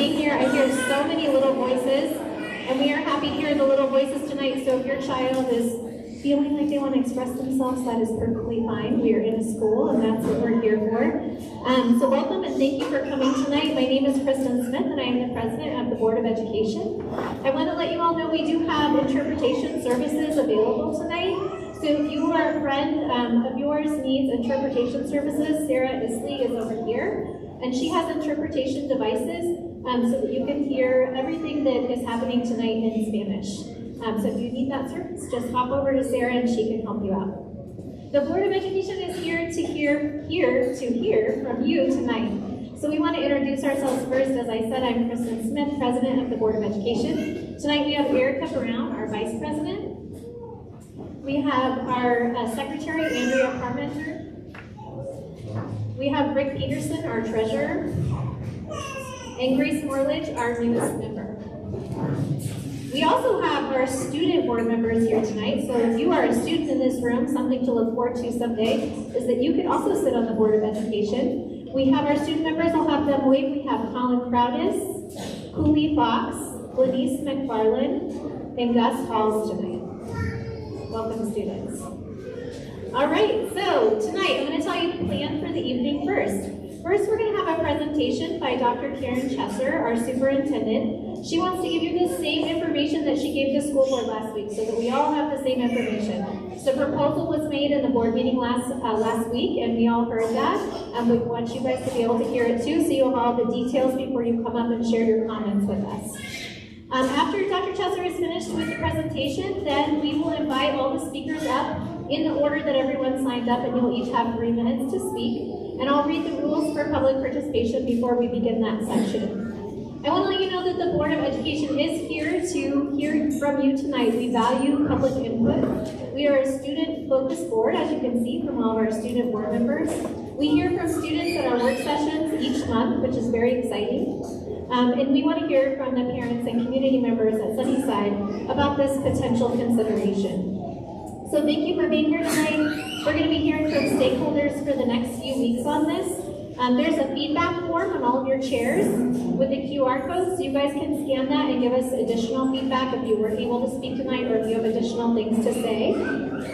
being here. I hear so many little voices, and we are happy to hear the little voices tonight. So if your child is feeling like they want to express themselves, that is perfectly fine. We are in a school, and that's what we're here for. So welcome, and thank you for coming tonight. My name is Kristen Smith, and I am the president of the Board of Education. I want to let you all know we do have interpretation services available tonight. So if you or a friend of yours needs interpretation services, Sarah Isley is over here. And she has interpretation devices so that you can hear everything that is happening tonight in Spanish. So if you need that service, just hop over to Sarah and she can help you out. The Board of Education is here to hear from you tonight. So we want to introduce ourselves first. As I said, I'm Kristen Smith, president of the Board of Education. Tonight we have Erica Brown, our vice president. We have our secretary, Andrea Parmenter. We have Rick Peterson, our treasurer, and Grace Morledge, our newest member. We also have our student board members here tonight, so if you are a student in this room, something to look forward to someday is that you can also sit on the Board of Education. We have our student members, I'll have them wave. We have Colin Crowdis, Cooley Fox, Glenise McFarland, and Gus Halls tonight. Welcome, students. All right, so tonight I'm going to tell you the plan for the evening first. First, we're going to have a presentation by Dr. Karen Chesser, our superintendent. She wants to give you the same information that she gave the school board last week so that we all have the same information. The proposal was made in the board meeting last week, and we all heard that. We want you guys to be able to hear it too, so you'll have all the details before you come up and share your comments with us. After Dr. Chesser is finished with the presentation, then we will invite all the speakers up in the order that everyone signed up, and you'll each have 3 minutes to speak. And I'll read the rules for public participation before we begin that section. I want to let you know that the Board of Education is here to hear from you tonight. We value public input. We are a student-focused board, as you can see from all of our student board members. We hear from students at our work sessions each month, which is very exciting. And we want to hear from the parents and community members at Sunnyside about this potential consideration. So thank you for being here tonight. We're going to be hearing from stakeholders for the next few weeks on this. There's a feedback form on all of your chairs with a QR code, so you guys can scan that and give us additional feedback if you weren't able to speak tonight or if you have additional things to say.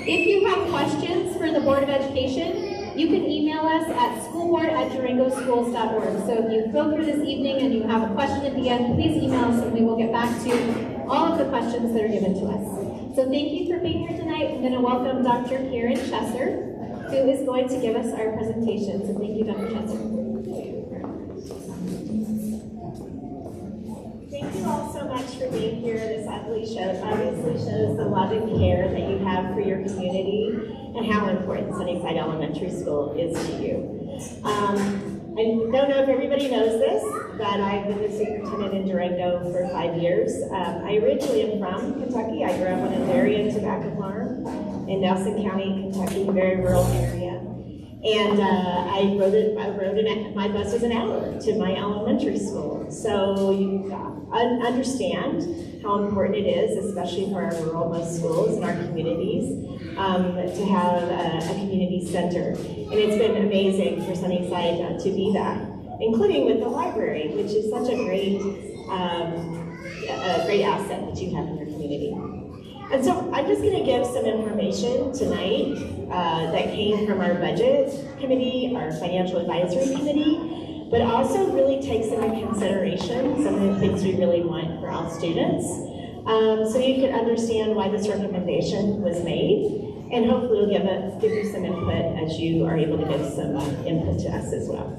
If you have questions for the Board of Education, you can email us at schoolboard@durangoschools.org. So if you go through this evening and you have a question at the end, please email us and we will get back to all of the questions that are given to us. So thank you for being here tonight. I'm going to welcome Dr. Karen Chesser, who is going to give us our presentation. So thank you, Dr. Chesser. Thank you all so much for being here. This obviously shows the love and care that you have for your community and how important Sunnyside Elementary School is to you. I don't know if everybody knows this, but I've been the superintendent in Durango for 5 years. I originally am from Kentucky. I grew up on a dairy and tobacco farm in Nelson County, Kentucky, a very rural area. And my bus was an hour to my elementary school. So you understand how important it is, especially for our rural-most schools and our communities, to have a community center. And it's been amazing for Sunnyside to be that, including with the library, which is such a great asset that you have in your community. And so I'm just going to give some information tonight that came from our budget committee, our financial advisory committee, but also really takes into consideration some of the things we really want for all students. So you can understand why this recommendation was made, and hopefully we'll give you some input as you are able to give some input to us as well.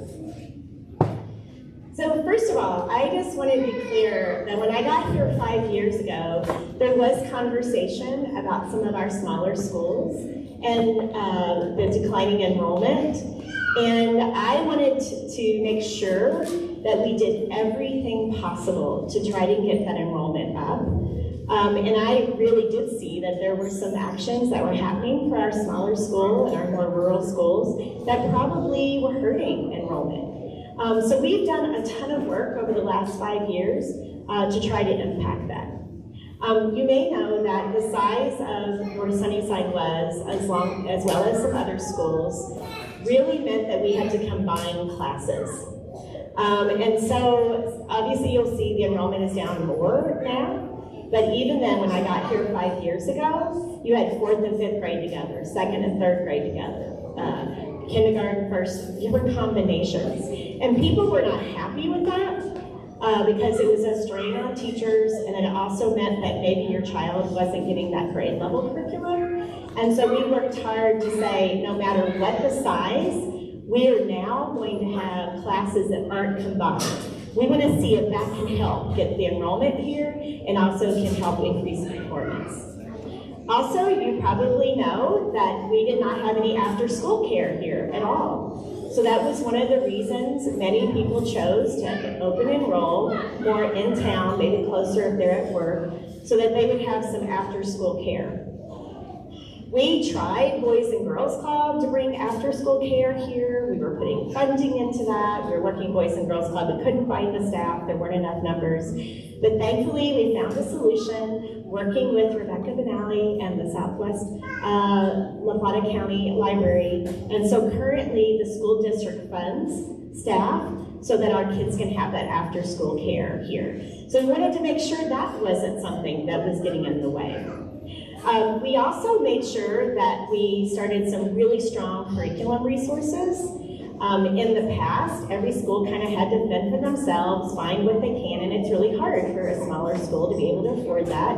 So first of all, I just want to be clear that when I got here 5 years ago, there was conversation about some of our smaller schools and the declining enrollment. And I wanted to make sure that we did everything possible to try to get that enrollment up. And I really did see that there were some actions that were happening for our smaller school and our more rural schools that probably were hurting enrollment. So we've done a ton of work over the last 5 years to try to impact that. You may know that the size of where Sunnyside was, as well as some other schools, really meant that we had to combine classes. And so obviously you'll see the enrollment is down more now. But even then, when I got here 5 years ago, you had 4th and 5th grade together, 2nd and 3rd grade together, kindergarten, first, different combinations. And people were not happy with that because it was a strain on teachers, and it also meant that maybe your child wasn't getting that grade level curriculum. And so we worked hard to say, no matter what the size, we are now going to have classes that aren't combined. We want to see if that can help get the enrollment here and also can help increase performance. Also, you probably know that we did not have any after-school care here at all. So that was one of the reasons many people chose to open enroll more in town, maybe closer if they're at work, so that they would have some after-school care. We tried Boys and Girls Club to bring after-school care here. We were putting funding into that. We were working Boys and Girls Club. We couldn't find the staff. There weren't enough numbers. But thankfully, we found a solution working with Rebecca Benally and the Southwest La Plata County Library. And so currently, the school district funds staff so that our kids can have that after-school care here. So we wanted to make sure that wasn't something that was getting in the way. We also made sure that we started some really strong curriculum resources. In the past, every school kind of had to fend for themselves, find what they can, and it's really hard for a smaller school to be able to afford that.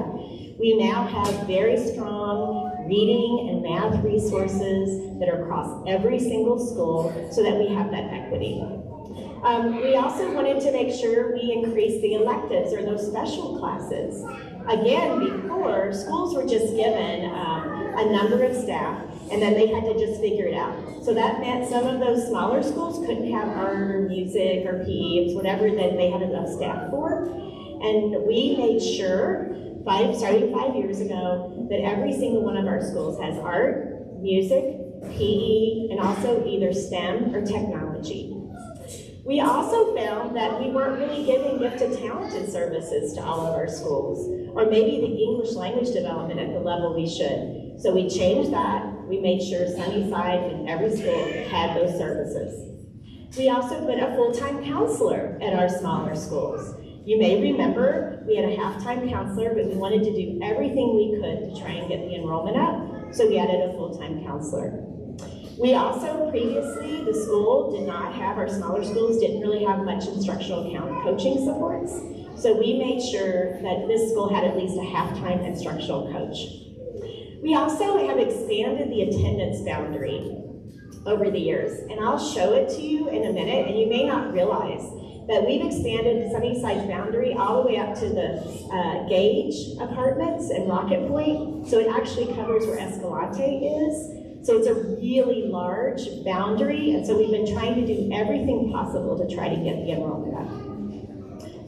We now have very strong reading and math resources that are across every single school so that we have that equity. We also wanted to make sure we increased the electives or those special classes. Again, before, schools were just given a number of staff, and then they had to just figure it out. So that meant some of those smaller schools couldn't have art or music or PE, whatever that they had enough staff for. And we made sure, starting 5 years ago, that every single one of our schools has art, music, PE, and also either STEM or technology. We also found that we weren't really giving gifted talented services to all of our schools, or maybe the English language development at the level we should. So we changed that. We made sure Sunnyside and every school had those services. We also put a full-time counselor at our smaller schools. You may remember we had a half-time counselor, but we wanted to do everything we could to try and get the enrollment up, so we added a full-time counselor. We also previously, the school did not have, our smaller schools didn't really have much instructional coaching supports. So we made sure that this school had at least a half-time instructional coach. We also have expanded the attendance boundary over the years. And I'll show it to you in a minute, and you may not realize that we've expanded Sunnyside's boundary all the way up to the Gage apartments and Rocket Point. So it actually covers where Escalante is. So it's a really large boundary, and so we've been trying to do everything possible to try to get the enrollment up.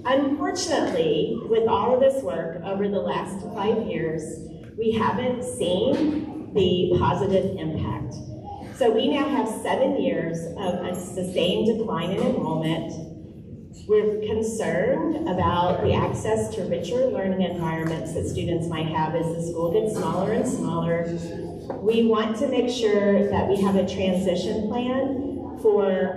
Unfortunately, with all of this work over the last 5 years, we haven't seen the positive impact. So we now have 7 years of a sustained decline in enrollment. We're concerned about the access to richer learning environments that students might have as the school gets smaller and smaller. We want to make sure that we have a transition plan for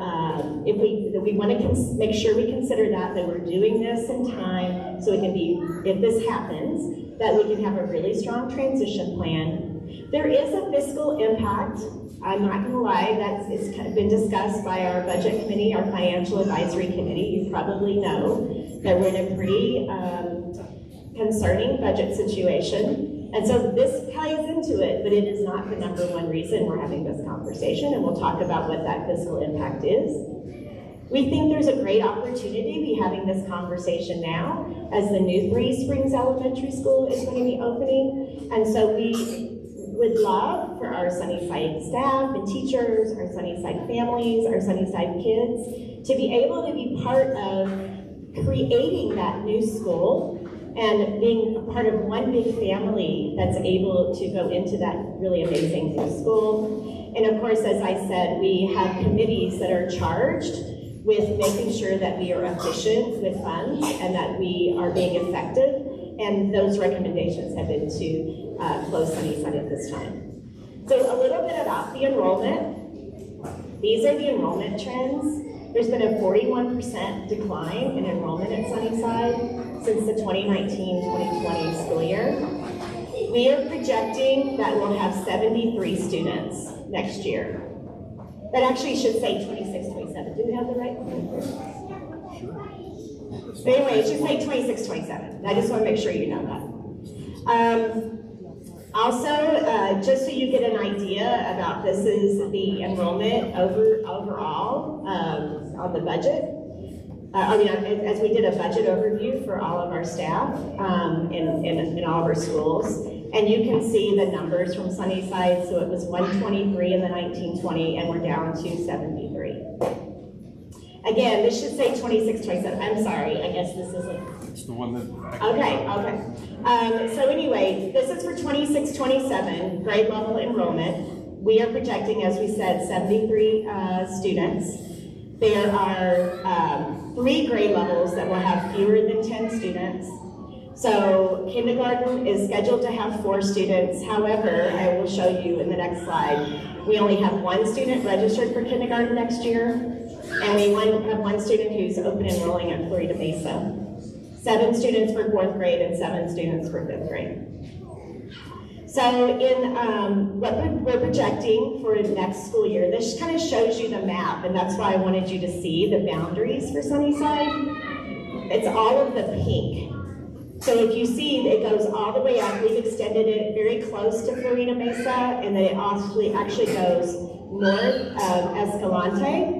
we want to make sure we consider that we're doing this in time so it can be, if this happens, that we can have a really strong transition plan. There is a fiscal impact. I'm not going to lie, it's been discussed by our budget committee, our financial advisory committee. You probably know that we're in a pretty concerning budget situation. And so this ties into it, but it is not the #1 reason we're having this conversation, and we'll talk about what that fiscal impact is. We think there's a great opportunity to be having this conversation now as the new Three Springs Elementary School is going to be opening. And so we would love for our Sunnyside staff and teachers, our Sunnyside families, our Sunnyside kids to be able to be part of creating that new school and being a part of one big family that's able to go into that really amazing new school. And of course, as I said, we have committees that are charged with making sure that we are efficient with funds and that we are being effective. And those recommendations have been to close Sunnyside at this time. So a little bit about the enrollment. These are the enrollment trends. There's been a 41% decline in enrollment at Sunnyside since the 2019-2020 school year. We are projecting that we'll have 73 students next year. That actually should say 26-27. Do we have the right one? But anyway, it should say 26-27. I just want to make sure you know that. Also, just so you get an idea about this is the enrollment overall on the budget. As we did a budget overview for all of our staff in all of our schools. And you can see the numbers from Sunnyside. So it was 123 in the 1920, and we're down to 73. Again, this should say 26-27. I'm sorry, I guess this isn't. It's the one that. Okay. So anyway, this is for 26-27 grade level enrollment. We are projecting, as we said, 73 students. There are 3 grade levels that will have fewer than 10 students. So kindergarten is scheduled to have 4 students. However, I will show you in the next slide, we only have 1 student registered for kindergarten next year, and we have 1 student who's open enrolling at Florida Mesa. 7 students for 4th grade and 7 students for 5th grade. So in what we're projecting for next school year, this kind of shows you the map, and that's why I wanted you to see the boundaries for Sunnyside. It's all of the pink. So if you see, it goes all the way up. We've extended it very close to Florida Mesa, and then it actually goes north of Escalante.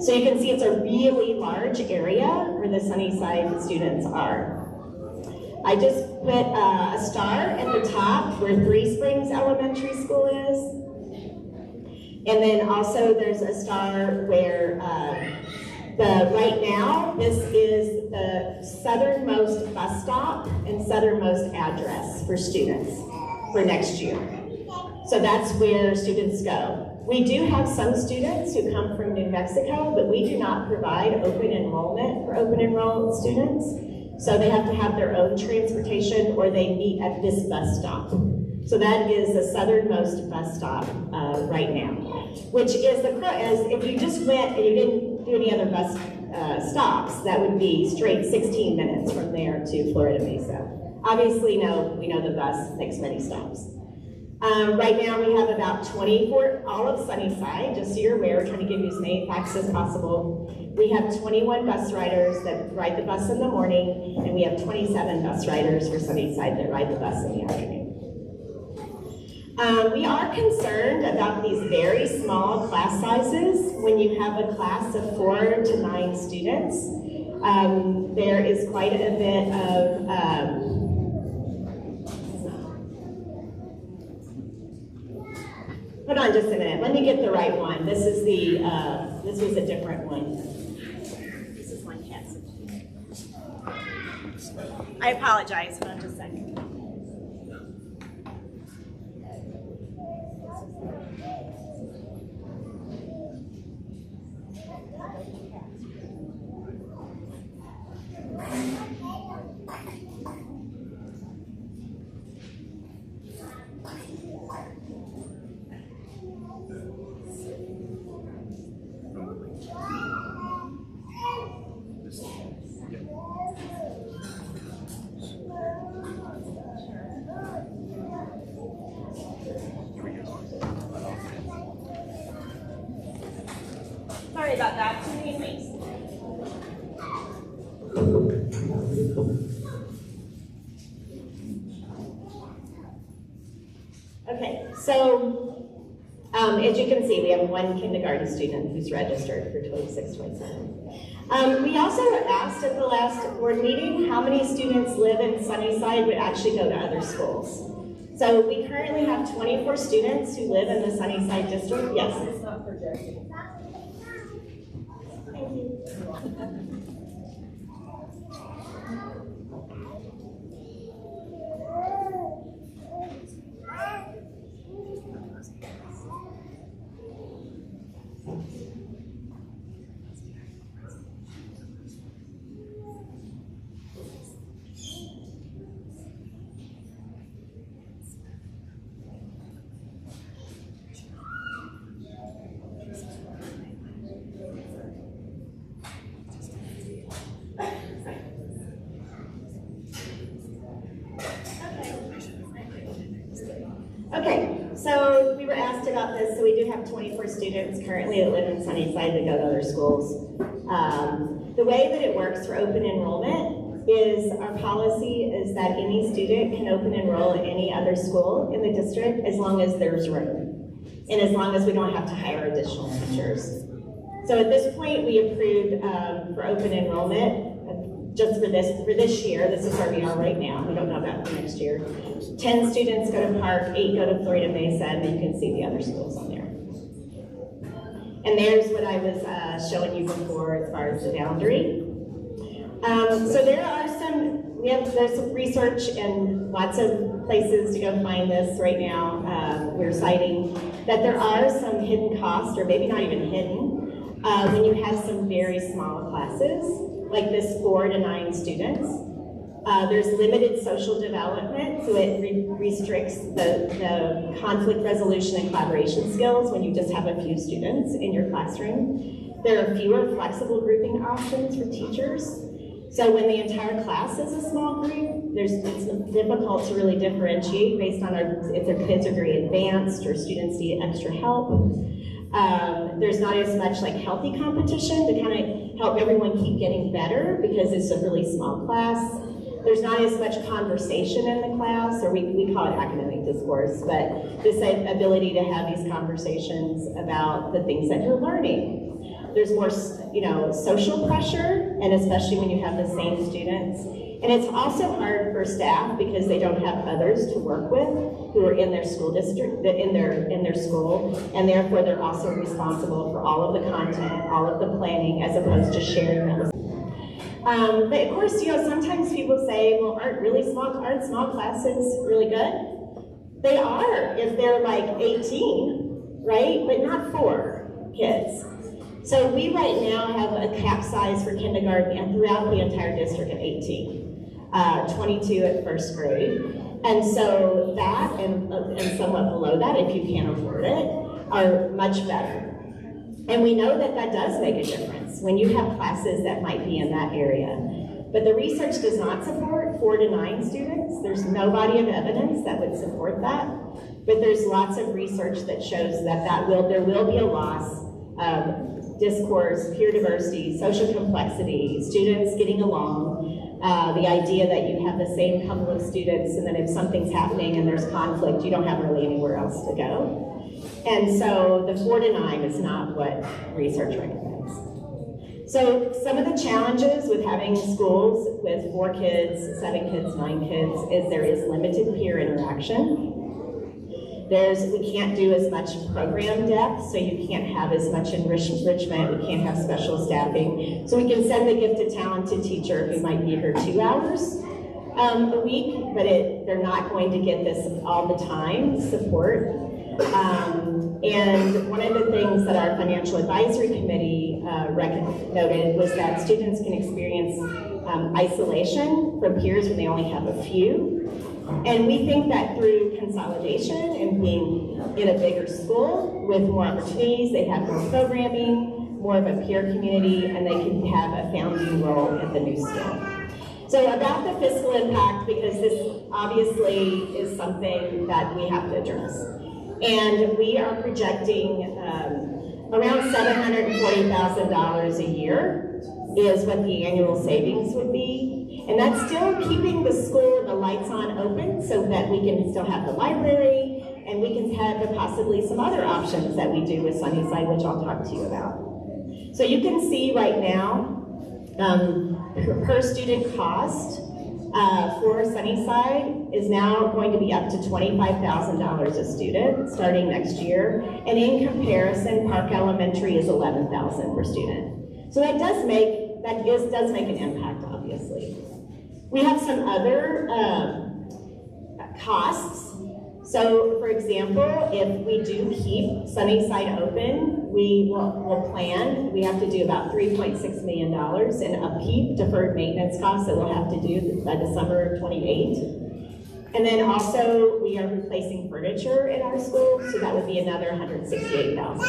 So you can see it's a really large area where the Sunnyside students are. I just put a star at the top where Three Springs Elementary School is. And then also there's a star where right now, this is the southernmost bus stop and southernmost address for students for next year. So that's where students go. We do have some students who come from New Mexico, but we do not provide open enrollment for open enrolled students. So they have to have their own transportation or they meet at this bus stop. So that is the southernmost bus stop right now, which is if you just went and you didn't do any other bus stops, that would be straight 16 minutes from there to Florida Mesa. Obviously, we know the bus makes many stops. Right now we have about 20 for all of Sunnyside, just so you're aware, we're trying to give you as many facts as possible. We have 21 bus riders that ride the bus in the morning, and we have 27 bus riders for Sunnyside that ride the bus in the afternoon. We are concerned about these very small class sizes when you have a class of 4 to 9 students. There is quite a bit of hold on just a minute. Let me get the right one. This is this was a different one. This is my cat. I apologize. Hold on just a second. Sorry about that. Too many things. Okay, so as you can see, we have 1 kindergarten student who's registered for 26-27. We also asked at the last board meeting how many students live in Sunnyside would actually go to other schools. So we currently have 24 students who live in the Sunnyside district. Yes? It's not projected. Thank you. Okay, so we were asked about this, so we do have 24 students currently that live in Sunnyside that go to other schools. The way that it works for open enrollment is our policy is that any student can open enroll at any other school in the district as long as there's room, and as long as we don't have to hire additional teachers. So at this point, we approved for open enrollment, just for this year, this is where we are right now, we don't know about for next year. 10 students go to Park, 8 go to Florida Mesa, and you can see the other schools on there. And there's what I was showing you before as far as the boundary. So there's some research and lots of places to go find this right now. We're citing that there are some hidden costs, or maybe not even hidden, when you have some very small classes, like this 4 to 9 students. There's limited social development, so it restricts the conflict resolution and collaboration skills when you just have a few students in your classroom. There are fewer flexible grouping options for teachers. So when the entire class is a small group, it's difficult to really differentiate based on if their kids are very advanced or students need extra help. There's not as much like healthy competition to kind of help everyone keep getting better because it's a really small class. There's not as much conversation in the class, or we call it academic discourse, but this ability to have these conversations about the things that you're learning. There's more, social pressure, and especially when you have the same students. And it's also hard for staff because they don't have others to work with who are in their school district, in their school, and therefore they're also responsible for all of the content, all of the planning, as opposed to sharing them. But of course, sometimes people say, well, aren't small classes really good? They are if they're like 18, right? But not 4 kids. So we right now have a cap size for kindergarten and throughout the entire district of 18, 22 at first grade. And so that and somewhat below that, if you can't afford it, are much better. And we know that that does make a difference when you have classes that might be in that area. But the research does not support 4 to 9 students. There's no body of evidence that would support that. But there's lots of research that shows that there will be a loss of discourse, peer diversity, social complexity, students getting along, the idea that you have the same couple of students and then if something's happening and there's conflict, you don't have really anywhere else to go. And so the 4 to 9 is not what research recommends. So some of the challenges with having schools with 4 kids, 7 kids, 9 kids is there is limited peer interaction. We can't do as much program depth, so you can't have as much enrichment, we can't have special staffing. So we can send the gifted, talented teacher who might be here 2 hours a week, but they're not going to get this all the time support. And one of the things that our financial advisory committee noted was that students can experience isolation from peers when they only have a few. And we think that through consolidation and being in a bigger school with more opportunities, they have more programming, more of a peer community, and they can have a founding role at the new school. So about the fiscal impact, because this obviously is something that we have to address. And we are projecting around $740,000 a year is what the annual savings would be. And that's still keeping the school, the lights on open so that we can still have the library and we can have possibly some other options that we do with Sunnyside, which I'll talk to you about. So you can see right now, per student cost for Sunnyside is now going to be up to $25,000 a student starting next year. And in comparison, Park Elementary is $11,000 per student. So that does make an impact, obviously. We have some other costs. So, for example, if we do keep Sunnyside open, we have to do about $3.6 million in upkeep, deferred maintenance costs that we'll have to do by the summer of 28. And then also, we are replacing furniture in our school, so that would be another $168,000.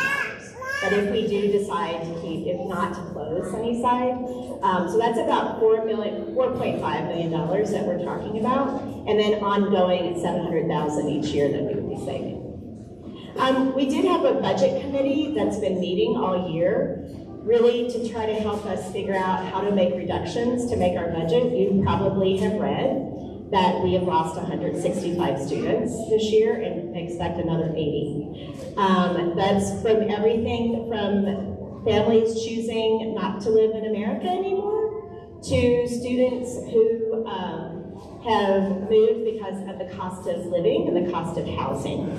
But if we do decide to keep, if not to close Sunnyside, so that's about $4.5 million that we're talking about, and then ongoing at $700,000 each year that we would be saving. We did have a budget committee that's been meeting all year, really to try to help us figure out how to make reductions to make our budget. You probably have read that we have lost 165 students this year and expect another 80. That's from everything from families choosing not to live in America anymore to students who have moved because of the cost of living and the cost of housing.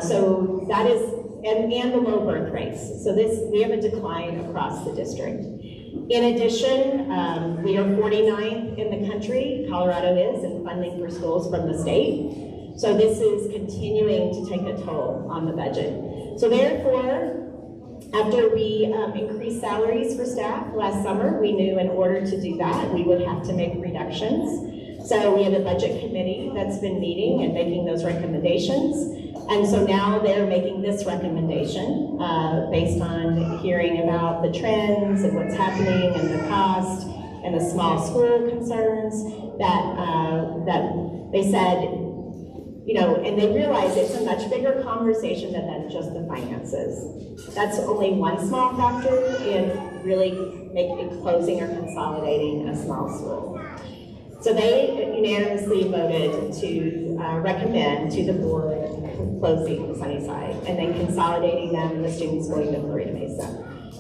So that is, and the low birth rates. So we have a decline across the district. In addition, we are 49th in the country, Colorado is, in funding for schools from the state. So this is continuing to take a toll on the budget. So therefore, after we increased salaries for staff last summer, we knew in order to do that, we would have to make reductions. So we have a budget committee that's been meeting and making those recommendations. And so now they're making this recommendation based on hearing about the trends and what's happening and the cost and the small school concerns that they said, you know, and they realize it's a much bigger conversation than just the finances. That's only one small factor in really closing or consolidating a small school. So they unanimously voted to recommend to the board closing Sunnyside and then consolidating them and the students going to Florida Mesa.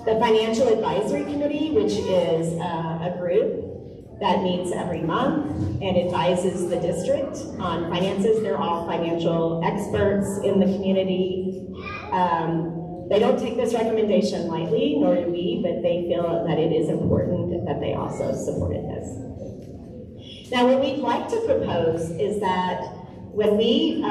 The Financial Advisory Committee, which is a group that meets every month and advises the district on finances. They're all financial experts in the community. They don't take this recommendation lightly, nor do we, but they feel that it is important that they also supported this. Now, what we'd like to propose is that when we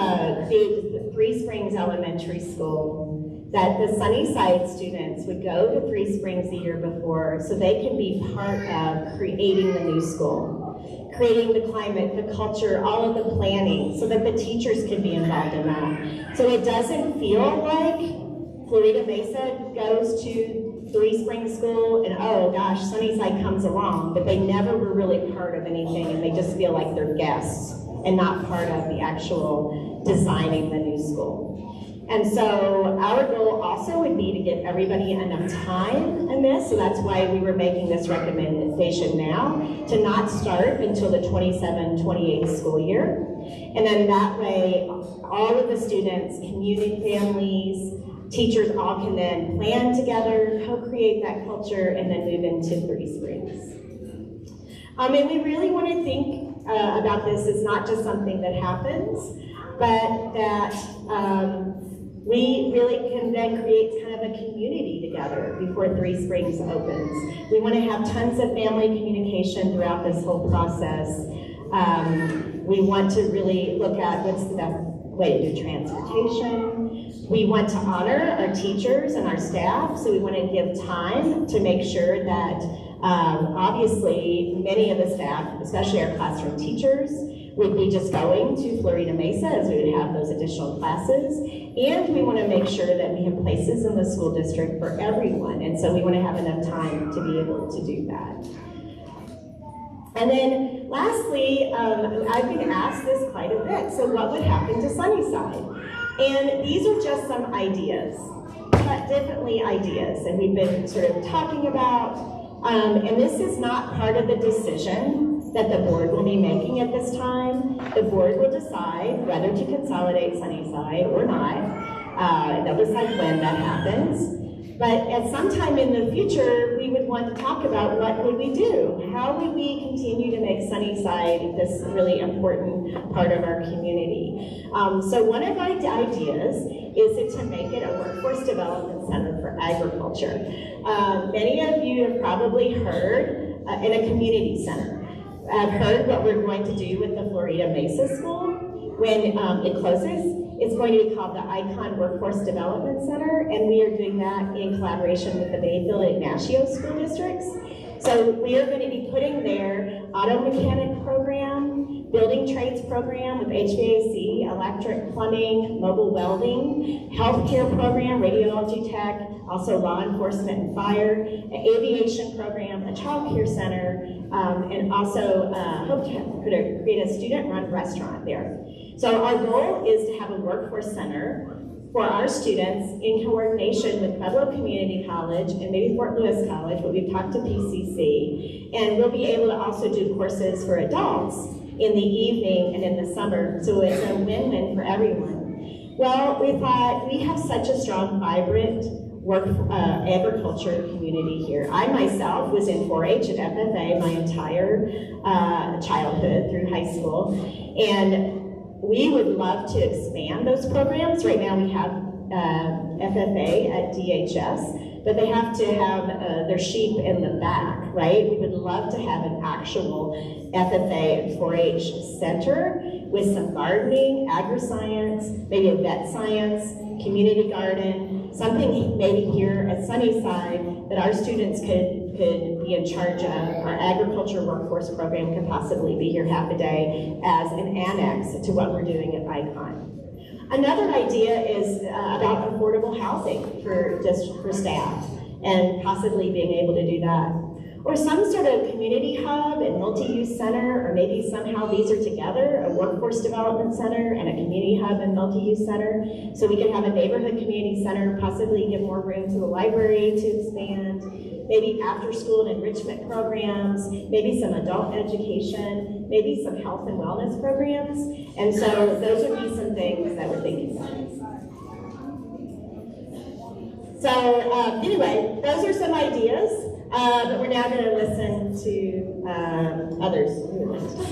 created the Three Springs Elementary School, that the Sunnyside students would go to Three Springs the year before so they can be part of creating the new school, creating the climate, the culture, all of the planning, so that the teachers can be involved in that. So it doesn't feel like Florida Mesa goes to Three Springs School and, oh gosh, Sunnyside comes along, but they never were really part of anything and they just feel like they're guests and not part of the actual designing the new school. And so our goal also would be to give everybody enough time in this, so that's why we were making this recommendation now, to not start until the 27-28 school year. And then that way, all of the students, community families, teachers all can then plan together, co-create that culture, and then move into Three Springs. And we really want to think about this as not just something that happens, but that we really can then create kind of a community together before Three Springs opens. We want to have tons of family communication throughout this whole process. We want to really look at what's the best way to do transportation. We want to honor our teachers and our staff, so we want to give time to make sure that obviously many of the staff, especially our classroom teachers, would be just going to Florida Mesa as we would have those additional classes. And we want to make sure that we have places in the school district for everyone. And so we want to have enough time to be able to do that. And then lastly, I've been asked this quite a bit. So what would happen to Sunnyside? And these are just some ideas, but definitely ideas. And we've been sort of talking about, and this is not part of the decision that the board will be making at this time. The board will decide whether to consolidate Sunnyside or not. They'll decide when that happens. But at some time in the future, we would want to talk about what would we do? How would we continue to make Sunnyside this really important part of our community? So one of our ideas is to make it a workforce development center for agriculture. Many of you have probably heard in a community center. I've heard what we're going to do with the Florida Mesa School when it closes. It's going to be called the Icon Workforce Development Center, and we are doing that in collaboration with the Bayfield and Ignacio school districts. So we are going to be putting their auto mechanic program, building trades program with HVAC, electric, plumbing, mobile welding, healthcare program, radiology tech, also law enforcement and fire, an aviation program, a child care center, and also hope to create a student-run restaurant there. So our goal is to have a workforce center for our students in coordination with Pueblo Community College and maybe Fort Lewis College, but we've talked to PCC, and we'll be able to also do courses for adults in the evening and in the summer, so it's a win-win for everyone. Well, we thought we have such a strong, vibrant agriculture community here. I myself was in 4-H at FFA my entire childhood through high school, and we would love to expand those programs. Right now we have FFA at DHS, but they have to have their sheep in the back, right? We would love to have an actual FFA and 4-H center with some gardening, agri-science, maybe a vet science, community garden, something maybe here at Sunnyside that our students could be in charge of. Our agriculture workforce program could possibly be here half a day as an annex to what we're doing at ICON. Another idea is about affordable housing for staff and possibly being able to do that. Or some sort of community hub and multi-use center, or maybe somehow these are together, a workforce development center and a community hub and multi-use center. So we could have a neighborhood community center, possibly give more room to the library to expand, maybe after-school and enrichment programs, maybe some adult education, maybe some health and wellness programs. And so those would be some things that we're thinking about. So anyway, those are some ideas. But we're now going to listen to others who would like to talk.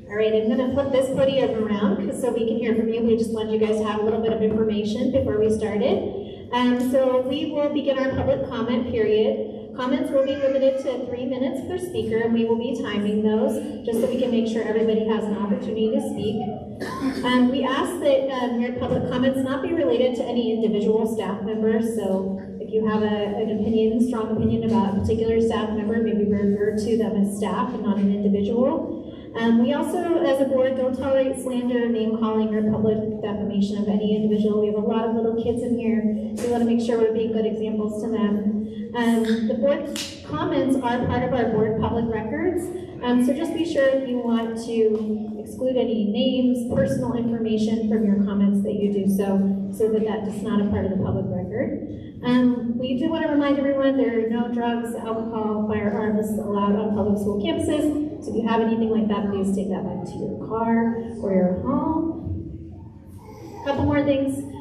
All right, I'm going to flip this podium around so we can hear from you. We just wanted you guys to have a little bit of information before we started. So we will begin our public comment period. Comments will be limited to 3 minutes per speaker, and we will be timing those just so we can make sure everybody has an opportunity to speak. We ask that your public comments not be related to any individual staff members, so if you have an strong opinion about a particular staff member, maybe refer to them as staff and not an individual. We also, as a board, don't tolerate slander, name calling, or public defamation of any individual. We have a lot of little kids in here. We want to make sure we're being good examples to them. The board comments are part of our board public records, so just be sure if you want to exclude any names, personal information from your comments that you do so that is not a part of the public record. We do want to remind everyone there are no drugs, alcohol, firearms allowed on public school campuses, so if you have anything like that, please take that back to your car or your home. A couple more things.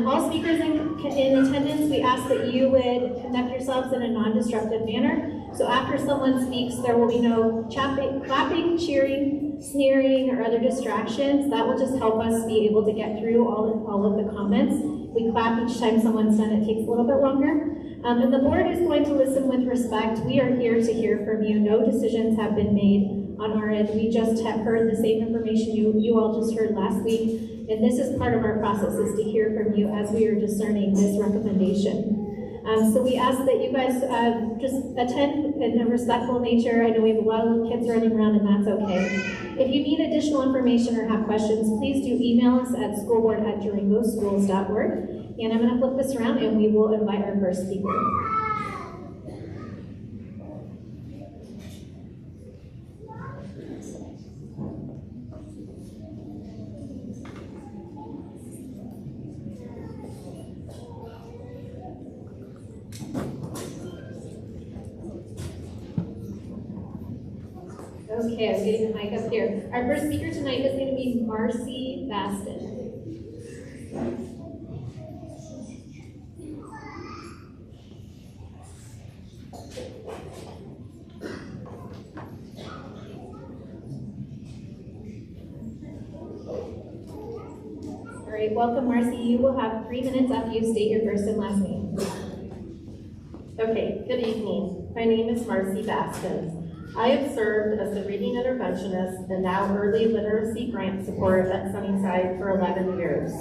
All speakers in attendance, we ask that you would conduct yourselves in a non-disruptive manner. So after someone speaks, there will be no clapping, cheering, sneering, or other distractions. That will just help us be able to get through all of the comments. We clap each time someone's done. It takes a little bit longer. And the board is going to listen with respect. We are here to hear from you. No decisions have been made on our end. We just have heard the same information you all just heard last week. And this is part of our process, is to hear from you as we are discerning this recommendation. So we ask that you guys just attend in a respectful nature. I know we have a lot of little kids running around, and that's okay. If you need additional information or have questions, please do email us at schoolboard@durangoschools.org. And I'm going to flip this around, and we will invite our first speaker. Okay, I'm getting the mic up here. Our first speaker tonight is going to be Marcy Baston. All right, welcome, Marcy. You will have 3 minutes after you state your first and last name. Okay, good evening. My name is Marcy Baston. I have served as the reading interventionist and now early literacy grant support at Sunnyside for 11 years.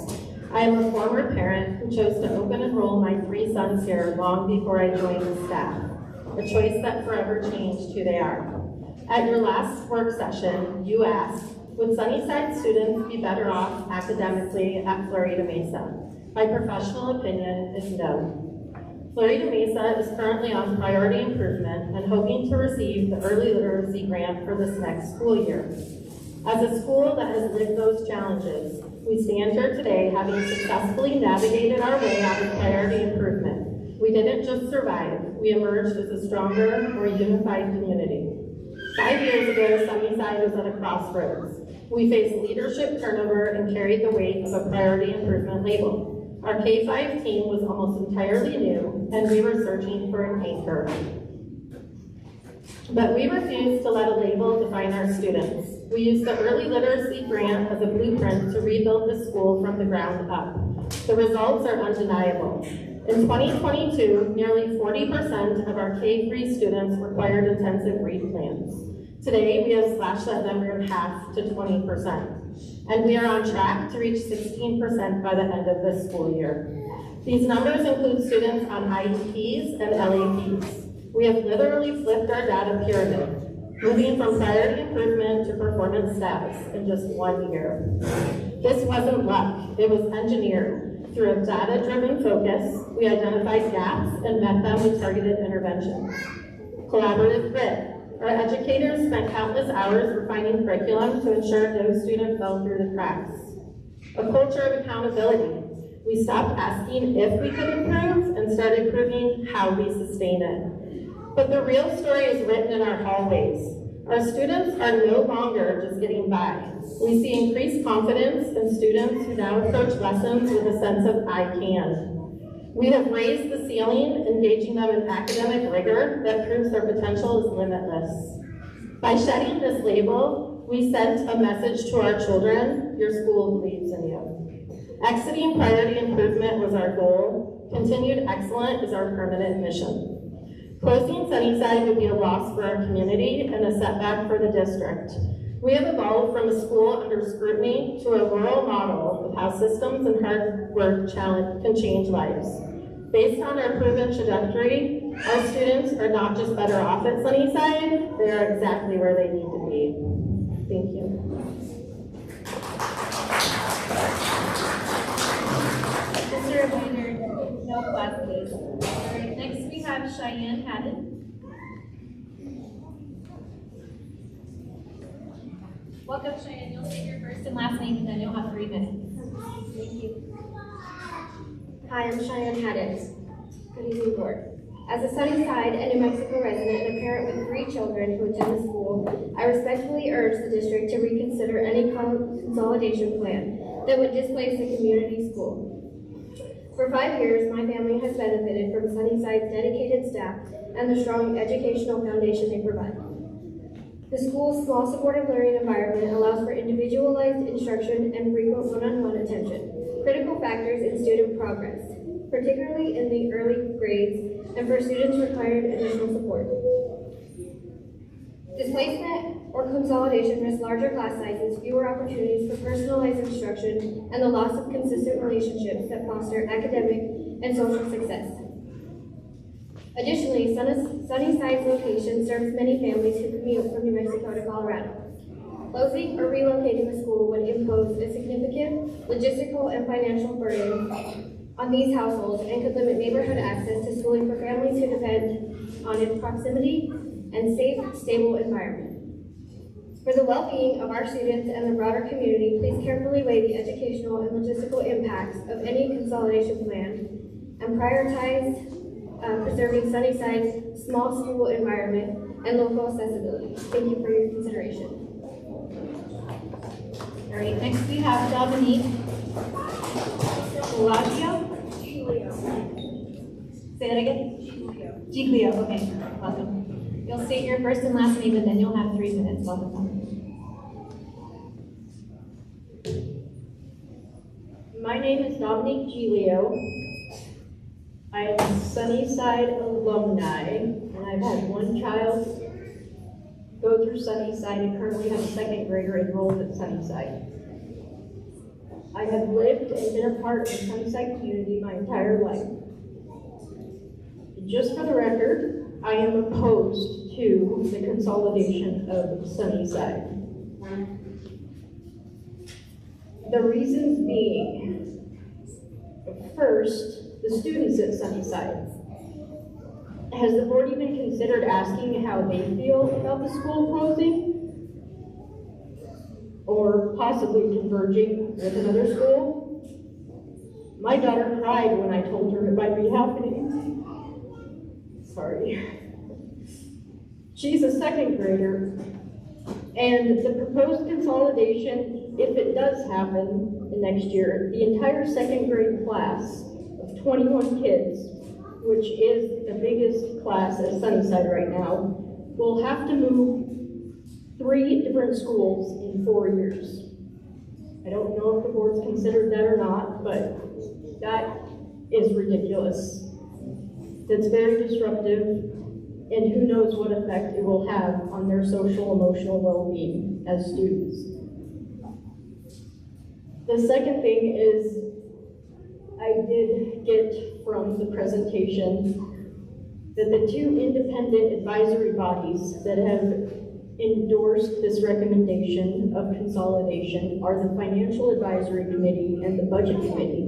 I am a former parent who chose to open enroll my 3 sons here long before I joined the staff, a choice that forever changed who they are. At your last work session, you asked, would Sunnyside students be better off academically at Florida Mesa? My professional opinion is no. Florida Mesa is currently on priority improvement and hoping to receive the early literacy grant for this next school year. As a school that has lived those challenges, we stand here today having successfully navigated our way out of priority improvement. We didn't just survive, we emerged as a stronger, more unified community. 5 years ago, Sunnyside was at a crossroads. We faced leadership turnover and carried the weight of a priority improvement label. Our K-5 team was almost entirely new, and we were searching for an anchor. But we refused to let a label define our students. We used the early literacy grant as a blueprint to rebuild the school from the ground up. The results are undeniable. In 2022, nearly 40% of our K-3 students required intensive read plans. Today, we have slashed that number in half to 20%. And we are on track to reach 16% by the end of this school year. These numbers include students on IEPs and LAPs. We have literally flipped our data pyramid, moving from priority improvement to performance status in just 1 year. This wasn't luck, it was engineered. Through a data-driven focus, we identified gaps and met them with targeted interventions. Collaborative grit. Our educators spent countless hours refining curriculum to ensure no student fell through the cracks. A culture of accountability. We stopped asking if we could improve and started proving how we sustain it. But the real story is written in our hallways. Our students are no longer just getting by. We see increased confidence in students who now approach lessons with a sense of I can. We have raised the ceiling, engaging them in academic rigor that proves their potential is limitless. By shedding this label, we sent a message to our children, your school believes in you. Exiting priority improvement was our goal. Continued excellence is our permanent mission. Closing Sunnyside would be a loss for our community and a setback for the district. We have evolved from a school under scrutiny to a rural model of how systems and hard work can change lives. Based on our proven trajectory, our students are not just better off at Sunnyside, they are exactly where they need to be. Thank you. Just a reminder, no class, please. All right, next we have Cheyenne Haddon. Welcome, Cheyenne. You'll say your first and last name, and then you'll have 3 minutes. Thank you. Hi, I'm Cheyenne Haddon. Good evening, board. As a Sunnyside and New Mexico resident and a parent with 3 children who attend the school, I respectfully urge the district to reconsider any consolidation plan that would displace the community school. For 5 years, my family has benefited from Sunnyside's dedicated staff and the strong educational foundation they provide. The school's small supportive learning environment allows for individualized instruction and frequent one-on-one attention, critical factors in student progress, particularly in the early grades and for students requiring additional support. Displacement or consolidation risks larger class sizes, fewer opportunities for personalized instruction, and the loss of consistent relationships that foster academic and social success. Additionally, Sunnyside's location serves many families who commute from New Mexico to Colorado. Closing or relocating the school would impose a significant logistical and financial burden on these households and could limit neighborhood access to schooling for families who depend on its proximity and safe, stable environment. For the well-being of our students and the broader community, please carefully weigh the educational and logistical impacts of any consolidation plan and prioritize preserving Sunnyside's small school environment and local accessibility. Thank you for your consideration. All right, next we have Dominique Giglio. Say that again? Giglio, okay, welcome. You'll state your first and last name and then you'll have 3 minutes. Welcome. My name is Dominique Giglio. I am a Sunnyside alumni, and I've had 1 child go through Sunnyside and currently have a 2nd grader enrolled at Sunnyside. I have lived and been a part of the Sunnyside community my entire life. Just for the record, I am opposed to the consolidation of Sunnyside. The reasons being, first, the students at Sunnyside. Has the board even considered asking how they feel about the school closing? Or possibly converging with another school? My daughter cried when I told her it might be happening. Sorry. She's a second grader, and the proposed consolidation, if it does happen next year, the entire second grade class of 21 kids, which is the biggest class at Sunnyside right now, will have to move 3 different schools in 4 years. I don't know if the board's considered that or not, but that is ridiculous. That's very disruptive, and who knows what effect it will have on their social, emotional well-being as students. The second thing is, I did get from the presentation that the 2 independent advisory bodies that have endorsed this recommendation of consolidation are the Financial Advisory Committee and the Budget Committee.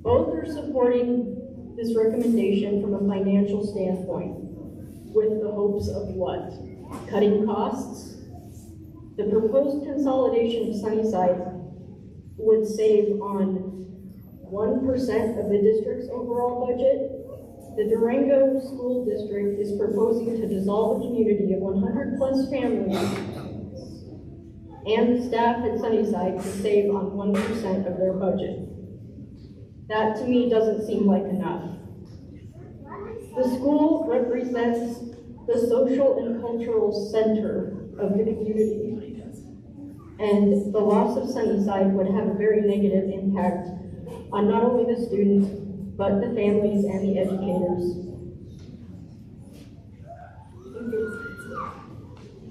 Both are supporting this recommendation from a financial standpoint, with the hopes of what? Cutting costs? The proposed consolidation of Sunnyside would save on 1% of the district's overall budget. The Durango School District is proposing to dissolve a community of 100+ families and the staff at Sunnyside to save on 1% of their budget. That to me doesn't seem like enough. The school represents the social and cultural center of the community, and the loss of Sunnyside would have a very negative impact on not only the students, but the families and the educators.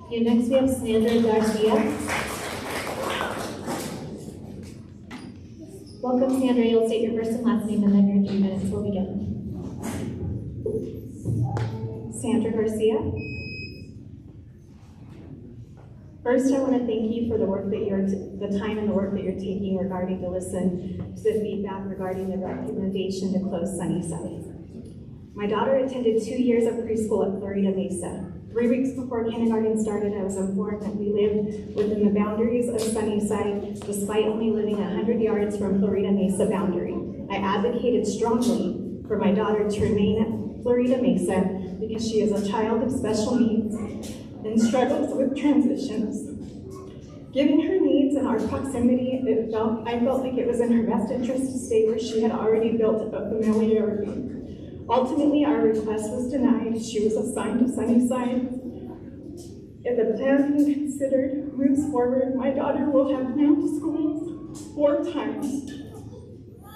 Okay, next we have Sandra Garcia. Welcome, Sandra. You'll state your first and last name and then your 3 minutes will begin. Sandra Garcia. First, I want to thank you for the work that the time and the work that you're taking regarding to listen to the feedback regarding the recommendation to close Sunnyside. My daughter attended 2 years of preschool at Florida Mesa. 3 weeks before kindergarten started, I was informed that we lived within the boundaries of Sunnyside, despite only living 100 yards from Florida Mesa boundary. I advocated strongly for my daughter to remain at Florida Mesa because she is a child of special needs and struggles with transitions. Given her needs and our proximity, I felt like it was in her best interest to stay where she had already built a familiarity. Ultimately, our request was denied. She was assigned to Sunnyside. If the plan being considered moves forward, my daughter will have been to school 4 times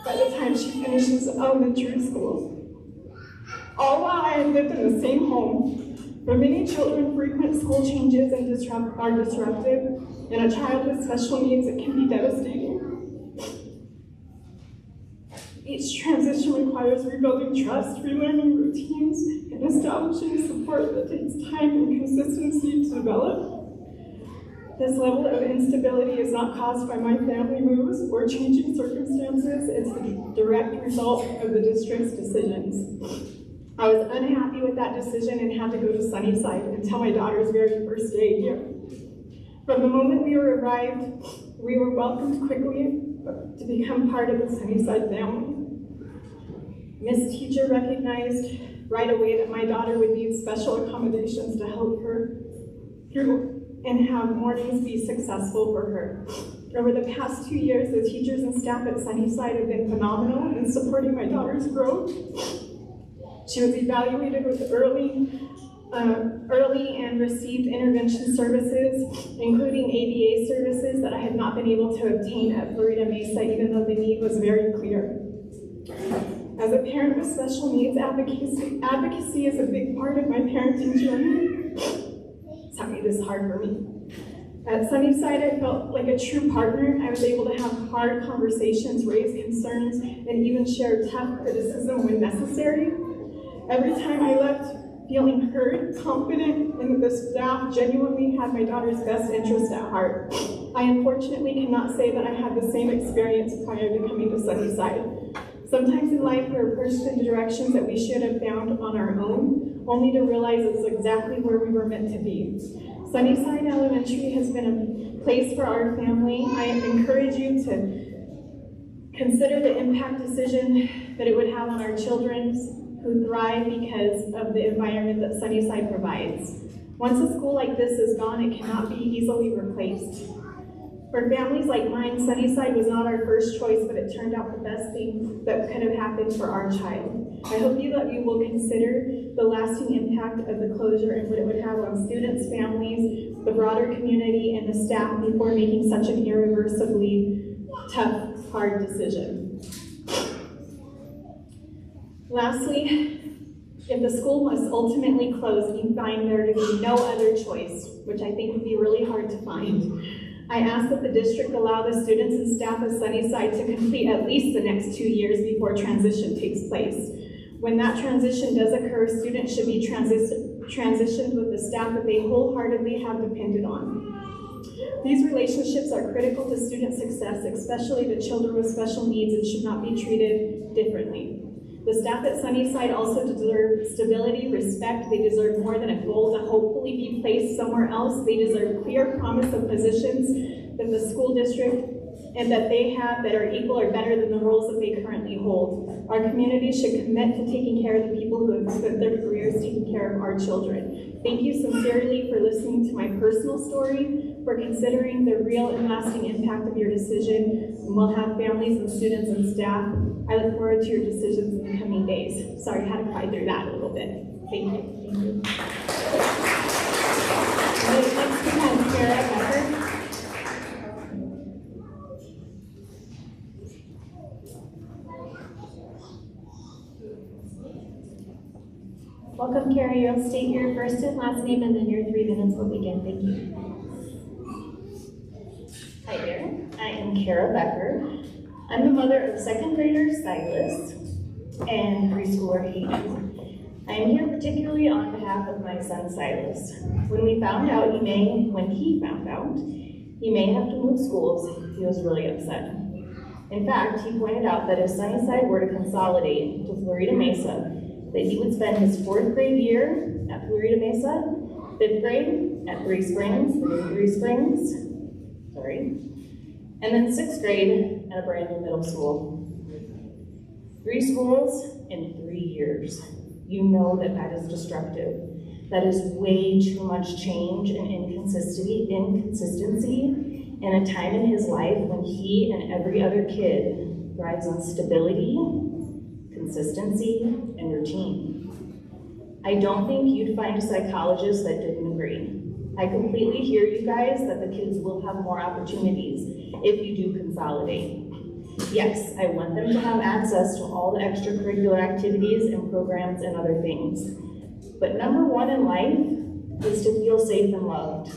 by the time she finishes elementary school. All while I have lived in the same home, where many children frequent school changes and are disruptive, and a child with special needs, it can be devastating. Each transition requires rebuilding trust, relearning routines, and establishing support that takes time and consistency to develop. This level of instability is not caused by my family moves or changing circumstances. It's the direct result of the district's decisions. I was unhappy with that decision and had to go to Sunnyside until my daughter's very first day here. From the moment we arrived, we were welcomed quickly to become part of the Sunnyside family. Miss Teacher recognized right away that my daughter would need special accommodations to help her through and have mornings be successful for her. Over the past 2 years, the teachers and staff at Sunnyside have been phenomenal in supporting my daughter's growth. She was evaluated with early and received intervention services, including ABA services that I had not been able to obtain at Florida Mesa, even though the need was very clear. As a parent with special needs, advocacy is a big part of my parenting journey. It's made this hard for me. At Sunnyside, I felt like a true partner. I was able to have hard conversations, raise concerns, and even share tough criticism when necessary. Every time I left feeling heard, confident, and that the staff genuinely had my daughter's best interest at heart. I unfortunately cannot say that I had the same experience prior to coming to Sunnyside. Sometimes in life we're pushed into directions that we should have found on our own, only to realize it's exactly where we were meant to be. Sunnyside Elementary has been a place for our family. I encourage you to consider the impact decision that it would have on our children who thrive because of the environment that Sunnyside provides. Once a school like this is gone, it cannot be easily replaced. For families like mine, Sunnyside was not our first choice, but it turned out the best thing that could have happened for our child. I hope that you will consider the lasting impact of the closure and what it would have on students, families, the broader community, and the staff before making such an irreversibly tough, hard decision. Lastly, if the school must ultimately close, we find there to be no other choice, which I think would be really hard to find. I ask that the district allow the students and staff of Sunnyside to complete at least the next 2 years before transition takes place. When that transition does occur, students should be transitioned with the staff that they wholeheartedly have depended on. These relationships are critical to student success, especially the children with special needs, and should not be treated differently. The staff at Sunnyside also deserve stability, respect. They deserve more than a goal to hopefully be placed somewhere else. They deserve clear promise of positions that the school district and that they have that are equal or better than the roles that they currently hold. Our community should commit to taking care of the people who have spent their careers taking care of our children. Thank you sincerely for listening to my personal story, for considering the real and lasting impact of your decision. And we'll have families and students and staff. I look forward to your decisions in the coming days. Sorry, I had to cry through that a little bit. Thank you. Thank you. Next we have Kara Becker. Welcome, Kara. You'll state your first and last name, and then your 3 minutes will begin. Thank you. Hi there, I am Kara Becker. I'm the mother of second grader Silas and preschooler Hayden. I am here particularly on behalf of my son Silas. When he found out he may have to move schools, he was really upset. In fact, he pointed out that if Sunnyside were to consolidate to Florida Mesa, that he would spend his 4th grade year at Florida Mesa, 5th grade at Three Springs, and then 6th grade at a brand new middle school. 3 schools in 3 years. You know that that is destructive. That is way too much change and inconsistency in a time in his life when he and every other kid thrives on stability, consistency, and routine. I don't think you'd find a psychologist that didn't agree. I completely hear you guys that the kids will have more opportunities if you do consolidate. Yes, I want them to have access to all the extracurricular activities and programs and other things. But number one in life is to feel safe and loved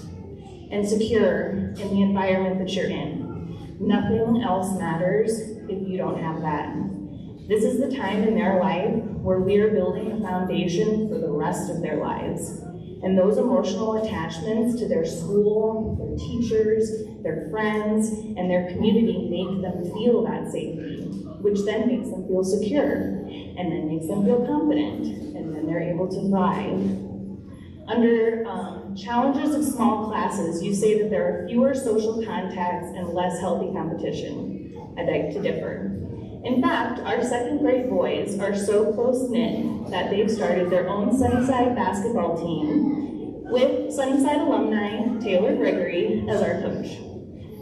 and secure in the environment that you're in. Nothing else matters if you don't have that. This is the time in their life where we are building a foundation for the rest of their lives. And those emotional attachments to their school, their teachers, their friends, and their community make them feel that safety, which then makes them feel secure, and then makes them feel confident, and then they're able to thrive. Under challenges of small classes, you say that there are fewer social contacts and less healthy competition. I beg to differ. In fact, our 2nd grade boys are so close-knit that they've started their own Sunnyside basketball team with Sunnyside alumni Taylor Gregory as our coach.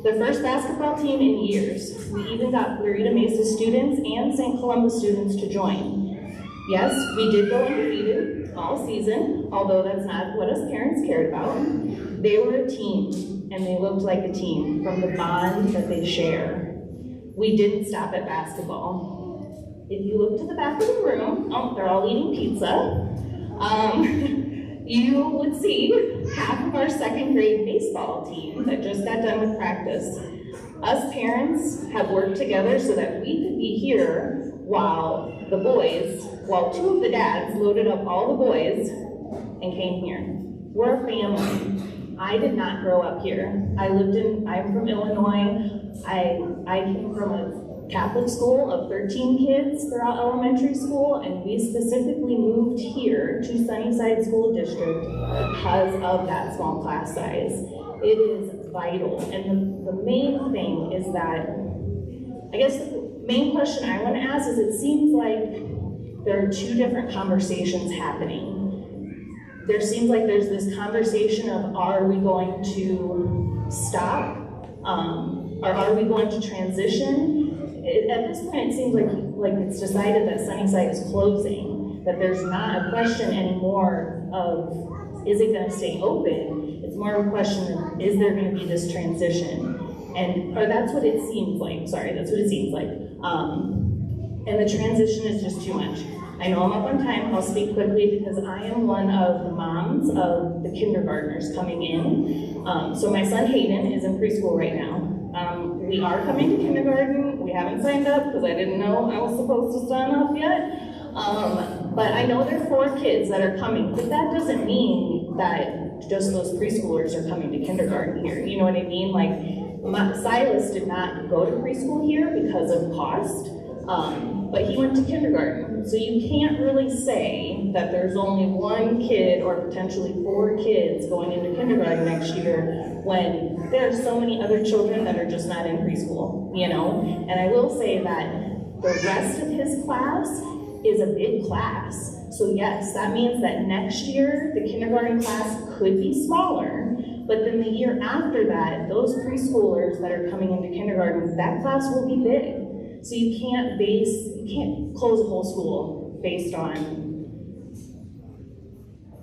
The first basketball team in years. We even got Florida Mesa students and St. Columbus students to join. Yes, we did go undefeated all season, although that's not what us parents cared about. They were a team, and they looked like a team from the bond that they share. We didn't stop at basketball. If you look to the back of the room, oh, they're all eating pizza. you would see half of our second grade baseball team that just got done with practice. Us parents have worked together so that we could be here while two of the dads loaded up all the boys and came here. We're a family. I did not grow up here. I'm from Illinois. I came from a Catholic school of 13 kids throughout elementary school, and we specifically moved here to Sunnyside School District because of that small class size. It is vital, and the main thing is that, I guess the main question I want to ask is, it seems like there are two different conversations happening. There seems like there's this conversation of, are we going to stop? Or are we going to transition? At this point, it seems like it's decided that Sunnyside is closing, that there's not a question anymore of, is it going to stay open? It's more of a question of, is there going to be this transition? Or that's what it seems like. Sorry, that's what it seems like. And the transition is just too much. I know I'm up on time. I'll speak quickly because I am one of the moms of the kindergartners coming in. So my son Hayden is in preschool right now. We are coming to kindergarten. We haven't signed up because I didn't know I was supposed to sign up yet. But I know there are 4 kids that are coming, but that doesn't mean that just those preschoolers are coming to kindergarten here. You know what I mean? Like, Silas did not go to preschool here because of cost. But he went to kindergarten. So you can't really say that there's only 1 kid or potentially 4 kids going into kindergarten next year when there are so many other children that are just not in preschool, you know? And I will say that the rest of his class is a big class. So yes, that means that next year the kindergarten class could be smaller, but then the year after that, those preschoolers that are coming into kindergarten, that class will be big. So you can't close a whole school based on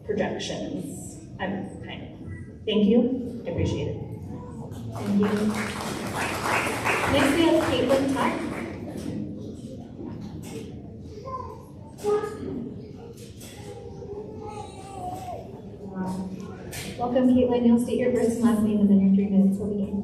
projections. Thank you, I appreciate it. Thank you. Next we have Caitlin Tuck. Welcome, Caitlin. You'll state your first and last name and then your 3 minutes will begin.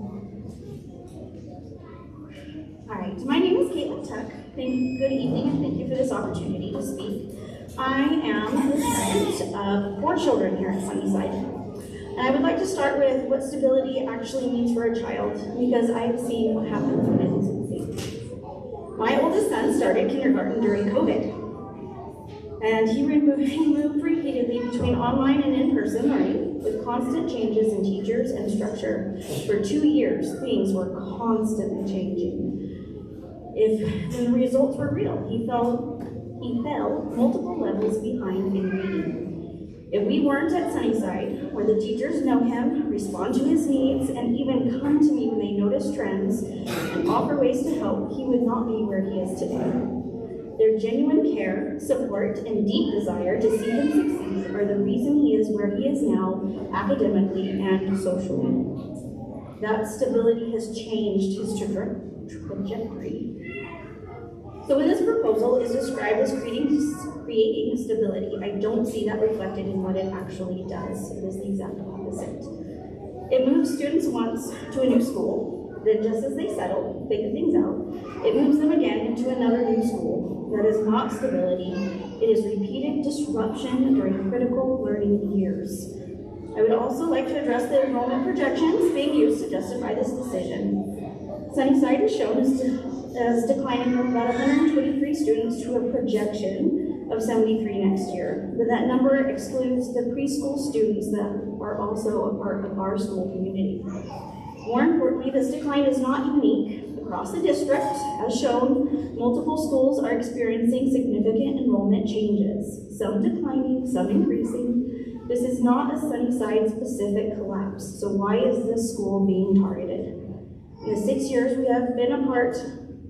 All right, my name is Caitlin Tuck. Good evening and thank you for this opportunity to speak. I am the parent of 4 children here at Sunnyside. And I would like to start with what stability actually means for a child, because I have seen what happens when it isn't safe. My oldest son started kindergarten during COVID. And he moved repeatedly between online and in-person learning with constant changes in teachers and structure. For 2 years, things were constantly changing. When the results were real, he fell multiple levels behind in reading. If we weren't at Sunnyside, where the teachers know him, respond to his needs, and even come to me when they notice trends and offer ways to help, he would not be where he is today. Their genuine care, support, and deep desire to see him succeed are the reason he is where he is now, academically and socially. That stability has changed his trajectory. So when this proposal is described as creating stability, I don't see that reflected in what it actually does. It is the exact opposite. It moves students once to a new school, then just as they settle, figure things out, it moves them again into another new school. That is not stability. It is repeated disruption during critical learning years. I would also like to address the enrollment projections being used to justify this decision. Sunnyside is shown as declining from about 123 students to a projection of 73 next year. But that number excludes the preschool students that are also a part of our school community. More importantly, this decline is not unique. Across the district, as shown, multiple schools are experiencing significant enrollment changes, some declining, some increasing. This is not a Sunnyside-specific collapse, so why is this school being targeted? In the 6 years we have been a part,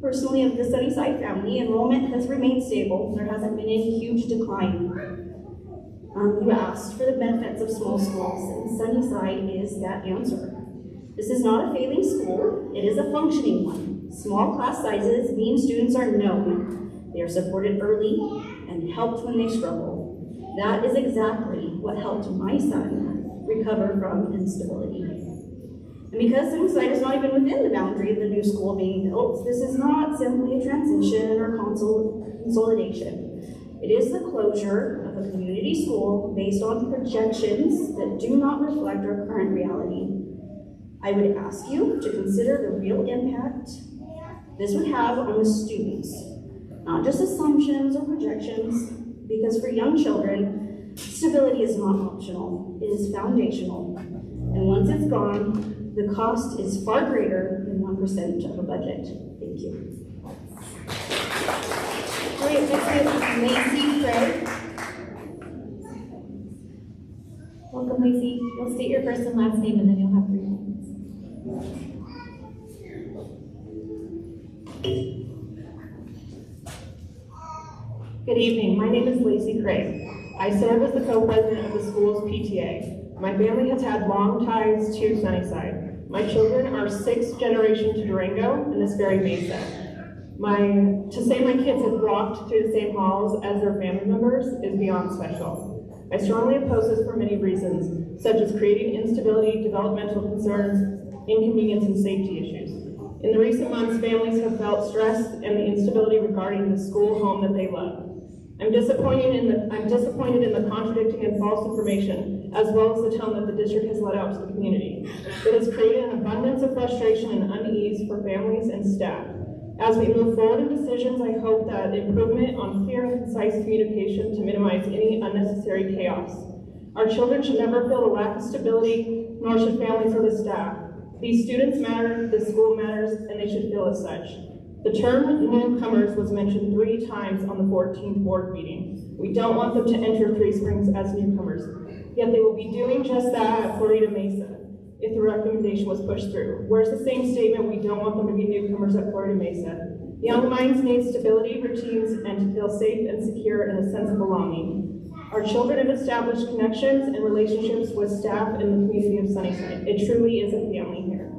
personally, of the Sunnyside family, enrollment has remained stable. There hasn't been any huge decline. You asked for the benefits of small schools, and Sunnyside is that answer. This is not a failing school, it is a functioning one. Small class sizes mean students are known. They are supported early and helped when they struggle. That is exactly what helped my son recover from instability. And because Sunnyside is not even within the boundary of the new school being built, this is not simply a transition or consolidation. It is the closure of a community school based on projections that do not reflect our current reality. I would ask you to consider the real impact this would have on the students, not just assumptions or projections, because for young children, stability is not optional, it is foundational. And once it's gone, the cost is far greater than 1% of a budget. Thank you. Great, next is Lacey Craig. Welcome, Lacey. You'll state your first and last name and then you'll have 3 minutes. Good evening, my name is Lacey Craig. I serve as the co-president of the school's PTA. My family has had long ties to Sunnyside. My children are 6th generation to Durango and this very Mesa. To say my kids have walked through the same halls as their family members is beyond special. I strongly oppose this for many reasons, such as creating instability, developmental concerns, inconvenience, and safety issues. In the recent months, families have felt stress and the instability regarding the school home that they love. I'm disappointed in the contradicting and false information, as well as the tone that the district has let out to the community. It has created an abundance of frustration and unease for families and staff. As we move forward in decisions, I hope that improvement on clear and concise communication to minimize any unnecessary chaos. Our children should never feel a lack of stability, nor should families or the staff. These students matter, the school matters, and they should feel as such. The term newcomers was mentioned 3 times on the 14th board meeting. We don't want them to enter Three Springs as newcomers, yet they will be doing just that at Florida Mesa if the recommendation was pushed through. Where's the same statement, we don't want them to be newcomers at Florida Mesa? Young minds need stability, routines, and to feel safe and secure and a sense of belonging. Our children have established connections and relationships with staff in the community of Sunnyside. It truly is a family here.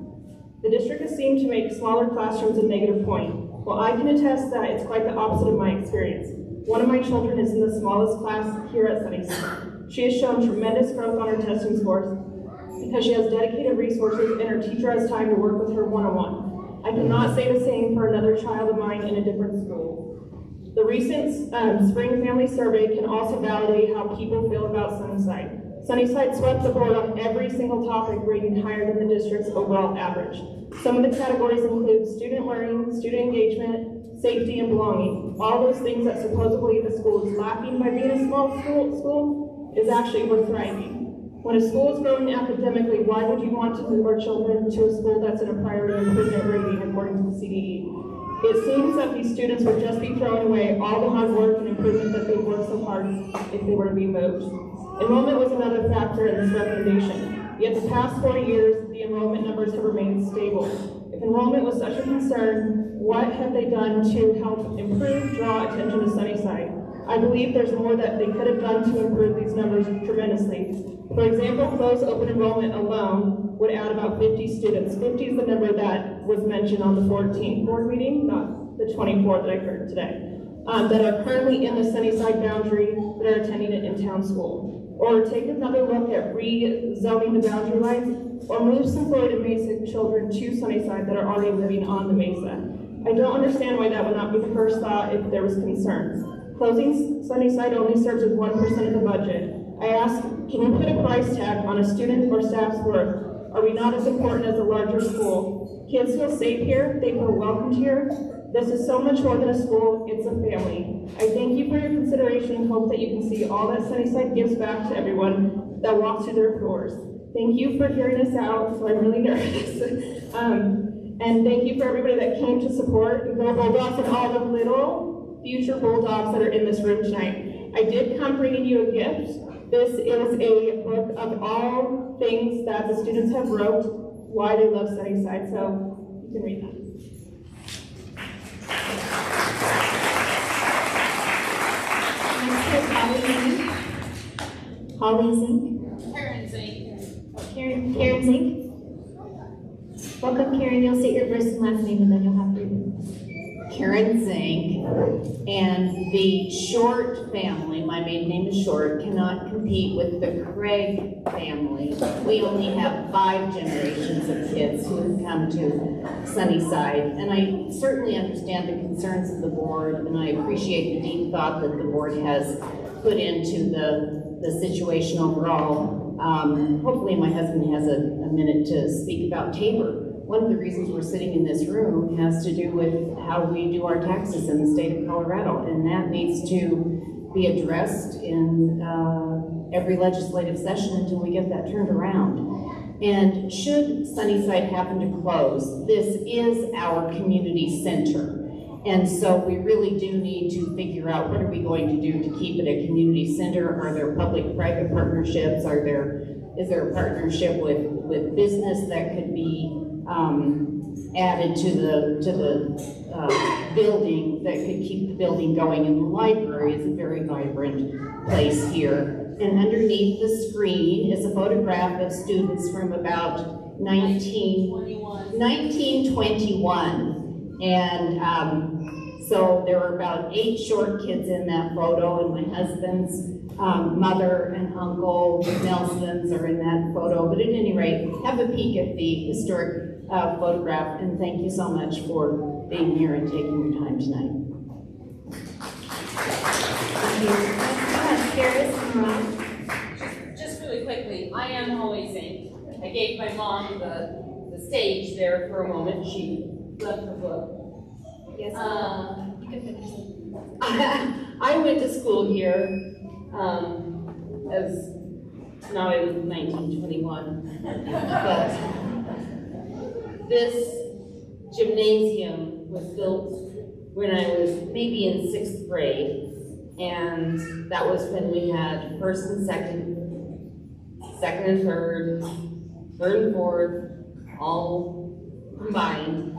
The district has seemed to make smaller classrooms a negative point. Well, I can attest that it's quite the opposite of my experience. One of my children is in the smallest class here at Sunnyside. She has shown tremendous growth on her testing scores because she has dedicated resources and her teacher has time to work with her one-on-one. I cannot say the same for another child of mine in a different school. The recent spring family survey can also validate how people feel about Sunnyside. Sunnyside swept the board on every single topic, rating higher than the district's overall average. Some of the categories include student learning, student engagement, safety, and belonging. All those things that supposedly the school is lacking by being a small school is actually we're thriving. When a school is growing academically, why would you want to move our children to a school that's in a priority improvement rating according to the CDE? It seems that these students would just be throwing away all the hard work and improvement that they've worked so hard if they were to be moved. Enrollment was another factor in this recommendation. Yet the past 4 years, the enrollment numbers have remained stable. If enrollment was such a concern, what have they done to help improve, draw attention to Sunnyside? I believe there's more that they could have done to improve these numbers tremendously. For example, closed open enrollment alone would add about 50 students. 50 is the number that was mentioned on the 14th board meeting, not the 24 that I heard today, that are currently in the Sunnyside boundary that are attending an in-town school. Or take another look at rezoning the boundary lines, or move some Florida Mesa children to Sunnyside that are already living on the Mesa. I don't understand why that would not be the first thought if there was concerns. Closing Sunnyside only serves as 1% of the budget. I ask, can you put a price tag on a student or staff's work? Are we not as important as a larger school? Kids feel safe here, they feel welcomed here. This is so much more than a school, it's a family. I thank you for your consideration and hope that you can see all that Sunnyside gives back to everyone that walks through their doors. Thank you for hearing us out, so I'm really nervous. And thank you for everybody that came to support Go Bulldogs and all the little future Bulldogs that are in this room tonight. I did come bringing you a gift. This is a book of all things that the students have wrote, why they love Sunnyside, so you can read that. Holly Zink. Karen Zink. Karen Zink. Welcome, Karen. You'll state your first and last name, and then you'll have 3 minutes. Karen Zink, and the Short family, my maiden name is Short, cannot compete with the Craig family. We only have 5 generations of kids who have come to Sunnyside, and I certainly understand the concerns of the board, and I appreciate the deep thought that the board has put into the situation overall. Hopefully my husband has a minute to speak about Tabor. One of the reasons we're sitting in this room has to do with how we do our taxes in the state of Colorado, and that needs to be addressed in every legislative session until we get that turned around. And should Sunnyside happen to close, this is our community center. And so we really do need to figure out what are we going to do to keep it a community center. Are there public-private partnerships? Is there a partnership with business that could be added to the building that could keep the building going? And the library is a very vibrant place here. And underneath the screen is a photograph of students from about 1921. And so there were about 8 short kids in that photo, and my husband's mother and uncle Nelsons are in that photo. But at any rate, have a peek at the historic photograph, and thank you so much for being here and taking your time tonight. Just really quickly, I am Holly Zink. I gave my mom the stage there for a moment. She left her book. Yes. You can finish. I went to school here as not in 1921, but this gymnasium was built when I was maybe in 6th grade, and that was when we had first and second and third and fourth, all combined.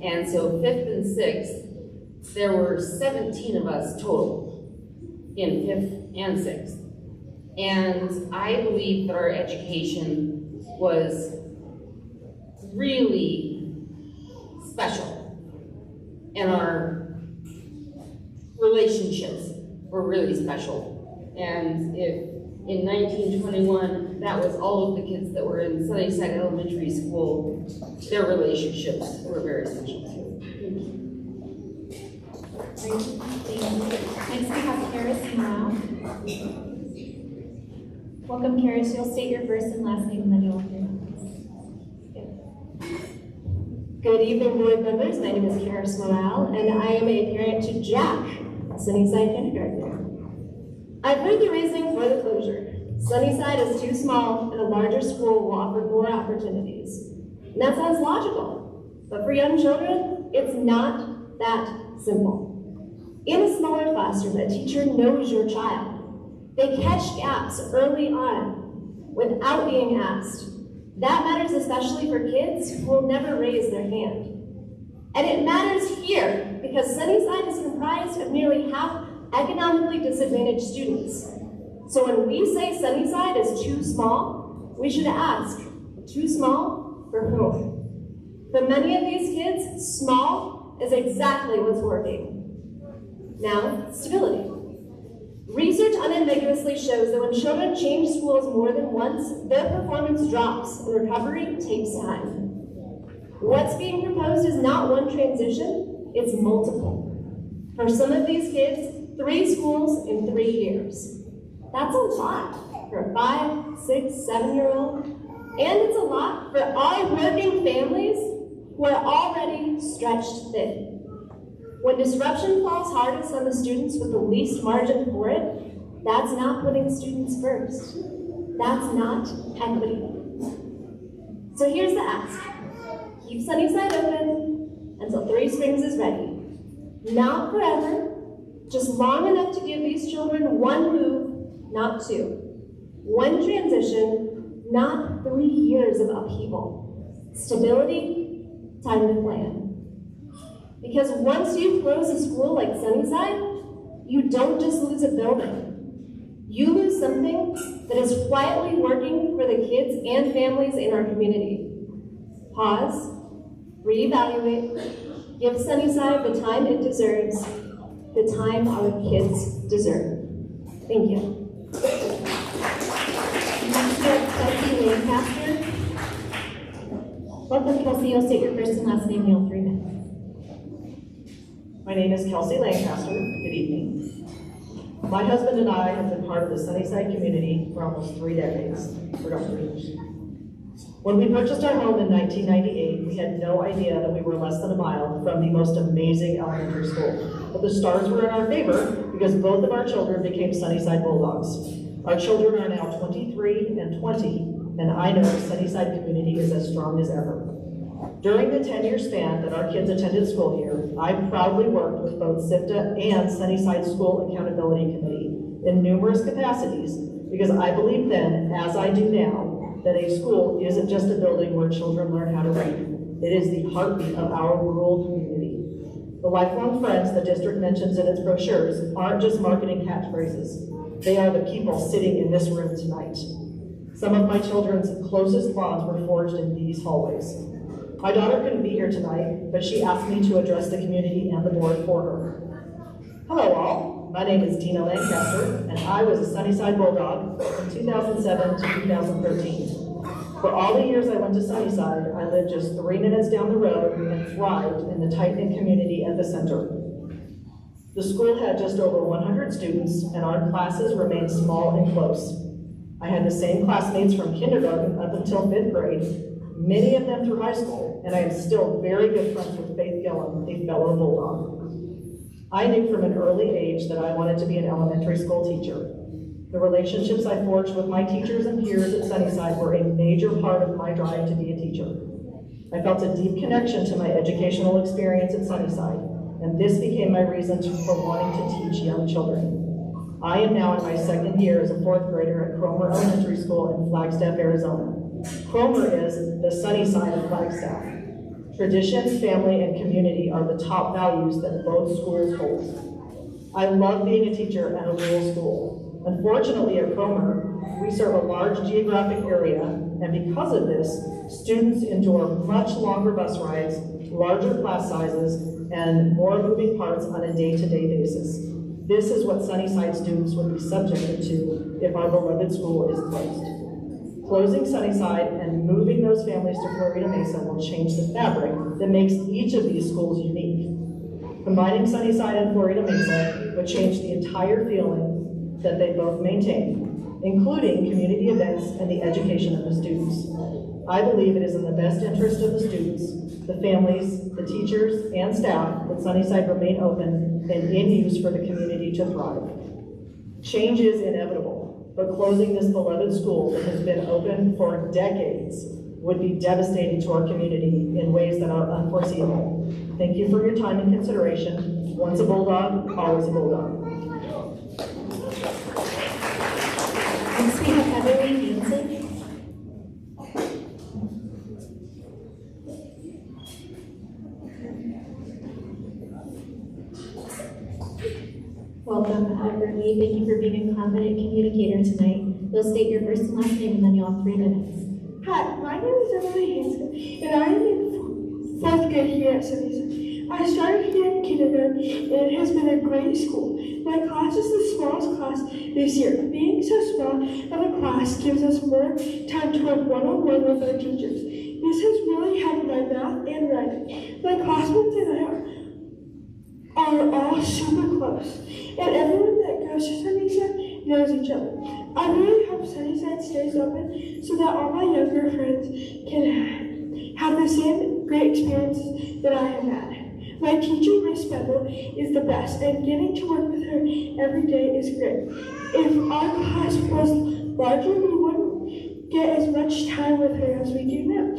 And so 5th and 6th, there were 17 of us total in 5th and 6th. And I believe that our education was really special, and our relationships were really special. And if in 1921, that was all of the kids that were in Sunnyside Elementary School, their relationships were very special too. Thank you. Next we have Karis Morale. Welcome, Karis. You'll state your first and last name, and then you'll hear. Good evening, board members. My name is Karis Morale, and I am a parent to Jack, a Sunnyside kindergartner. I've heard the reasoning for the closure. Sunnyside is too small, and a larger school will offer more opportunities. And that sounds logical, but for young children, it's not that simple. In a smaller classroom, a teacher knows your child. They catch gaps early on without being asked. That matters especially for kids who will never raise their hand. And it matters here because Sunnyside is comprised of nearly half economically disadvantaged students. So when we say Sunnyside is too small, we should ask, too small for whom? For many of these kids, small is exactly what's working. Now, stability. Research unambiguously shows that when children change schools more than once, their performance drops and recovery takes time. What's being proposed is not one transition, it's multiple. For some of these kids, 3 schools in 3 years. That's a lot for a 5, 6, 7-year-old, and it's a lot for our working families who are already stretched thin. When disruption falls hardest on the students with the least margin for it, that's not putting students first. That's not equity. So here's the ask. Keep Sunnyside open until 3 Springs is ready. Not forever, just long enough to give these children 1 move, not 2. 1 transition, not 3 years of upheaval. Stability, time to plan. Because once you close a school like Sunnyside, you don't just lose a building. You lose something that is quietly working for the kids and families in our community. Pause, reevaluate, Give Sunnyside the time it deserves, the time our kids deserve. Thank you. Next we have Kelsey Lancaster. Welcome, Kelsey. You'll state your first and last name. You'll have 3 minutes. My name is Kelsey Lancaster. Good evening. My husband and I have been part of the Sunnyside community for almost 3 decades. Forgot 3 years. When we purchased our home in 1998, we had no idea that we were less than a mile from the most amazing elementary school. But the stars were in our favor because both of our children became Sunnyside Bulldogs. Our children are now 23 and 20, and I know the Sunnyside community is as strong as ever. During the 10-year span that our kids attended school here, I proudly worked with both SIPTA and Sunnyside School Accountability Committee in numerous capacities because I believed then, as I do now, that a school isn't just a building where children learn how to read. It is the heartbeat of our rural community. The lifelong friends the district mentions in its brochures aren't just marketing catchphrases. They are the people sitting in this room tonight. Some of my children's closest bonds were forged in these hallways. My daughter couldn't be here tonight, but she asked me to address the community and the board for her. Hello all, my name is Tina Lancaster, and I was a Sunnyside Bulldog from 2007 to 2013. For all the years I went to Sunnyside, I lived just 3 minutes down the road and thrived in the tight-knit community at the center. The school had just over 100 students, and our classes remained small and close. I had the same classmates from kindergarten up until 5th grade, many of them through high school, and I am still very good friends with Faith Gillum, a fellow Bulldog. I knew from an early age that I wanted to be an elementary school teacher. The relationships I forged with my teachers and peers at Sunnyside were a major part of my drive to be a teacher. I felt a deep connection to my educational experience at Sunnyside, and this became my reason for wanting to teach young children. I am now in my 2nd year as a 4th grader at Cromer Elementary School in Flagstaff, Arizona. Cromer is the Sunnyside of Flagstaff. Tradition, family, and community are the top values that both schools hold. I love being a teacher at a rural school. Unfortunately, at Cromer, we serve a large geographic area, and because of this, students endure much longer bus rides, larger class sizes, and more moving parts on a day-to-day basis. This is what Sunnyside students would be subjected to if our beloved school is closed. Closing Sunnyside and moving those families to Florida Mesa will change the fabric that makes each of these schools unique. Combining Sunnyside and Florida Mesa would change the entire feeling that they both maintain, including community events and the education of the students. I believe it is in the best interest of the students, the families, the teachers, and staff that Sunnyside remain open and in use for the community to thrive. Change is inevitable, but closing this beloved school that has been open for decades would be devastating to our community in ways that are unforeseeable. Thank you for your time and consideration. Once a Bulldog, always a Bulldog. Next we have Heather Hanson. Welcome, Everly. Thank you for being a confident communicator tonight. You'll state your first and last name, and then you'll have 3 minutes. Hi, my name is Emily Hanson, and I am in 4th grade here at Sunnyside. I started here in kindergarten, and it has been a great school. My class is the smallest class this year. Being so small of a class gives us more time to work one-on-one with our teachers. This has really helped my math and writing. My classmates and I are all super close, and everyone that goes to Sunnyside knows each other. I really hope Sunnyside stays open so that all my younger friends can have the same great experiences that I have had. My teacher, Miss Bevel, is the best, and getting to work with her every day is great. If our class was larger, we wouldn't get as much time with her as we do now.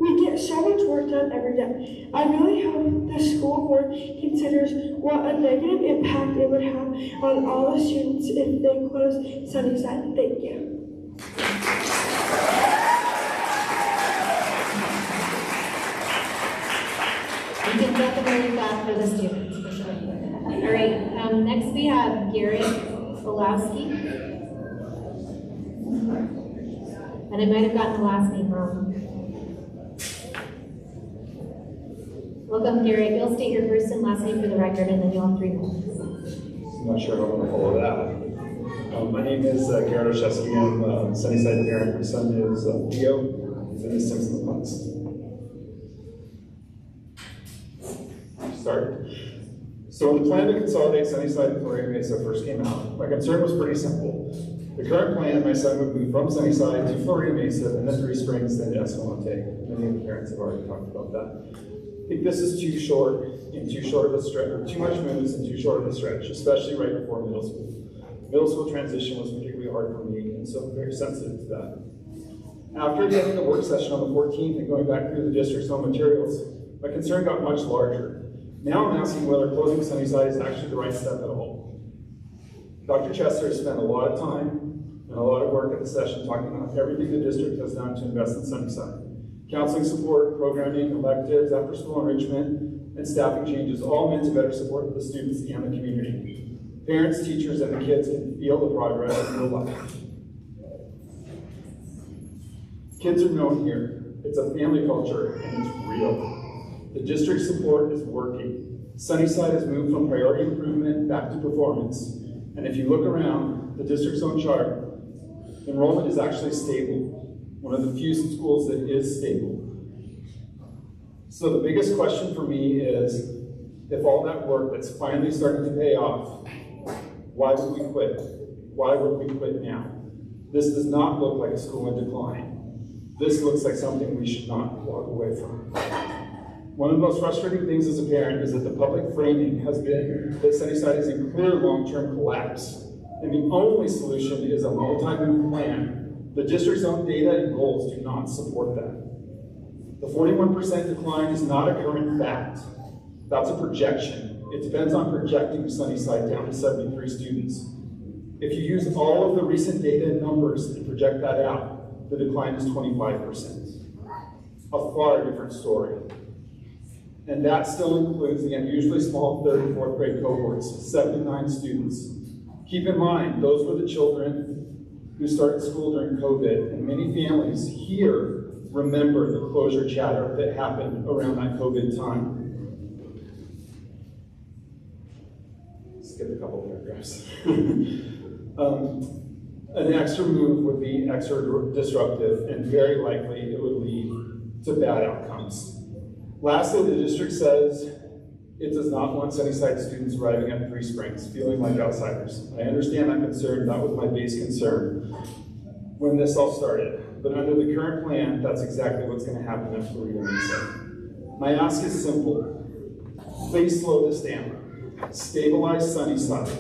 We get so much work done every day. I really hope the school board considers what a negative impact it would have on all the students if they close Sunnyside. Thank you. You can definitely clap for the students, for sure. All right, next we have Garrett Pulaski. And I might have gotten the last name wrong. Welcome, Garrett. You'll state your first and last name for the record, and then you'll have 3 minutes. I'm not sure how I'm going to follow that. My name is Garrett Oshesky. I'm a Sunnyside parent. My son is Theo. He's in the Simpson class. Start. So when the plan to consolidate Sunnyside and Florida Mesa first came out, my concern was pretty simple. The current plan, my son would move from Sunnyside to Florida Mesa and then 3 Springs, then to Escalante. Many of the parents have already talked about that. I think this is too short and too short of a stretch, or too much moves and too short of a stretch, especially right before middle school. Middle school transition was particularly hard for me, and so I'm very sensitive to that. After attending a work session on the 14th and going back through the district's own materials, my concern got much larger. Now I'm asking whether closing Sunnyside is actually the right step at all. Dr. Chester spent a lot of time and a lot of work at the session talking about everything the district has done to invest in Sunnyside. Counseling support, programming, electives, after-school enrichment, and staffing changes all meant to better support the students and the community. Parents, teachers, and the kids can feel the progress in real life. Kids are known here. It's a family culture, and it's real. The district support is working. Sunnyside has moved from priority improvement back to performance. And if you look around the district's own chart, enrollment is actually stable. One of the few schools that is stable. So the biggest question for me is, if all that work that's finally starting to pay off, why would we quit? Why would we quit now? This does not look like a school in decline. This looks like something we should not walk away from. One of the most frustrating things as a parent is that the public framing has been that Sunnyside is in clear long-term collapse, and the only solution is a multi-move plan. The district's own data and goals do not support that. The 41% decline is not a current fact. That's a projection. It depends on projecting Sunnyside down to 73 students. If you use all of the recent data and numbers and project that out, the decline is 25%. A far different story. And that still includes the unusually small 3rd and 4th grade cohorts, 79 students. Keep in mind, those were the children who started school during COVID, and many families here remember the closure chatter that happened around that COVID time. Skip a couple paragraphs. An extra move would be extra disruptive, and very likely it would lead to bad outcomes. Lastly, the district says it does not want Sunnyside students arriving at 3 Springs feeling like outsiders. I understand that concern. That was my base concern when this all started. But under the current plan, that's exactly what's going to happen at Florida Mesa. My ask is simple. Please slow this down. Stabilize Sunnyside.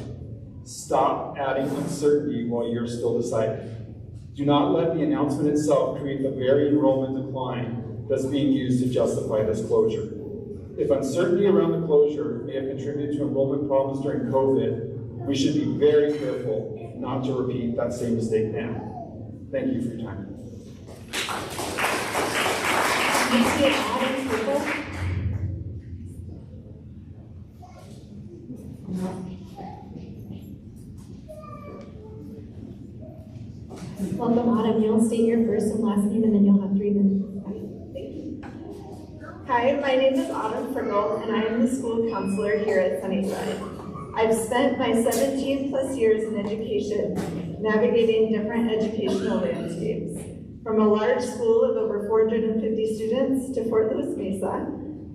Stop adding uncertainty while you're still deciding. Do not let the announcement itself create the very enrollment decline that's being used to justify this closure. If uncertainty around the closure may have contributed to enrollment problems during COVID, we should be very careful not to repeat that same mistake now. Thank you for your time. Welcome, Autumn. You'll state your first and last name, and then you'll have 3 minutes. Thank you. Hi, my name is Autumn Friggle, and I am the school counselor here at Sunnyside. I've spent my 17 plus years in education navigating different educational landscapes, from a large school of over 450 students to Fort Lewis Mesa,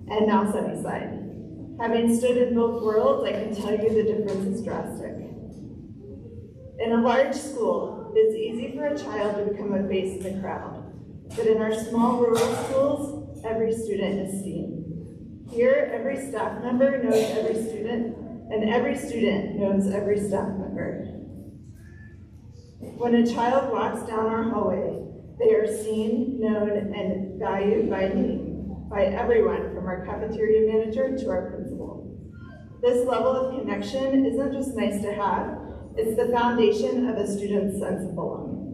and now Sunnyside. Having stood in both worlds, I can tell you the difference is drastic. In a large school, it's easy for a child to become a face in the crowd, but in our small rural schools, every student is seen. Here, every staff member knows every student, and every student knows every staff member. When a child walks down our hallway, they are seen, known, and valued by name, by everyone from our cafeteria manager to our principal. This level of connection isn't just nice to have, it's the foundation of a student's sense of belonging.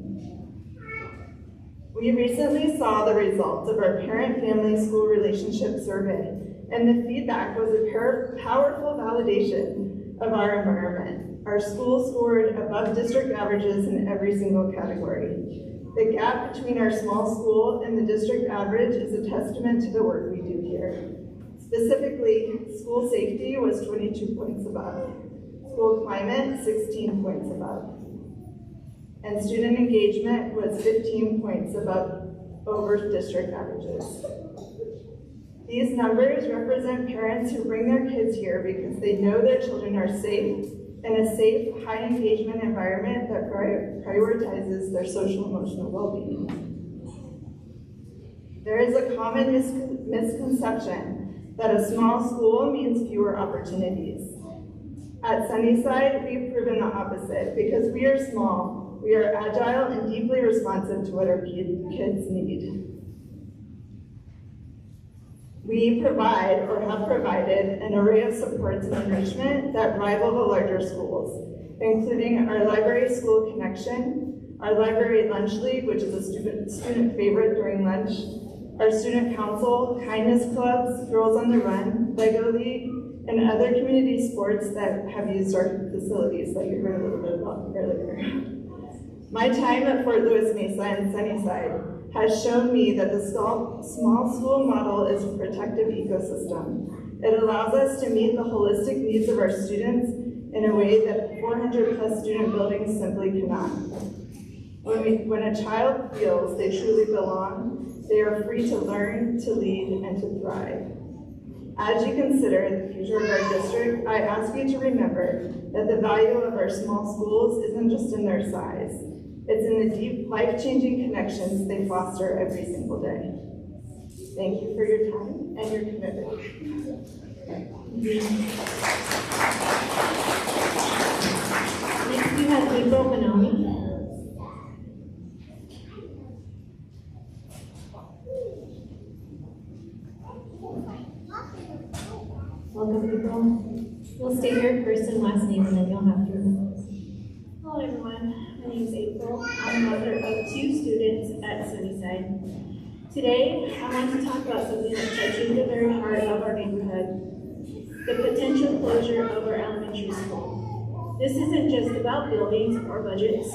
We recently saw the results of our parent-family school relationship survey, and the feedback was a powerful validation of our environment. Our school scored above district averages in every single category. The gap between our small school and the district average is a testament to the work we do here. Specifically, school safety was 22 points above, school climate 16 points above, and student engagement was 15 points above over district averages. These numbers represent parents who bring their kids here because they know their children are safe in a safe, high engagement environment that prioritizes their social emotional well-being. There is a common misconception that a small school means fewer opportunities. At Sunnyside, we've proven the opposite. Because we are small, we are agile and deeply responsive to what our kids need. We provide or have provided an array of supports and enrichment that rival the larger schools, including our library school connection, our library lunch league, which is a student favorite during lunch, our student council, kindness clubs, Girls on the Run, Lego League, and other community sports that have used our facilities that you heard a little bit about earlier. My time at Fort Lewis Mesa and Sunnyside has shown me that the small school model is a protective ecosystem. It allows us to meet the holistic needs of our students in a way that 400+ student buildings simply cannot. When a child feels they truly belong, they are free to learn, to lead, and to thrive. As you consider the future of our district, I ask you to remember that the value of our small schools isn't just in their size. It's in the deep, life-changing connections they foster every single day. Thank you for your time and your commitment. Next we have April Manomi. Welcome, April. We'll state your first and last name and then you'll have to remember. Hello everyone, my name is April. I'm a mother of 2 students at Sunnyside. Today, I want to talk about something that touches the very heart of our neighborhood, the potential closure of our elementary school. This isn't just about buildings or budgets,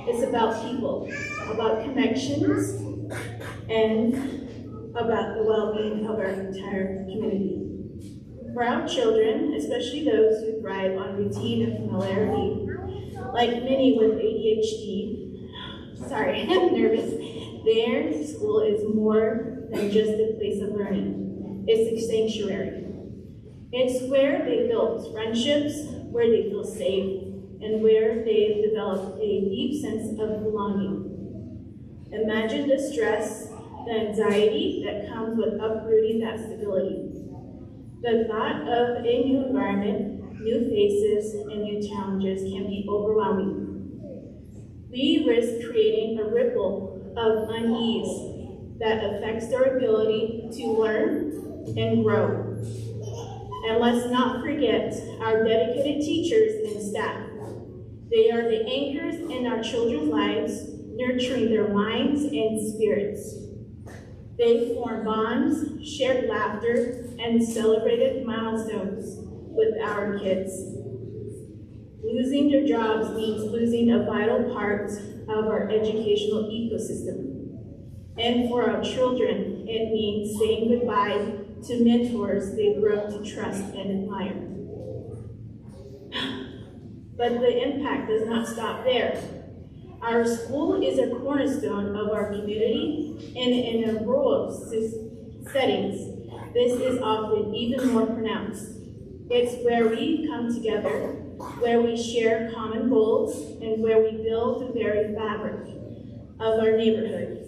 it's about people, about connections, and about the well-being of our entire community. For our children, especially those who thrive on routine and familiarity, like many with ADHD, I'm nervous, their school is more than just a place of learning. It's a sanctuary. It's where they build friendships, where they feel safe, and where they develop a deep sense of belonging. Imagine the stress, the anxiety that comes with uprooting that stability. The thought of a new environment, new faces, and new challenges can be overwhelming. We risk creating a ripple of unease that affects their ability to learn and grow. And let's not forget our dedicated teachers and staff. They are the anchors in our children's lives, nurturing their minds and spirits. They form bonds, shared laughter, and celebrated milestones with our kids. Losing their jobs means losing a vital part of our educational ecosystem. And for our children, it means saying goodbye to mentors they've grown to trust and admire. But the impact does not stop there. Our school is a cornerstone of our community, and in rural settings, this is often even more pronounced. It's where we come together, where we share common goals, and where we build the very fabric of our neighborhood.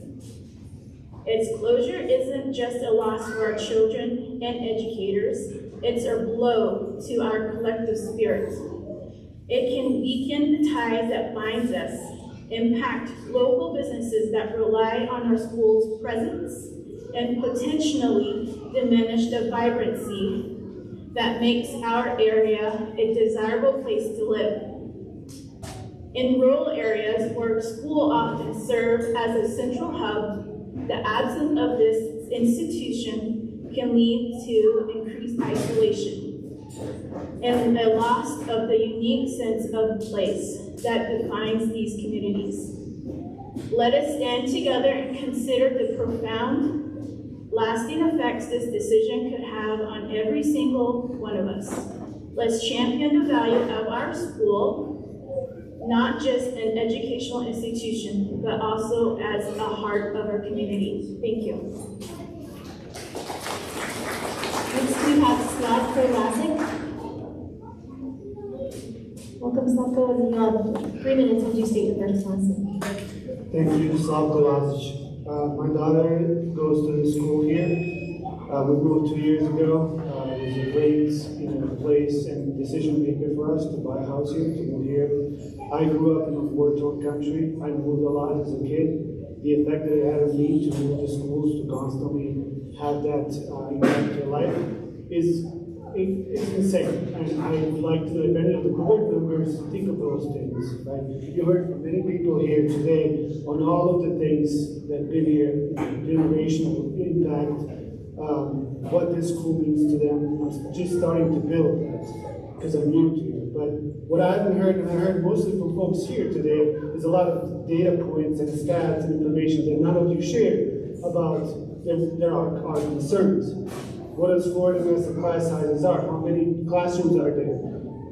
Its closure isn't just a loss for our children and educators, it's a blow to our collective spirit. It can weaken the ties that binds us, impact local businesses that rely on our school's presence, and potentially diminish the vibrancy that makes our area a desirable place to live. In rural areas where school often serves as a central hub, the absence of this institution can lead to increased isolation and a loss of the unique sense of place that defines these communities. Let us stand together and consider the profound lasting effects this decision could have on every single one of us. Let's champion the value of our school, not just an educational institution, but also as a heart of our community. Thank you. Next we have Slavko Lazic. Welcome, Slavko, and you have 3 minutes when you state your first and last name. Thank you, Slavko Lazic. My daughter goes to the school here. We moved 2 years ago. It was a great place and decision maker for us to buy a house here, to move here. I grew up in a war-torn country. I moved a lot as a kid. The effect that it had on me to move to schools, to constantly have that impact in life is it's insane. And I would like to, if any of the board members think of those things, right? You heard from many people here today on all of the things that have been here, generational impact, what this school means to them. I'm just starting to build that because I'm new to it. But what I haven't heard, and I heard mostly from folks here today, is a lot of data points and stats and information that none of you shared about there are concerns. What does Florida miss the class sizes are? How many classrooms are there?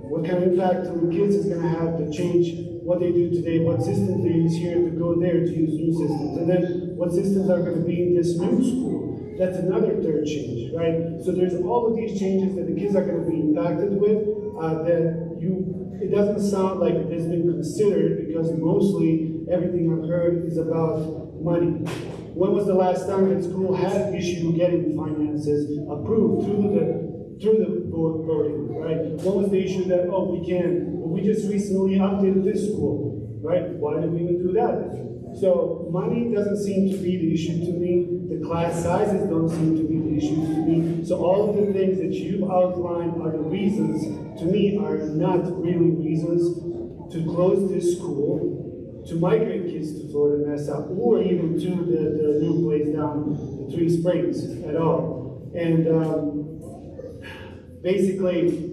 What kind of impact on the kids is going to have to change what they do today? What systems they use here to go there to use new systems? And then what systems are going to be in this new school? That's another third change, right? So there's all of these changes that the kids are going to be impacted with it doesn't sound like it has been considered because mostly everything I've heard is about money. When was the last time that school had an issue getting finances approved through the board voting, right? When was the issue that, we just recently updated this school, right? Why did we even do that? So money doesn't seem to be the issue to me. The class sizes don't seem to be the issue to me. So all of the things that you've outlined are the reasons, to me, are not really reasons to close this school, to migrate kids to Florida Mesa, or even to the new place down the 3 Springs at all. And basically,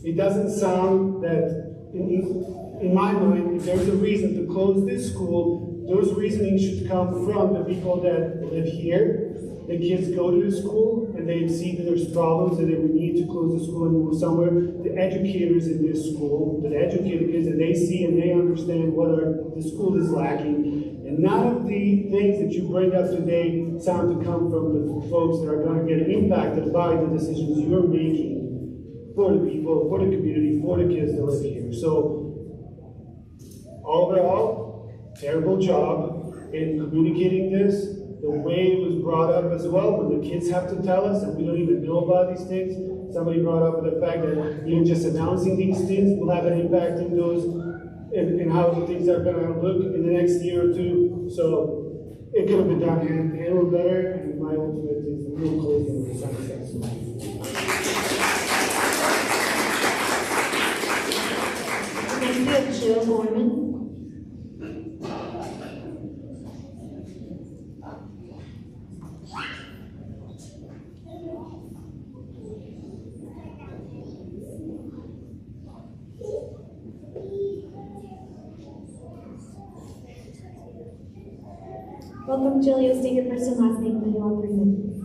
it doesn't sound that, in my mind, if there's a reason to close this school, those reasonings should come from the people that live here. The kids go to the school and they see that there's problems and that we need to close the school and move somewhere. The educators in this school, that educate the kids, and they see and they understand what the school is lacking. And none of the things that you bring up today sound to come from the folks that are going to get impacted by the decisions you're making for the people, for the community, for the kids that live here. So overall, terrible job in communicating this. The way it was brought up as well, when the kids have to tell us and we don't even know about these things. Somebody brought up the fact that even just announcing these things will have an impact in those, in how things are going to look in the next year or two. So it could have been done handled better, and my ultimate is real closing the sunset. Next we have Jill Gorman. Welcome, Jill. You'll state your first and last name and you'll have 3 minutes.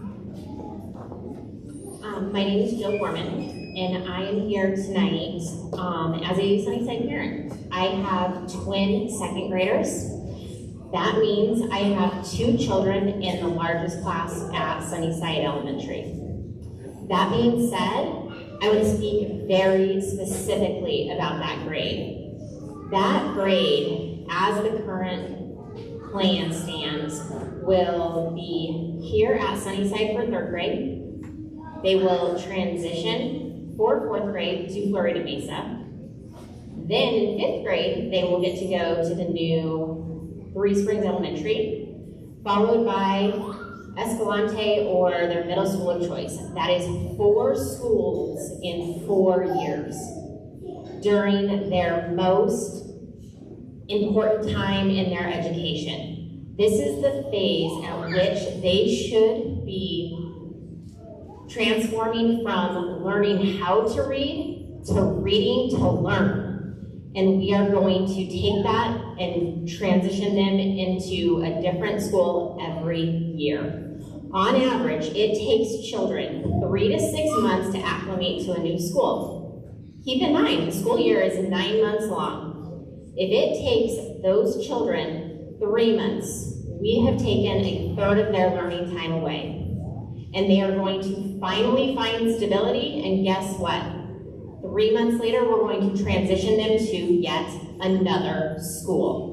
My name is Jill Gorman, and I am here tonight as a Sunnyside parent. I have twin second graders. That means I have 2 children in the largest class at Sunnyside Elementary. That being said, I want to speak very specifically about that grade. That grade, as the current plan stands, will be here at Sunnyside for 3rd grade. They will transition for 4th grade to Florida Mesa. Then in 5th grade, they will get to go to the new 3 Springs Elementary, followed by Escalante or their middle school of choice. That is 4 schools in 4 years during their most important time in their education. This is the phase at which they should be transforming from learning how to read to reading to learn. And we are going to take that and transition them into a different school every year. On average, it takes children 3 to 6 months to acclimate to a new school. Keep in mind, the school year is 9 months long. If it takes those children 3 months, we have taken a third of their learning time away. And they are going to finally find stability, and guess what? 3 months later, we're going to transition them to yet another school.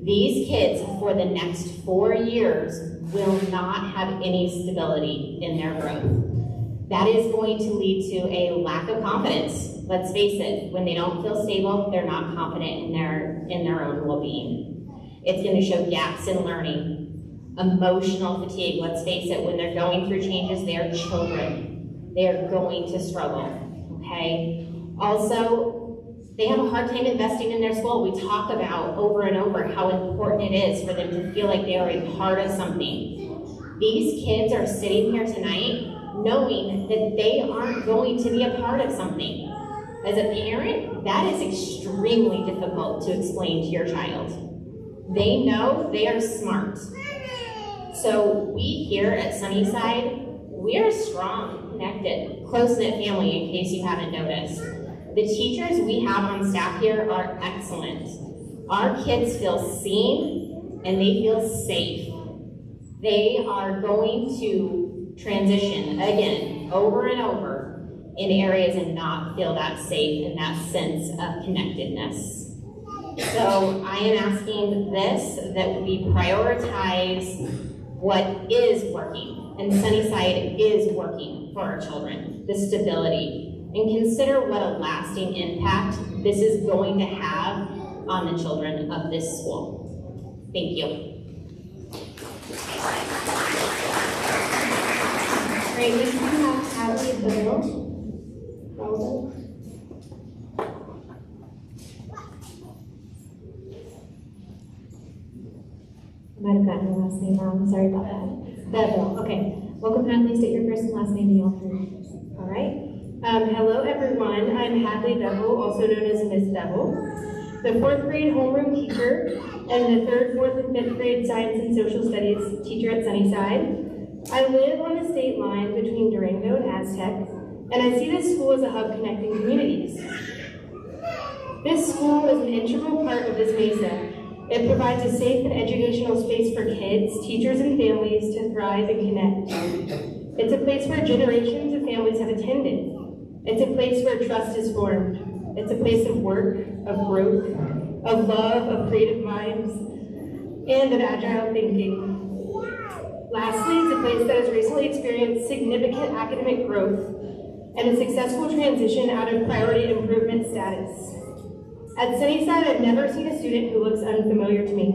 These kids, for the next 4 years, will not have any stability in their growth. That is going to lead to a lack of confidence. Let's face it, when they don't feel stable, they're not confident in their own well-being. It's going to show gaps in learning, emotional fatigue. Let's face it, when they're going through changes, they are children. They are going to struggle, okay? Also, they have a hard time investing in their school. We talk about over and over how important it is for them to feel like they are a part of something. These kids are sitting here tonight knowing that they aren't going to be a part of something. As a parent, that is extremely difficult to explain to your child. They know they are smart. So we here at Sunnyside, we are a strong, connected, close-knit family, in case you haven't noticed. The teachers we have on staff here are excellent. Our kids feel seen and they feel safe. They are going to transition again, over and over, in areas and not feel that safe and that sense of connectedness. So I am asking this, that we prioritize what is working, and Sunnyside is working for our children, the stability, and consider what a lasting impact this is going to have on the children of this school. Thank you. Great, next we have Hadley Bill. I might have gotten your last name wrong, sorry about that. Bevel, okay. Welcome, Hadley, state your first and last name and you'll three. All right. Hello everyone, I'm Hadley Bevel, also known as Miss Bevel, the 4th grade homeroom teacher and the 3rd, 4th, and 5th grade science and social studies teacher at Sunnyside. I live on the state line between Durango and Aztec, and I see this school as a hub connecting communities. This school is an integral part of this mesa. It provides a safe and educational space for kids, teachers, and families to thrive and connect. It's a place where generations of families have attended. It's a place where trust is formed. It's a place of work, of growth, of love, of creative minds, and of agile thinking. Lastly, it's a place that has recently experienced significant academic growth and a successful transition out of priority improvement status. At Sunnyside, I've never seen a student who looks unfamiliar to me.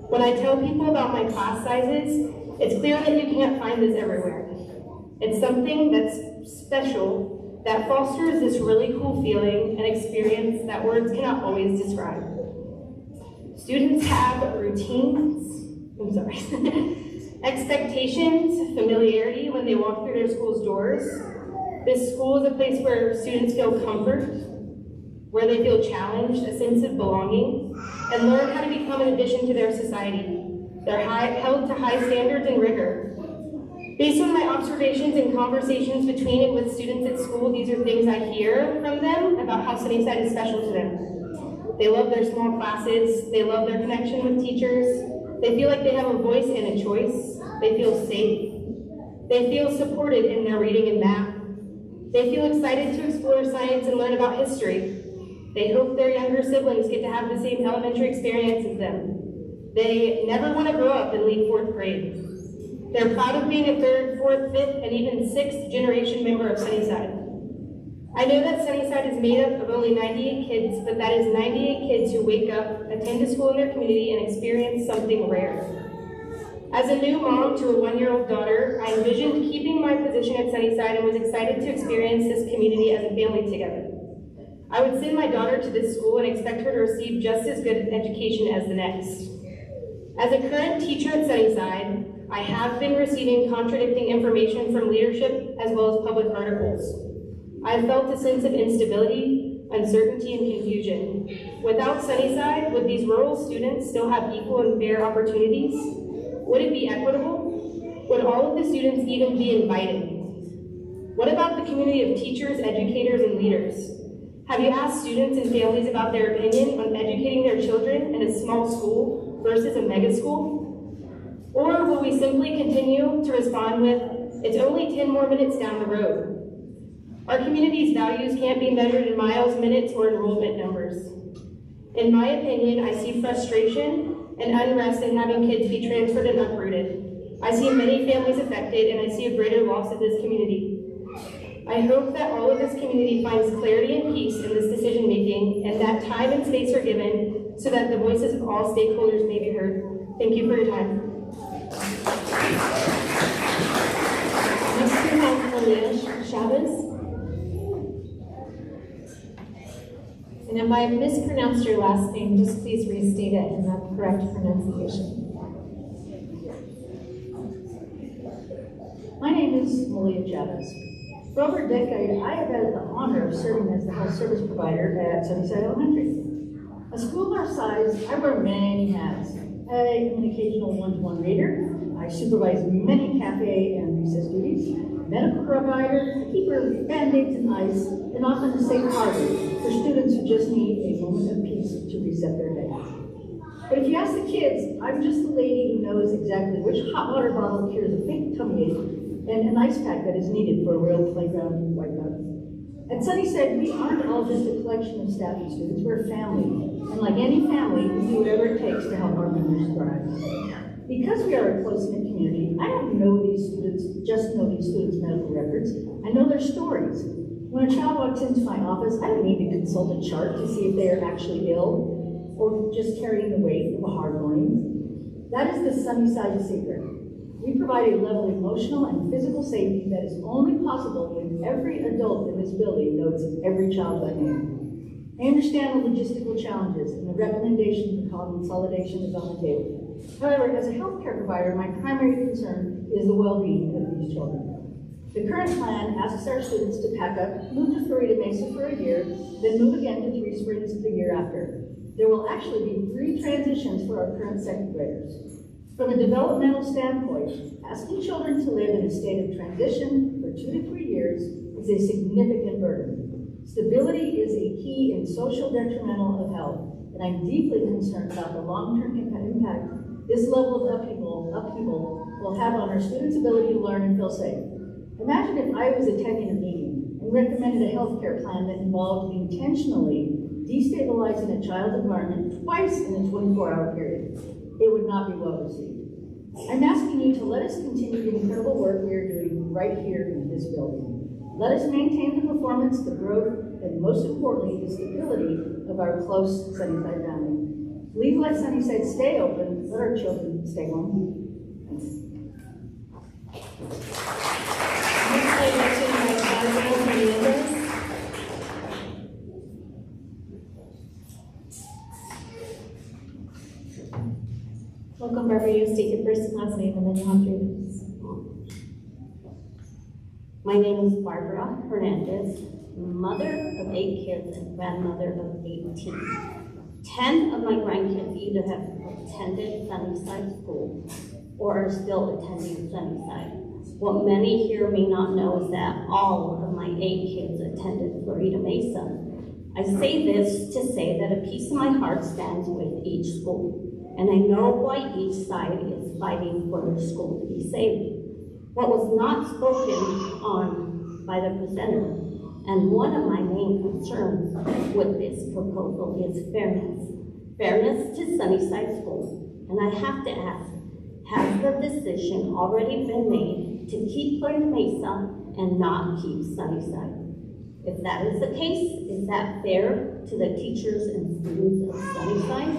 When I tell people about my class sizes, it's clear that you can't find this everywhere. It's something that's special, that fosters this really cool feeling and experience that words cannot always describe. Students have routines, expectations, familiarity when they walk through their school's doors. This school is a place where students feel comfort, where they feel challenged, a sense of belonging, and learn how to become an addition to their society. They're held to high standards and rigor. Based on my observations and conversations between and with students at school, these are things I hear from them about how Sunnyside is special to them. They love their small classes, they love their connection with teachers, they feel like they have a voice and a choice, they feel safe, they feel supported in their reading and math, they feel excited to explore science and learn about history. They hope their younger siblings get to have the same elementary experience as them. They never want to grow up and leave 4th grade. They're proud of being a 3rd, 4th, 5th, and even 6th generation member of Sunnyside. I know that Sunnyside is made up of only 98 kids, but that is 98 kids who wake up, attend a school in their community, and experience something rare. As a new mom to a 1-year-old daughter, I envisioned keeping my position at Sunnyside and was excited to experience this community as a family together. I would send my daughter to this school and expect her to receive just as good an education as the next. As a current teacher at Sunnyside, I have been receiving contradicting information from leadership as well as public articles. I have felt a sense of instability, uncertainty, and confusion. Without Sunnyside, would these rural students still have equal and fair opportunities? Would it be equitable? Would all of the students even be invited? What about the community of teachers, educators, and leaders? Have you asked students and families about their opinion on educating their children in a small school versus a mega school? Or will we simply continue to respond with, it's only 10 more minutes down the road? Our community's values can't be measured in miles, minutes, or enrollment numbers. In my opinion, I see frustration and unrest in having kids be transferred and uprooted. I see many families affected, and I see a greater loss of this community. I hope that all of this community finds clarity and peace in this decision-making, and that time and space are given so that the voices of all stakeholders may be heard. Thank you for your time. Next we have Malia Chavez. And if I mispronounced your last name, just please restate it in the correct pronunciation. My name is Malia Chavez. For over a decade, I have had the honor of serving as the health service provider at Sunnyside Elementary. A school our size, I wear many hats. I am an occasional one-to-one reader. I supervise many cafe and recess duties. Medical provider, a keeper of band-aids and ice, and often a safe harbor for students who just need a moment of peace to reset their day. But if you ask the kids, I'm just the lady who knows exactly which hot water bottle cures a fake tummy ache and an ice pack that is needed for a real playground wipeout. At Sunnyside, we aren't all just a collection of staff and students, we're a family. And like any family, we do whatever it takes to help our members thrive. Because we are a close-knit community, I don't know these students, just know these students' medical records. I know their stories. When a child walks into my office, I don't need to consult a chart to see if they are actually ill or just carrying the weight of a hard morning. That is the Sunnyside secret. We provide a level of emotional and physical safety that is only possible when every adult in this building knows every child by name. I understand the logistical challenges, and the recommendation for consolidation is on the table. However, as a healthcare provider, my primary concern is the well-being of these children. The current plan asks our students to pack up, move to Florida Mesa for a year, then move again to Three Springs the year after. There will actually be 3 transitions for our current second graders. From a developmental standpoint, asking children to live in a state of transition for 2 to 3 years is a significant burden. Stability is a key in social detrimental of health, and I'm deeply concerned about the long-term impact this level of upheaval will have on our students' ability to learn and feel safe. Imagine if I was attending a meeting and recommended a healthcare plan that involved intentionally destabilizing a child's environment twice in a 24-hour period. It would not be well received. I'm asking you to let us continue the incredible work we are doing right here in this building. Let us maintain the performance, the growth, and most importantly, the stability of our close Sunnyside family. Please let Sunnyside stay open, let our children stay home. Thanks. Next, I'd like to invite Agile Thinker. Welcome, Barbara. You state your first and last name, and then you'll have 3 minutes. My name is Barbara Hernandez, mother of 8 kids and grandmother of 18. 10 of my grandkids either have attended Sunnyside School or are still attending Sunnyside. What many here may not know is that all of my 8 kids attended Florida Mesa. I say this to say that a piece of my heart stands with each school, and I know why each side is fighting for their school to be saved. What was not spoken on by the presenter, and one of my main concerns with this proposal is fairness. Fairness to Sunnyside School. And I have to ask, has the decision already been made to keep Florida Mesa and not keep Sunnyside? If that is the case, is that fair to the teachers and students of Sunnyside?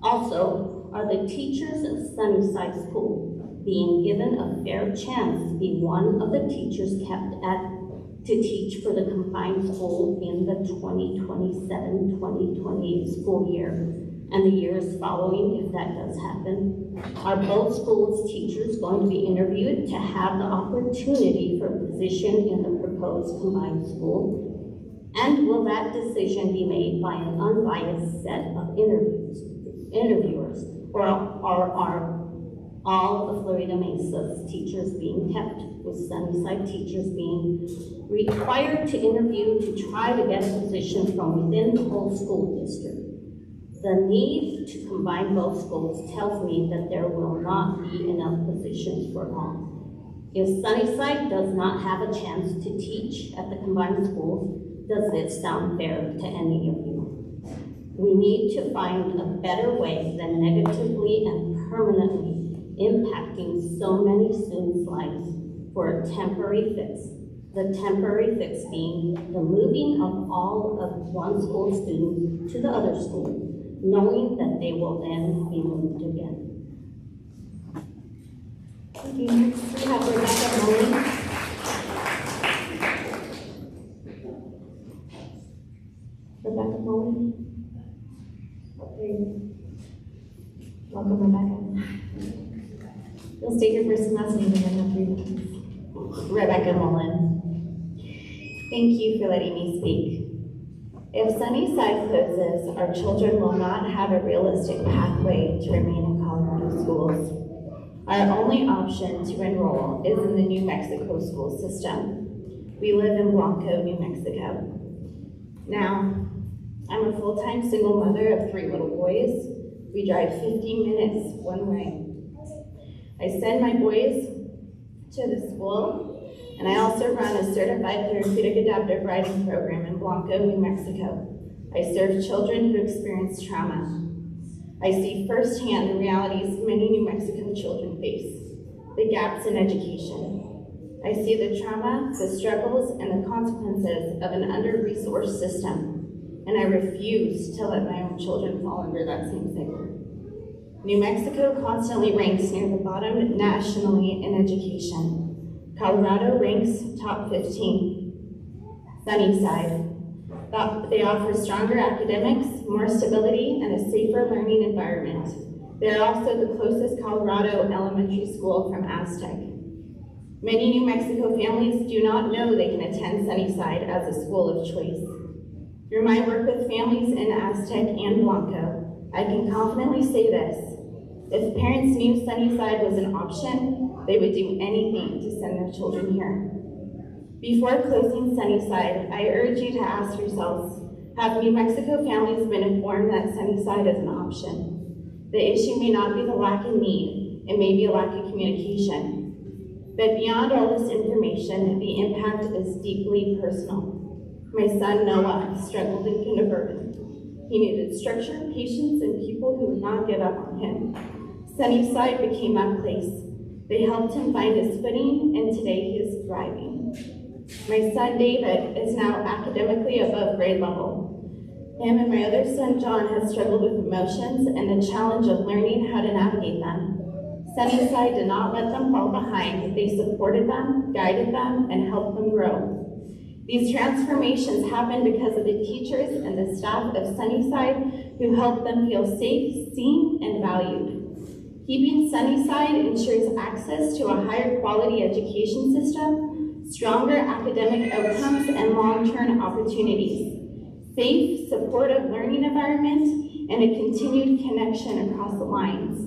Also, are the teachers of Sunnyside School being given a fair chance to be one of the teachers kept to teach for the combined school in the 2027-2028 school year and the years following, if that does happen? Are both schools' teachers going to be interviewed to have the opportunity for a position in the proposed combined school? And will that decision be made by an unbiased set of interviewers? Or are all of Florida Mesa's teachers being kept, with Sunnyside teachers being required to interview to try to get a position from within the whole school district. The need to combine both schools tells me that there will not be enough positions for all. If Sunnyside does not have a chance to teach at the combined schools, does this sound fair to any of you? We need to find a better way than negatively and permanently impacting so many students' lives for a temporary fix. The temporary fix being the moving of all of one school students to the other school, knowing that they will then be moved again. Thank you. Next, we have Rebecca Mullen. Rebecca Mullen. Welcome, Rebecca. You'll state your first and last name and then have 3 minutes. Rebecca Mullen. Thank you for letting me speak. If Sunnyside closes, our children will not have a realistic pathway to remain in Colorado schools. Our only option to enroll is in the New Mexico school system. We live in Blanco, New Mexico. Now, I'm a full-time single mother of 3 little boys. We drive 15 minutes one way. I send my boys to the school, and I also run a certified therapeutic adaptive riding program in Blanco, New Mexico. I serve children who experience trauma. I see firsthand the realities many New Mexico children face, the gaps in education. I see the trauma, the struggles, and the consequences of an under-resourced system, and I refuse to let my own children fall under that same cycle. New Mexico constantly ranks near the bottom nationally in education. Colorado ranks top 15. Sunnyside. They offer stronger academics, more stability, and a safer learning environment. They are also the closest Colorado elementary school from Aztec. Many New Mexico families do not know they can attend Sunnyside as a school of choice. Through my work with families in Aztec and Blanco, I can confidently say this: if parents knew Sunnyside was an option, they would do anything to send their children here. Before closing Sunnyside, I urge you to ask yourselves, have New Mexico families been informed that Sunnyside is an option? The issue may not be the lack of need, it may be a lack of communication. But beyond all this information, the impact is deeply personal. My son Noah struggled in kindergarten. He needed structure, patience, and people who would not give up on him. Sunnyside became that place. They helped him find his footing, and today he is thriving. My son David is now academically above grade level. Him and my other son John have struggled with emotions and the challenge of learning how to navigate them. Sunnyside did not let them fall behind. They supported them, guided them, and helped them grow. These transformations happened because of the teachers and the staff of Sunnyside who helped them feel safe, seen, and valued. Keeping Sunnyside ensures access to a higher quality education system, stronger academic outcomes, and long-term opportunities, safe, supportive learning environment, and a continued connection across the lines.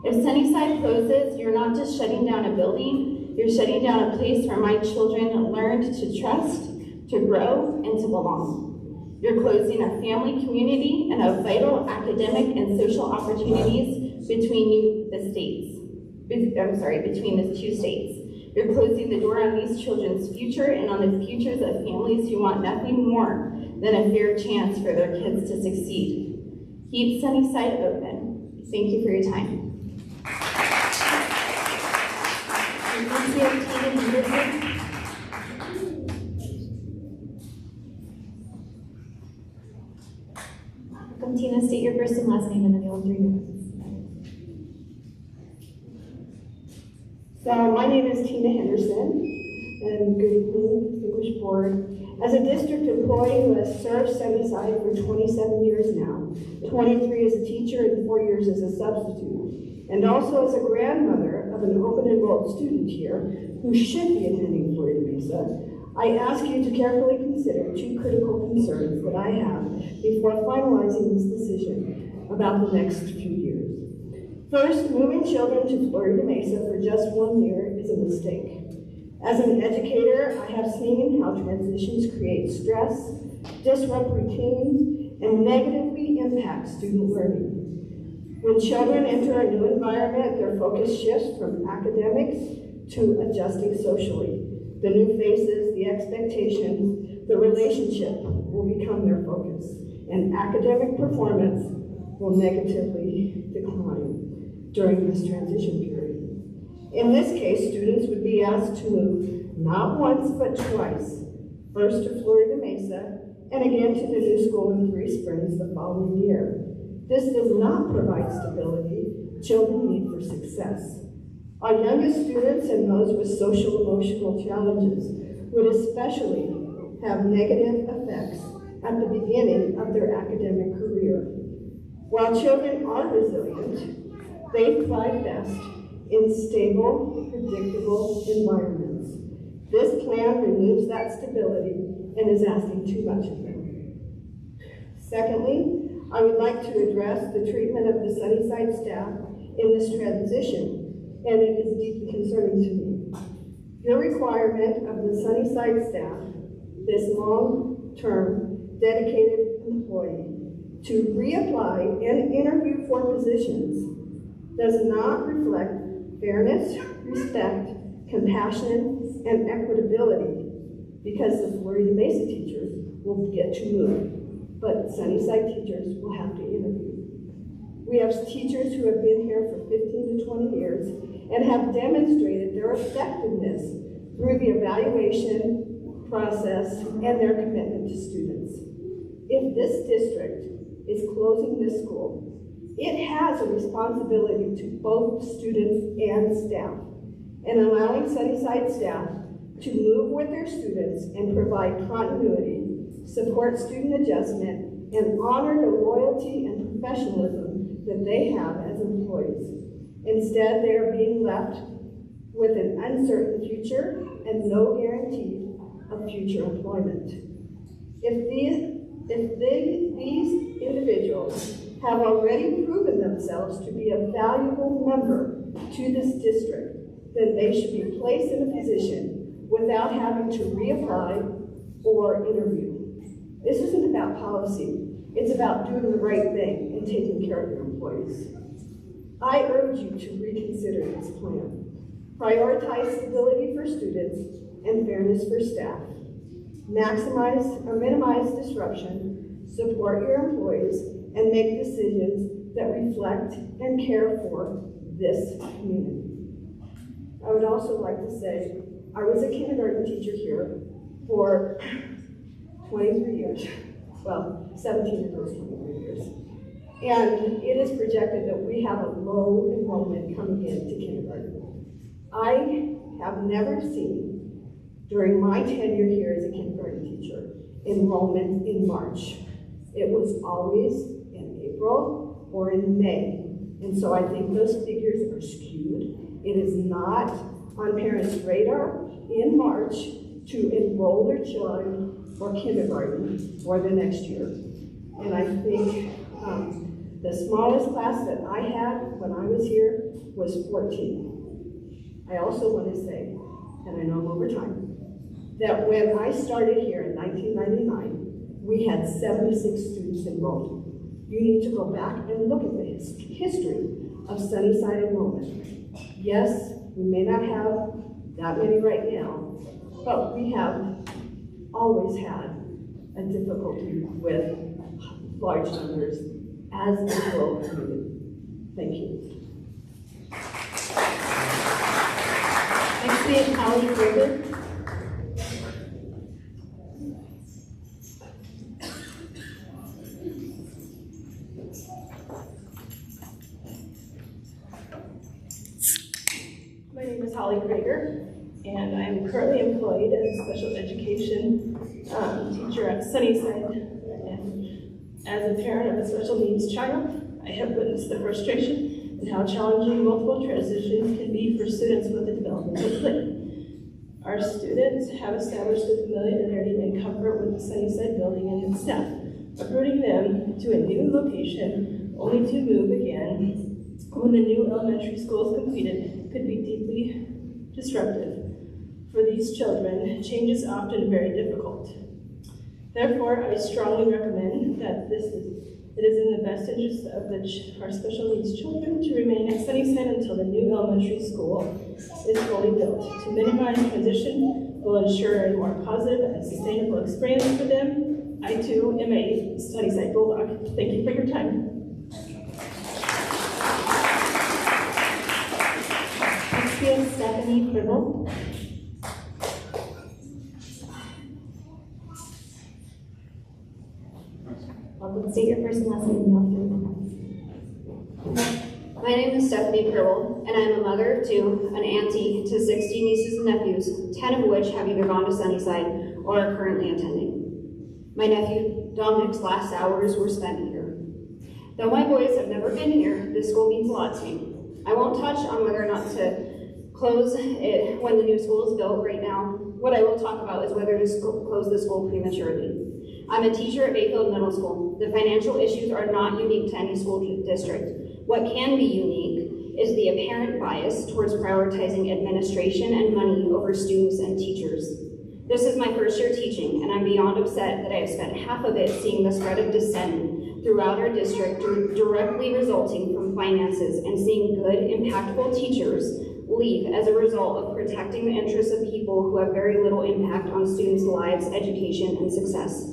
If Sunnyside closes, you're not just shutting down a building, you're shutting down a place where my children learned to trust, to grow, and to belong. You're closing a family community and a vital academic and social opportunities between the 2 states. You're closing the door on these children's future and on the futures of families who want nothing more than a fair chance for their kids to succeed. Keep Sunnyside open. Thank you for your time. Welcome, Tina. State your first and last name and then you'll have 3 minutes. So my name is Tina Henderson, and good evening, distinguished board. As a district employee who has served Sunnyside for 27 years now, 23 as a teacher and 4 years as a substitute, and also as a grandmother of an open enrolled student here who should be attending Florida Mesa, I ask you to carefully consider 2 critical concerns that I have before finalizing this decision about the next few years. First, moving children to Florida Mesa for just 1 year is a mistake. As an educator, I have seen how transitions create stress, disrupt routines, and negatively impact student learning. When children enter a new environment, their focus shifts from academics to adjusting socially. The new faces, the expectations, the relationship will become their focus, and academic performance will negatively decline during this transition period. In this case, students would be asked to move not once but twice, first to Florida Mesa and again to the new school in 3 Springs the following year. This does not provide stability children need for success. Our youngest students and those with social emotional challenges would especially have negative effects at the beginning of their academic career. While children are resilient, they thrive best in stable, predictable environments. This plan removes that stability and is asking too much of them. Secondly, I would like to address the treatment of the Sunnyside staff in this transition, and it is deeply concerning to me. Your requirement of the Sunnyside staff, this long-term, dedicated employee, to reapply and interview for positions does not reflect fairness, respect, compassion, and equitability, because the Florida Mesa teachers will get to move, but Sunnyside teachers will have to interview. We have teachers who have been here for 15 to 20 years and have demonstrated their effectiveness through the evaluation process and their commitment to students. If this district is closing this school, it has a responsibility to both students and staff, and allowing Sunnyside staff to move with their students and provide continuity, support student adjustment, and honor the loyalty and professionalism that they have as employees. Instead, they are being left with an uncertain future and no guarantee of future employment. If these individuals have already proven themselves to be a valuable member to this district, then they should be placed in a position without having to reapply or interview. This isn't about policy. It's about doing the right thing and taking care of your employees. I urge you to reconsider this plan. Prioritize stability for students and fairness for staff. Maximize or minimize disruption, support your employees, and make decisions that reflect and care for this community. I would also like to say, I was a kindergarten teacher here for 23 years. Well, 17 of those 23 years. And it is projected that we have a low enrollment coming into kindergarten. I have never seen, during my tenure here as a kindergarten teacher, enrollment in March. It was always in April or in May. And so I think those figures are skewed. It is not on parents' radar in March to enroll their child for kindergarten for the next year. And I think the smallest class that I had when I was here was 14. I also want to say, and I know I'm over time, that when I started here in 1999, we had 76 students enrolled. You need to go back and look at the history of Sunnyside enrollment. Yes, we may not have that many right now, but we have always had a difficulty with large numbers as a rural community. Thank you. Next we have Holly Griffith. My name is Holly Krager, and I'm currently employed as a special education teacher at Sunnyside. And as a parent of a special needs child, I have witnessed the frustration and how challenging multiple transitions can be for students with a developmental delay. Our students have established a familiarity and comfort with the Sunnyside building and its staff, uprooting them to a new location only to move again when the new elementary school is completed could be deeply disruptive. For these children, change is often very difficult. Therefore, I strongly recommend that it is in the best interest of our special needs children to remain at Sunnyside until the new elementary school is fully built. To minimize transition will ensure a more positive and sustainable experience for them. I too am a Sunnyside Bulldog. Thank you for your time. Next we have Stephanie Pribble. Welcome. State your first and last name. My name is Stephanie Pribble, and I'm a mother to an auntie to 16 nieces and nephews, 10 of which have either gone to Sunnyside or are currently attending. My nephew Dominic's last hours were spent here. Though my boys have never been here, this school means a lot to me. I won't touch on whether or not to close it when the new school is built right now. What I will talk about is whether to close the school prematurely. I'm a teacher at Bayfield Middle School. The financial issues are not unique to any school district. What can be unique is the apparent bias towards prioritizing administration and money over students and teachers. This is my first year teaching, and I'm beyond upset that I have spent half of it seeing the spread of dissent throughout our district directly resulting from finances and seeing good, impactful teachers leave as a result of protecting the interests of people who have very little impact on students' lives, education, and success.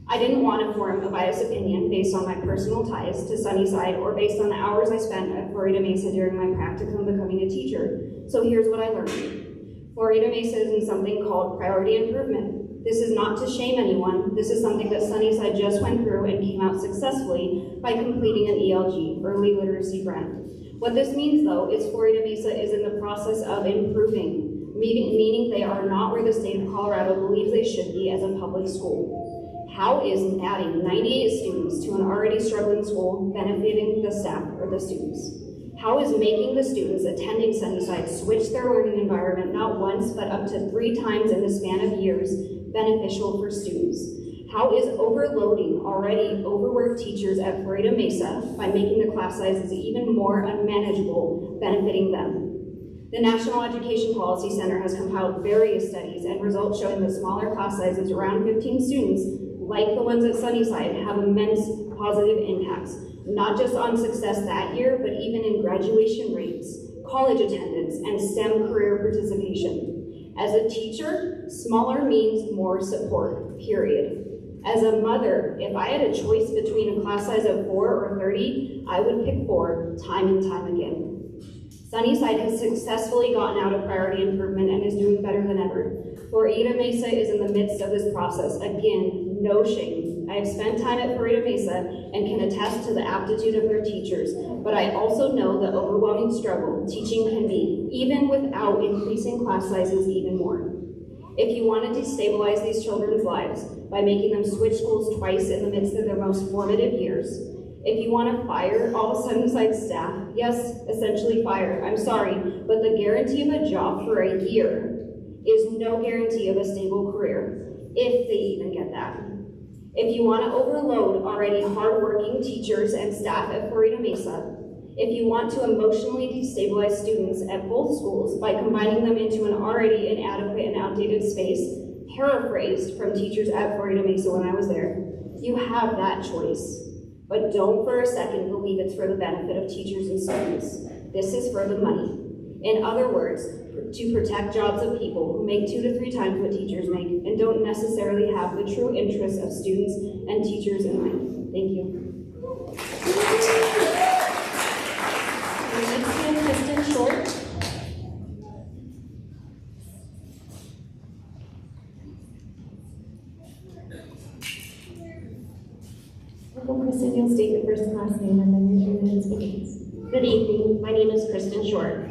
I didn't want to form a biased opinion based on my personal ties to Sunnyside or based on the hours I spent at Florida Mesa during my practicum becoming a teacher. So here's what I learned. Florida Mesa is in something called priority improvement. This is not to shame anyone. This is something that Sunnyside just went through and came out successfully by completing an ELG, Early Literacy Grant. What this means though is Florida Mesa is in the process of improving, meaning they are not where the state of Colorado believes they should be as a public school. How is adding 98 students to an already struggling school benefiting the staff or the students? How is making the students attending Sunnyside switch their learning environment not once but up to 3 times in the span of years beneficial for students? How is overloading already overworked teachers at Florida Mesa by making the class sizes even more unmanageable benefiting them? The National Education Policy Center has compiled various studies and results showing that smaller class sizes around 15 students like the ones at Sunnyside, have immense positive impacts, not just on success that year, but even in graduation rates, college attendance, and STEM career participation. As a teacher, smaller means more support, period. As a mother, if I had a choice between a class size of 4 or 30, I would pick 4 time and time again. Sunnyside has successfully gotten out of priority improvement and is doing better than ever. Florida Mesa is in the midst of this process. Again, no shame. I have spent time at Florida Mesa and can attest to the aptitude of their teachers, but I also know the overwhelming struggle teaching can be, even without increasing class sizes even more. If you want to destabilize these children's lives by making them switch schools twice in the midst of their most formative years, if you want to fire all Sunnyside staff, yes, essentially fire, I'm sorry, but the guarantee of a job for a year is no guarantee of a stable career, if they even get that. If you want to overload already hardworking teachers and staff at Florida Mesa, if you want to emotionally destabilize students at both schools by combining them into an already inadequate and outdated space, paraphrased from teachers at Florida Mesa when I was there, you have that choice. But don't for a second believe it's for the benefit of teachers and students. This is for the money. In other words, to protect jobs of people who make 2 to 3 times what teachers make and don't necessarily have the true interests of students and teachers in mind. Thank you. Kristen Short. Welcome, Kristen. You'll state your first and last name and then your 2 minutes begins. Good evening. My name is Kristen Short.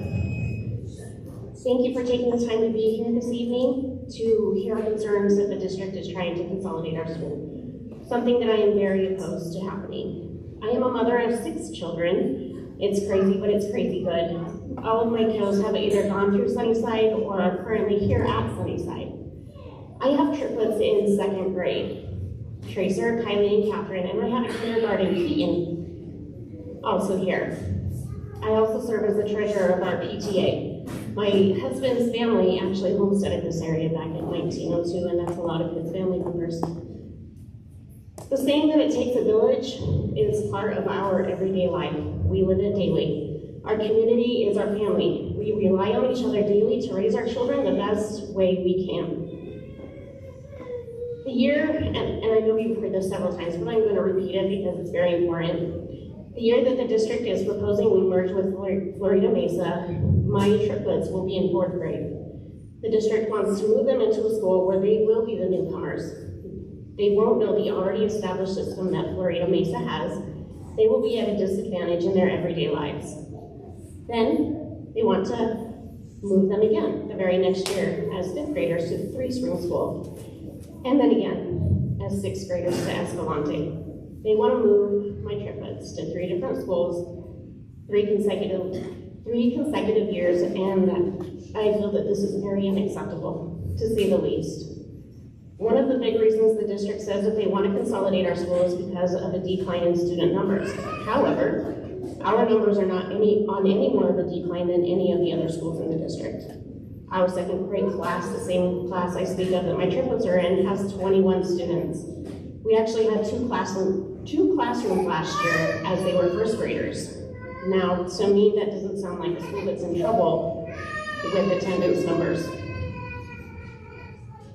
Thank you for taking the time to be here this evening to hear our concerns that the district is trying to consolidate our school, something that I am very opposed to happening. I am a mother of 6 children. It's crazy, but it's crazy good. All of my kiddos have either gone through Sunnyside or are currently here at Sunnyside. I have triplets in 2nd grade, Tracer, Kylie, and Catherine, and I have a kindergarten Keaton also here. I also serve as the treasurer of our PTA. My husband's family actually homesteaded this area back in 1902, and that's a lot of his family members. The saying that it takes a village is part of our everyday life. We live it daily. Our community is our family. We rely on each other daily to raise our children the best way we can. The year, and I know you've heard this several times, but I'm going to repeat it because it's very important. The year that the district is proposing we merge with Florida Mesa, my triplets will be in 4th grade. The district wants to move them into a school where they will be the newcomers. They won't know the already established system that Florida Mesa has. They will be at a disadvantage in their everyday lives. Then they want to move them again the very next year as 5th graders to the 3-spring school. And then again as 6th graders to Escalante. They want to move my triplets to 3 different schools, 3 consecutive years, and I feel that this is very unacceptable, to say the least. One of the big reasons the district says that they want to consolidate our schools is because of a decline in student numbers. However, our numbers are not on any more of a decline than any of the other schools in the district. Our 2nd grade class, the same class I speak of that my triplets are in, has 21 students. We actually had two classrooms last year as they were 1st graders. Now, to me, that doesn't sound like a school that's in trouble with attendance numbers.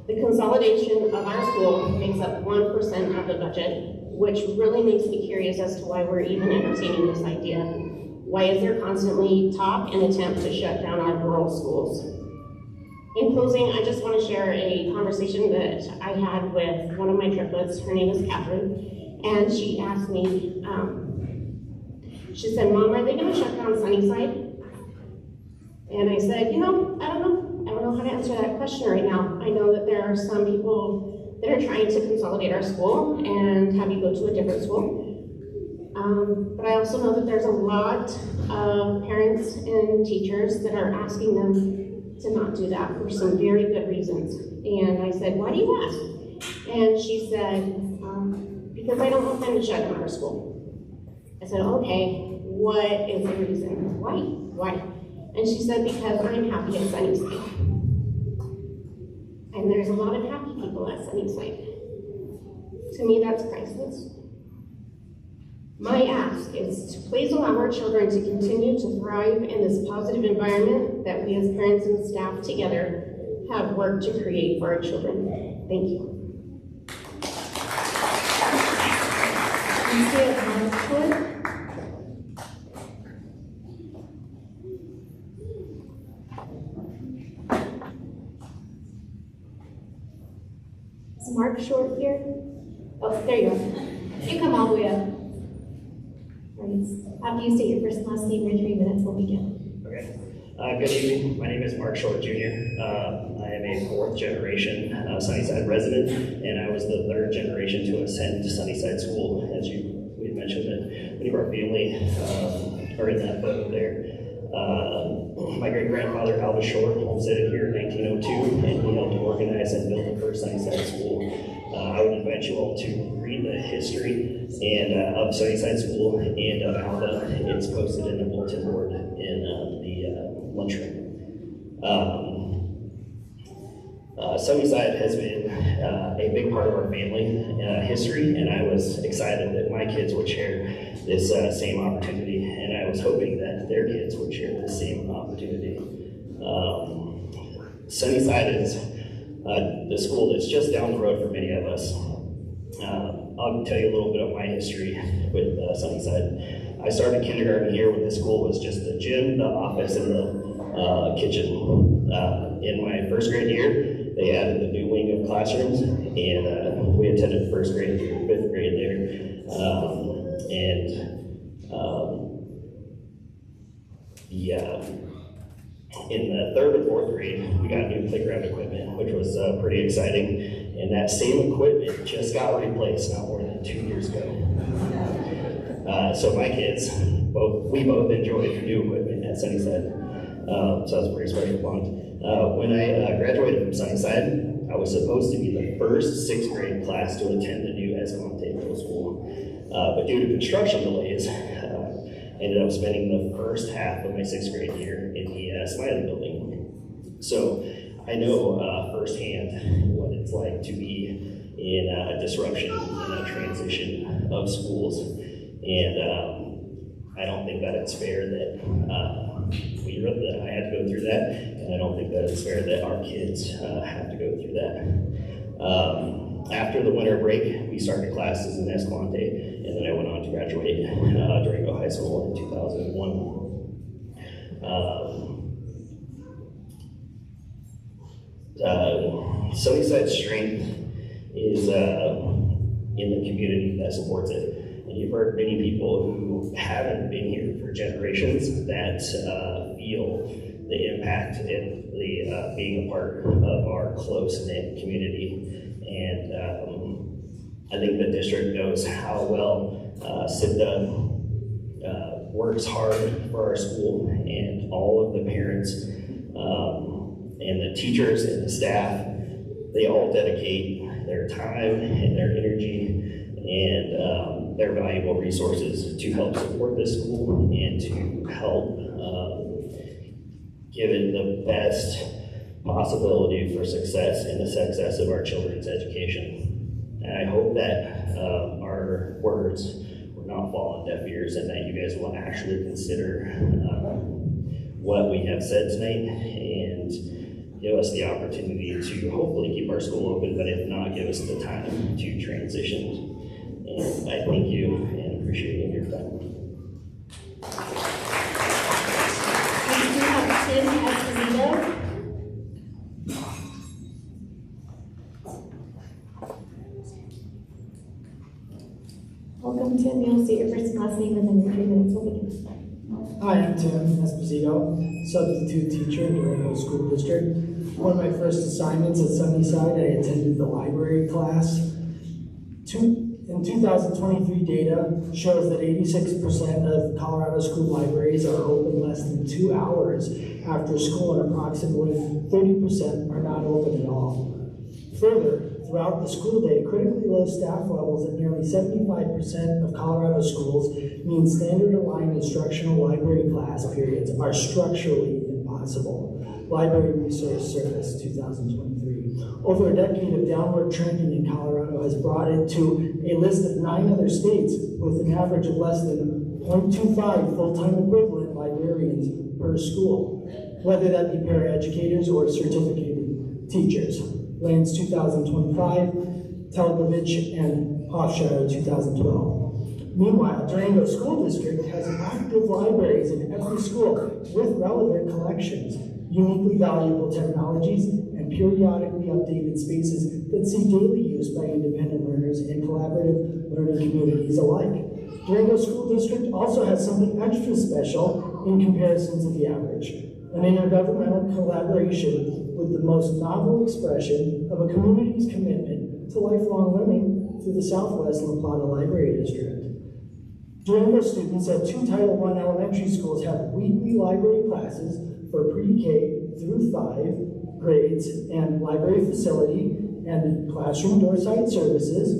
The consolidation of our school makes up 1% of the budget, which really makes me curious as to why we're even entertaining this idea. Why is there constantly talk and attempt to shut down our rural schools? In closing, I just want to share a conversation that I had with one of my triplets. Her name is Catherine, and she asked me, she said, "Mom, are they going to shut down Sunnyside?" And I said, I don't know how to answer that question right now. I know that there are some people that are trying to consolidate our school and have you go to a different school. But I also know that there's a lot of parents and teachers that are asking them to not do that for some very good reasons. And I said, "Why do you ask?" And she said, "Because I don't want them to shut down our school." I said, "Okay, what is the reason? Why?" And she said, "Because I'm happy at Sunnyside." And there's a lot of happy people at Sunnyside. To me, that's priceless. My ask is to please allow our children to continue to thrive in this positive environment that we as parents and staff together have worked to create for our children. Thank you. Is Mark Short here? Oh, there you are. You come all the way up. After you state your first and last name, your 3 minutes will begin. Okay. Good evening. My name is Mark Short Jr. I am a 4th generation Sunnyside resident, and I was the 3rd generation to ascend to Sunnyside School. As we had mentioned, that many of our family are in that boat there. My great-grandfather, Albert Short, homesteaded here in 1902, and he helped organize and build the first Sunnyside School. I would invite you all to read the history of Sunnyside School and of Alba. It's posted in the bulletin board in the lunchroom. Sunnyside has been a big part of our family history, and I was excited that my kids would share this same opportunity, and I was hoping that their kids would share the same opportunity. Sunnyside is the school that's just down the road for many of us. I'll tell you a little bit of my history with Sunnyside. I started kindergarten here when the school was just the gym, the office, and the kitchen. In my 1st grade year, they added the new wing of classrooms, and we attended 1st grade through 5th grade there. In the 3rd and 4th grade, we got new playground equipment, which was pretty exciting. And that same equipment just got replaced not more than 2 years ago. So my kids, we both enjoyed new equipment at Sunnyside. So that was a pretty special bond. When I graduated from Sunnyside, I was supposed to be the first 6th grade class to attend the new Escalante Middle School. But due to construction delays, ended up spending the first half of my 6th grade year in the Smiley building. So I know firsthand what it's like to be in a disruption, in a transition of schools. And I don't think that it's fair that that I had to go through that, and I don't think that it's fair that our kids have to go through that. After the winter break, we started classes in Escalante, and then I went on to graduate Durango High School in 2001. Sunnyside's strength is in the community that supports it. And you've heard many people who haven't been here for generations that feel the impact and the being a part of our close-knit community. And I think the district knows how well SIPDA works hard for our school, and all of the parents and the teachers and the staff, they all dedicate their time and their energy and their valuable resources to help support this school and to help give it the best possibility for success and the success of our children's education. And I hope that our words will not fall on deaf ears, and that you guys will actually consider what we have said tonight and give us the opportunity to hopefully keep our school open, but if not, give us the time to transition. And I thank you and appreciate your time. We do have Tim Esposito. Welcome, Tim. You'll see your first and last name, and then your 3 minutes will begin. Hi, I'm Tim Esposito, substitute teacher in Durango School District. One of my first assignments at Sunnyside, I attended the library class. In 2023 data shows that 86% of Colorado school libraries are open less than 2 hours after school, and approximately 30% are not open at all. Further, throughout the school day, critically low staff levels at nearly 75% of Colorado schools mean standard aligned instructional library class periods are structurally impossible. Library Resource Service 2023. Over a decade of downward trending in Colorado has brought it to a list of 9 other states with an average of less than 0.25 full-time equivalent librarians per school, whether that be paraeducators or certificated teachers. Lance 2025, Telgovich, and Hofschild 2012. Meanwhile, Durango School District has active libraries in every school with relevant collections, uniquely valuable technologies, and periodically updated spaces that see daily use by independent learners and collaborative learning communities alike. Durango School District also has something extra special in comparison to the average: an intergovernmental collaboration with the most novel expression of a community's commitment to lifelong learning through the Southwest La Plata Library District. Durango students at 2 Title I elementary schools have weekly library classes for pre-K through 5 grades and library facility and classroom door-side services,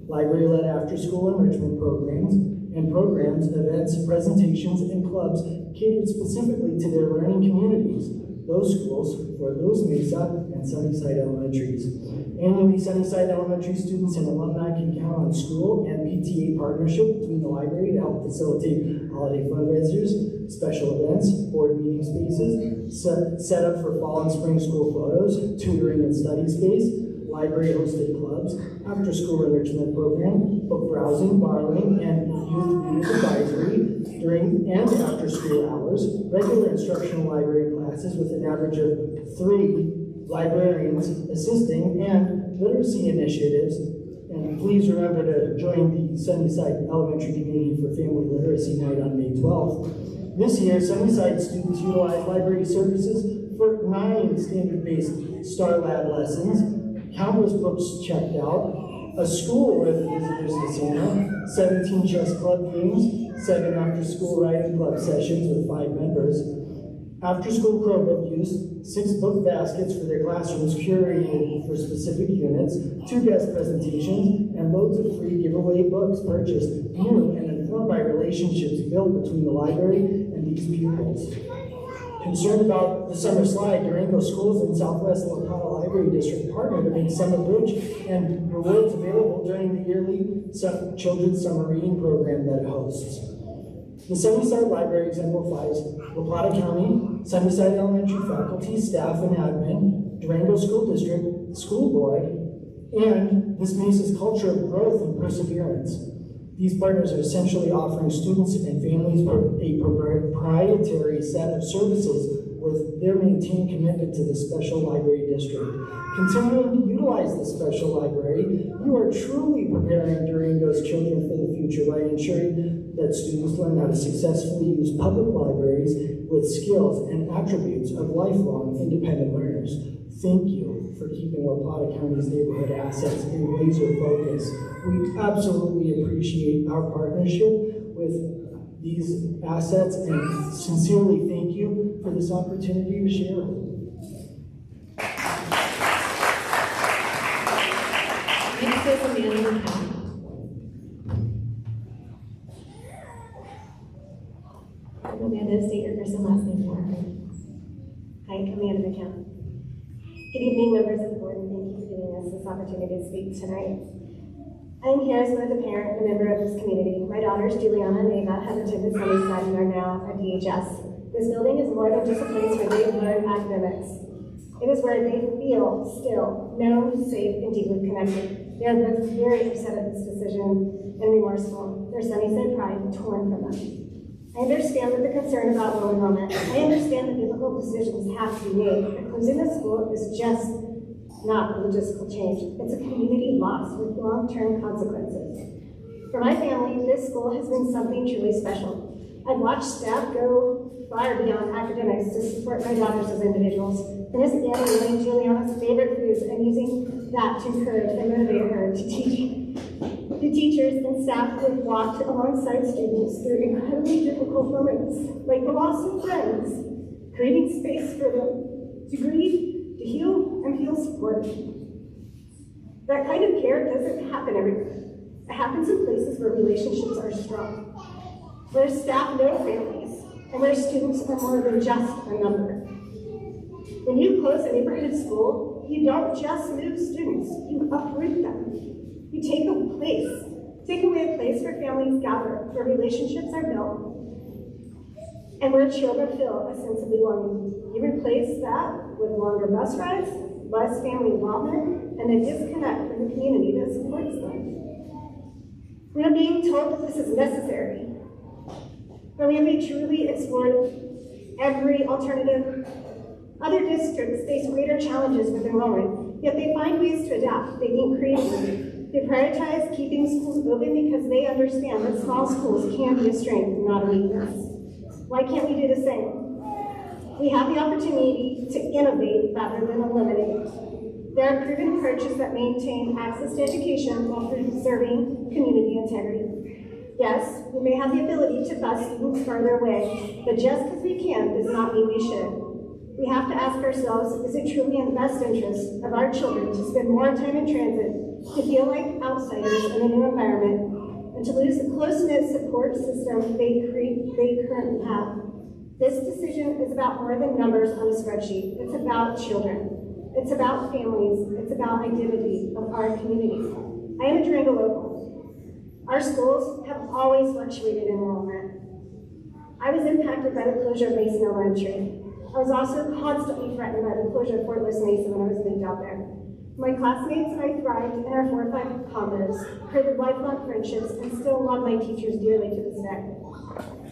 library-led after-school enrichment programs, and programs, events, presentations, and clubs catered specifically to their learning communities. Those schools for Luz Mesa and Sunnyside Elementaries. Annually, Sunnyside Elementary students and alumni can count on school and PTA partnership between the library to help facilitate holiday fundraisers, special events, board meeting spaces, set up for fall and spring school photos, tutoring and study space, library-hosted clubs, after-school enrichment program, book browsing, borrowing, and youth readers advisory during and after school hours, regular instructional library classes with an average of 3 librarians assisting, and literacy initiatives. And please remember to join the Sunnyside Elementary Community for Family Literacy Night on May 12th. This year, Sunnyside students utilize library services for 9 standard-based Star Lab lessons, countless books checked out, a school with visitors casino, 17 chess club games, 7 after-school writing club sessions with 5 members, after-school Chromebook use, 6 book baskets for their classrooms curated for specific units, 2 guest presentations, and loads of free giveaway books purchased new and informed by relationships built between the library and these pupils. Concerned about the summer slide, Durango Schools in Southwest La Plata Library District partnered to make Summer Bridge and rewards available during the yearly children's summer reading program that it hosts. The Sunnyside Library exemplifies La Plata County, Sunnyside Elementary faculty, staff, and admin, Durango School District, school board, and this mesa's culture of growth and perseverance. These partners are essentially offering students and families a proprietary set of services with their maintained commitment to the special library district. Continuing to utilize the special library, you are truly preparing Durango's children for the future by ensuring that students learn how to successfully use public libraries with skills and attributes of lifelong independent learners. Thank you for keeping La Plata County's neighborhood assets in laser focus. We absolutely appreciate our partnership with these assets and sincerely thank you for this opportunity to share. Next is Amanda McCown. Amanda, state your first and last name for me. Hi, Amanda McCown. Good evening, members of the board, and thank you for giving us this opportunity to speak tonight. I'm here as both a parent and a member of this community. My daughters, Juliana and Ava, have attended Sunnyside and are now at DHS. This building is more than just a place where they learn academics. It is where they feel still known, safe, and deeply connected. They are both very upset at this decision and remorseful. Their Sunnyside pride torn from them. I understand that the concern about low enrollment. I understand that difficult decisions have to be made. But closing the school is just not a logistical change. It's a community loss with long-term consequences. For my family, this school has been something truly special. I've watched staff go far beyond academics to support my daughters as individuals. And Miss Anna learning Juliana's favorite foods and using that to encourage and motivate her to teach. The teachers and staff who have walked alongside students through incredibly difficult moments, like the loss of friends, creating space for them to grieve, to heal, and feel supported. That kind of care doesn't happen everywhere. It happens in places where relationships are strong, where staff know families, and where students are more than just a number. When you close a neighborhood school, you don't just move students, you uproot them. You take away a place where families gather, where relationships are built, and where children feel a sense of belonging. You replace that with longer bus rides, less family involvement, and a disconnect from the community that supports them. We are being told that this is necessary, but we have truly explored every alternative. Other districts face greater challenges with enrollment, yet they find ways to adapt. They think creatively. They prioritize keeping schools open because they understand that small schools can be a strength, not a weakness. Why can't we do the same? We have the opportunity to innovate rather than eliminate. There are proven approaches that maintain access to education while preserving community integrity. Yes, we may have the ability to bus students farther away, but just because we can does not mean we should. We have to ask ourselves, is it truly in the best interest of our children to spend more time in transit, to feel like outsiders in a new environment, and to lose the close-knit support system they currently have? This decision is about more than numbers on a spreadsheet. It's about children. It's about families. It's about identity of our community. I am a Durango local. Our schools have always fluctuated in enrollment. I was impacted by the closure of Mason Elementary. I was also constantly threatened by the closure of Fort Lewis Mason when I was moved out there. My classmates and I thrived in our 4 or 5 combos, created lifelong friendships, and still love my teachers dearly to this day.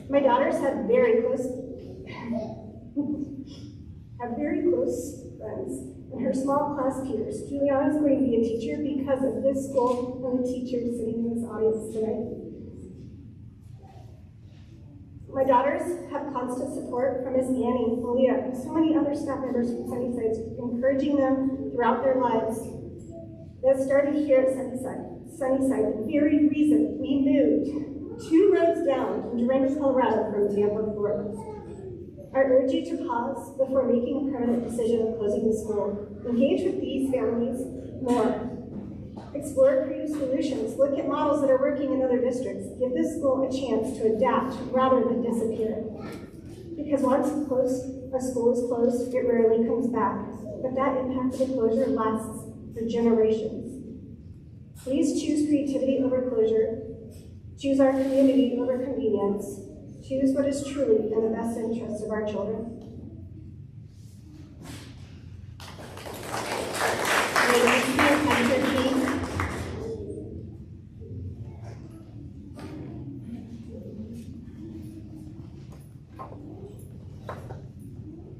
My daughters have very close friends, and her small class peers. Juliana is going to be a teacher because of this school and the teachers sitting in this audience tonight. My daughters have constant support from Miss Annie, Malia, and so many other staff members from Sunnyside, encouraging them throughout their lives. That started here at Sunnyside, the very reason we moved 2 roads down from Durango, Colorado from Tampa, Florida. I urge you to pause before making a permanent decision of closing the school. Engage with these families more. Explore creative solutions. Look at models that are working in other districts. Give this school a chance to adapt rather than disappear. Because once a school is closed, it rarely comes back. But that impact of the closure lasts for generations. Please choose creativity over closure. Choose our community over convenience. Choose what is truly in the best interest of our children.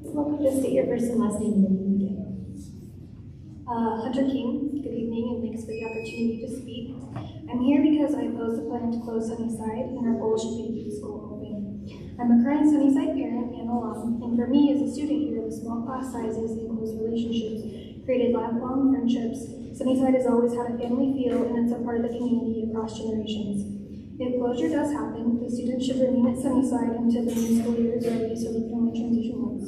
Welcome to state your first and last name and then begin. Hunter King, good evening and thanks for the opportunity to speak. I'm here because I oppose the plan to close Sunnyside and our goal should be to keep the school open. I'm a current Sunnyside parent and alum, and for me as a student here with small class sizes and close relationships, created lifelong friendships, Sunnyside has always had a family feel and it's a part of the community across generations. If closure does happen, the students should remain at Sunnyside until the new school year is ready so they can only transition once.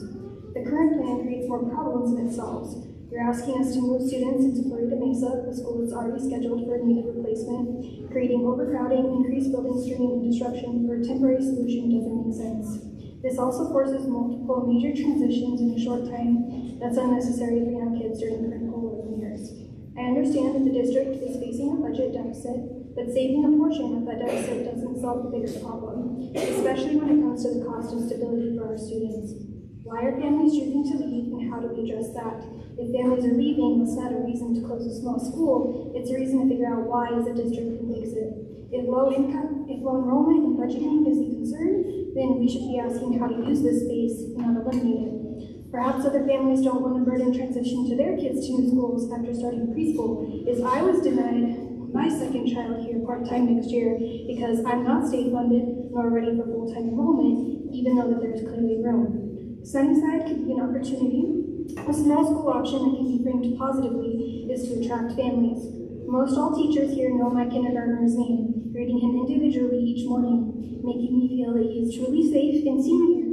The current plan creates more problems than it solves. You're asking us to move students into Florida Mesa, a school that's already scheduled for a needed replacement. Creating overcrowding, increased building strain, and disruption for a temporary solution doesn't make sense. This also forces multiple major transitions in a short time that's unnecessary for young kids during the critical learning years. I understand that the district is facing a budget deficit, but saving a portion of that deficit doesn't solve the bigger problem, especially when it comes to the cost and stability for our students. Why are families choosing to leave and how do we address that? If families are leaving, it's not a reason to close a small school, it's a reason to figure out why as a district can fix it. If low enrollment and budgeting is a concern, then we should be asking how to use this space, not eliminate it. Perhaps other families don't want to burden transition to their kids to new schools after starting preschool, as I was denied my second child here part-time next year because I'm not state funded nor ready for full-time enrollment, even though that there's clearly room. Sunnyside could be an opportunity. A small school option that can be framed positively is to attract families. Most all teachers here know my kindergartner's name, greeting him individually each morning, making me feel that he is truly safe and seen here.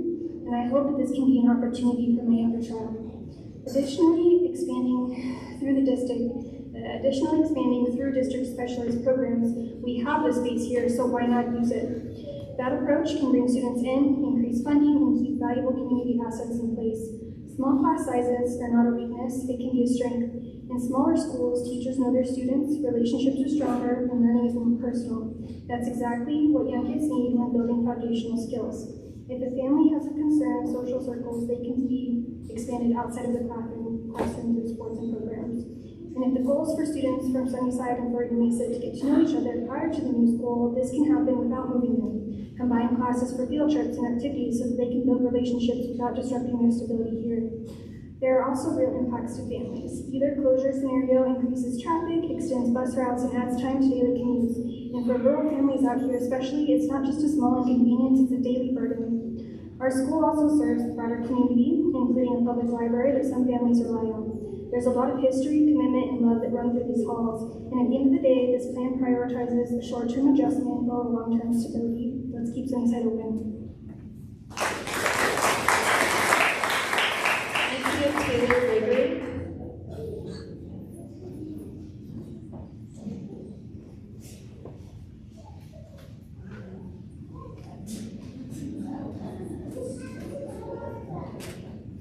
And I hope that this can be an opportunity for my younger child. Additionally, expanding through district specialized programs, we have the space here, so why not use it? That approach can bring students in, increase funding, and keep valuable community assets in place. Small class sizes are not a weakness, it can be a strength. In smaller schools, teachers know their students, relationships are stronger, and learning is more personal. That's exactly what young kids need when building foundational skills. If a family has a concern, social circles, they can be expanded outside of the classrooms and sports and programs. And if the goal is for students from Sunnyside and Florida Mesa to get to know each other prior to the new school, this can happen without moving them. Combine classes for field trips and activities so that they can build relationships without disrupting their stability here. There are also real impacts to families. Either closure scenario increases traffic, extends bus routes, and adds time to daily commutes. And for rural families out here especially, it's not just a small inconvenience, it's a daily burden. Our school also serves the broader community, including a public library that some families rely on. There's a lot of history, commitment, and love that run through these halls. And at the end of the day, this plan prioritizes a short-term adjustment over long-term stability. Let's keep Sunnyside open. Thank you, Taylor Gregory.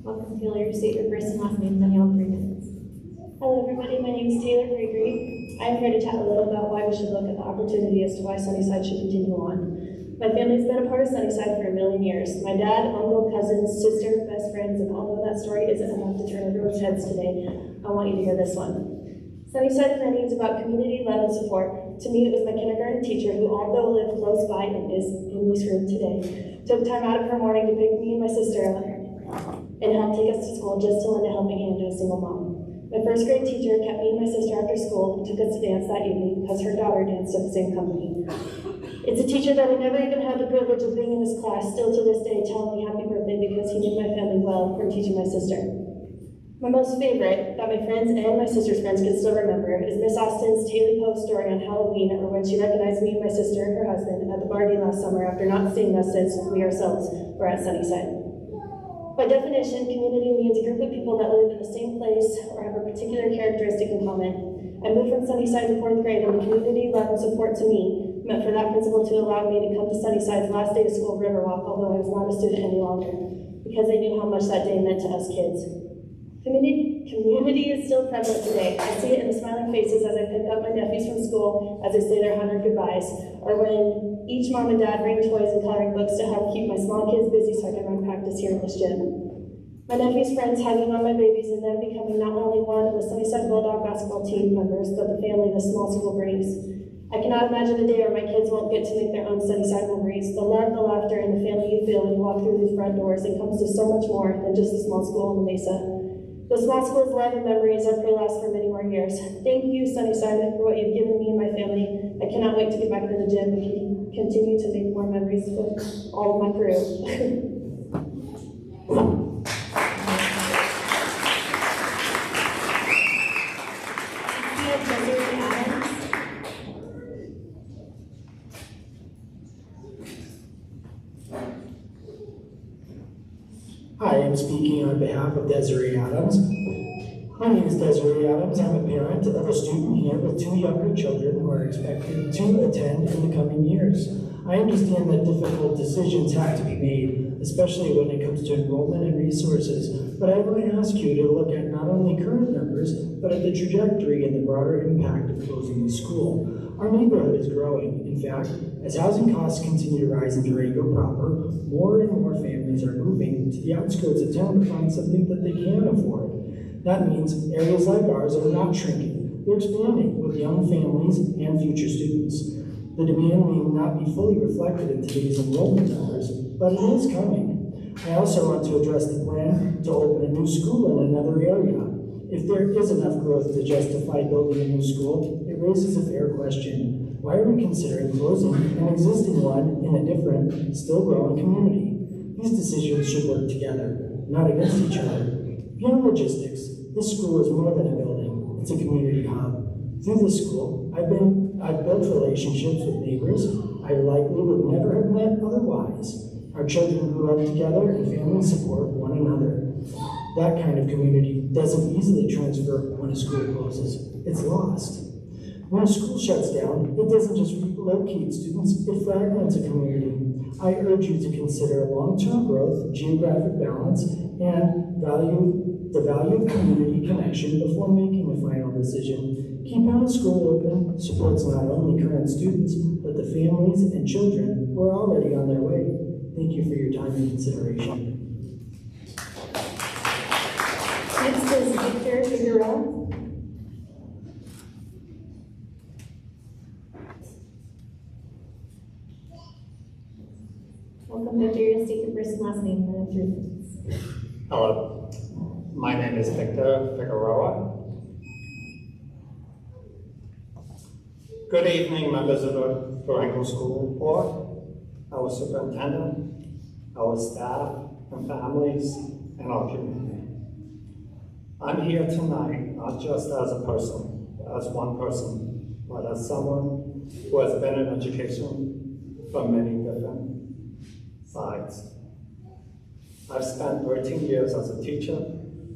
Welcome, Taylor. State your first and last name, then you'll have 3 minutes. Hello, everybody. My name is Taylor Gregory. I'm here to chat a little about why we should look at the opportunity as to why Sunnyside should continue on. My family's been a part of Sunnyside for a million years. My dad, uncle, cousins, sister, best friends, and although that story isn't enough to turn everyone's heads today, I want you to hear this one. Sunnyside planning is about community, love, and support. To me, it was my kindergarten teacher who, although lived close by and is in this room today, took time out of her morning to pick me and my sister up and help take us to school just to lend a helping hand to a single mom. My first grade teacher kept me and my sister after school and took us to dance that evening because her daughter danced at the same company. It's a teacher that I never even had the privilege of being in his class, still to this day telling me happy birthday because he knew my family well from teaching my sister. My most favorite, that my friends and my sister's friends can still remember, is Miss Austin's Haley Post story on Halloween, or when she recognized me and my sister and her husband at the Bardi last summer after not seeing us since we ourselves were at Sunnyside. By definition, community means a group of people that live in the same place or have a particular characteristic in common. I moved from Sunnyside in 4th grade, and the community, love, and support to me meant for that principal to allow me to come to Sunnyside's last day of school, Riverwalk, although I was not a student any longer, because they knew how much that day meant to us kids. Community is still prevalent today. I see it in the smiling faces as I pick up my nephews from school as they say their 100 goodbyes, or when each mom and dad bring toys and coloring books to help keep my small kids busy so I can run practice here in this gym. My nephew's friends hugging on my babies and them becoming not only one of the Sunnyside Bulldog basketball team members, but the family the small school brings. I cannot imagine a day where my kids won't get to make their own Sunnyside memories. The love, the laughter, and the family you feel when you walk through these front doors encompasses so much more than just a small school in the Mesa. The small school's love and memories are going to last for many more years. Thank you, Sunnyside, for what you've given me and my family. I cannot wait to get back to the gym and continue to make more memories with all of my crew. Hi, I'm speaking on behalf of Desiree Adams. My name is Desiree Adams. I'm a parent of a student here with 2 younger children who are expected to attend in the coming years. I understand that difficult decisions have to be made, especially when it comes to enrollment and resources, but I want to ask you to look at not only current numbers, but at the trajectory and the broader impact of closing the school. Our neighborhood is growing. In fact, as housing costs continue to rise in Durango proper, more and more families are moving to the outskirts of town to find something that they can afford. That means areas like ours are not shrinking. They're expanding with young families and future students. The demand may not be fully reflected in today's enrollment numbers, but it is coming. I also want to address the plan to open a new school in another area. If there is enough growth to justify building a new school, it raises a fair question. Why are we considering closing an existing one in a different, still growing community? These decisions should work together, not against each other. Beyond logistics, this school is more than a building. It's a community hub. Through this school, I've built relationships with neighbors I likely would never have met otherwise. Our children grew up together and families support one another. That kind of community doesn't easily transfer when a school closes. It's lost. When a school shuts down, it doesn't just relocate students, it fragments a community. I urge you to consider long-term growth, geographic balance, and the value of community connection before making a final decision. Keeping the school open supports not only current students, but the families and children who are already on their way. Thank you for your time and consideration. Next is Victor Figueroa. Welcome, Victor. You'll state your first and last name and then 3 minutes. Hello, my name is Victor Figueroa. Good evening, members of the Durango School Board, our superintendent, our staff and families, and our community. I'm here tonight not just as a person, as one person, but as someone who has been in education from many different sides. I've spent 13 years as a teacher,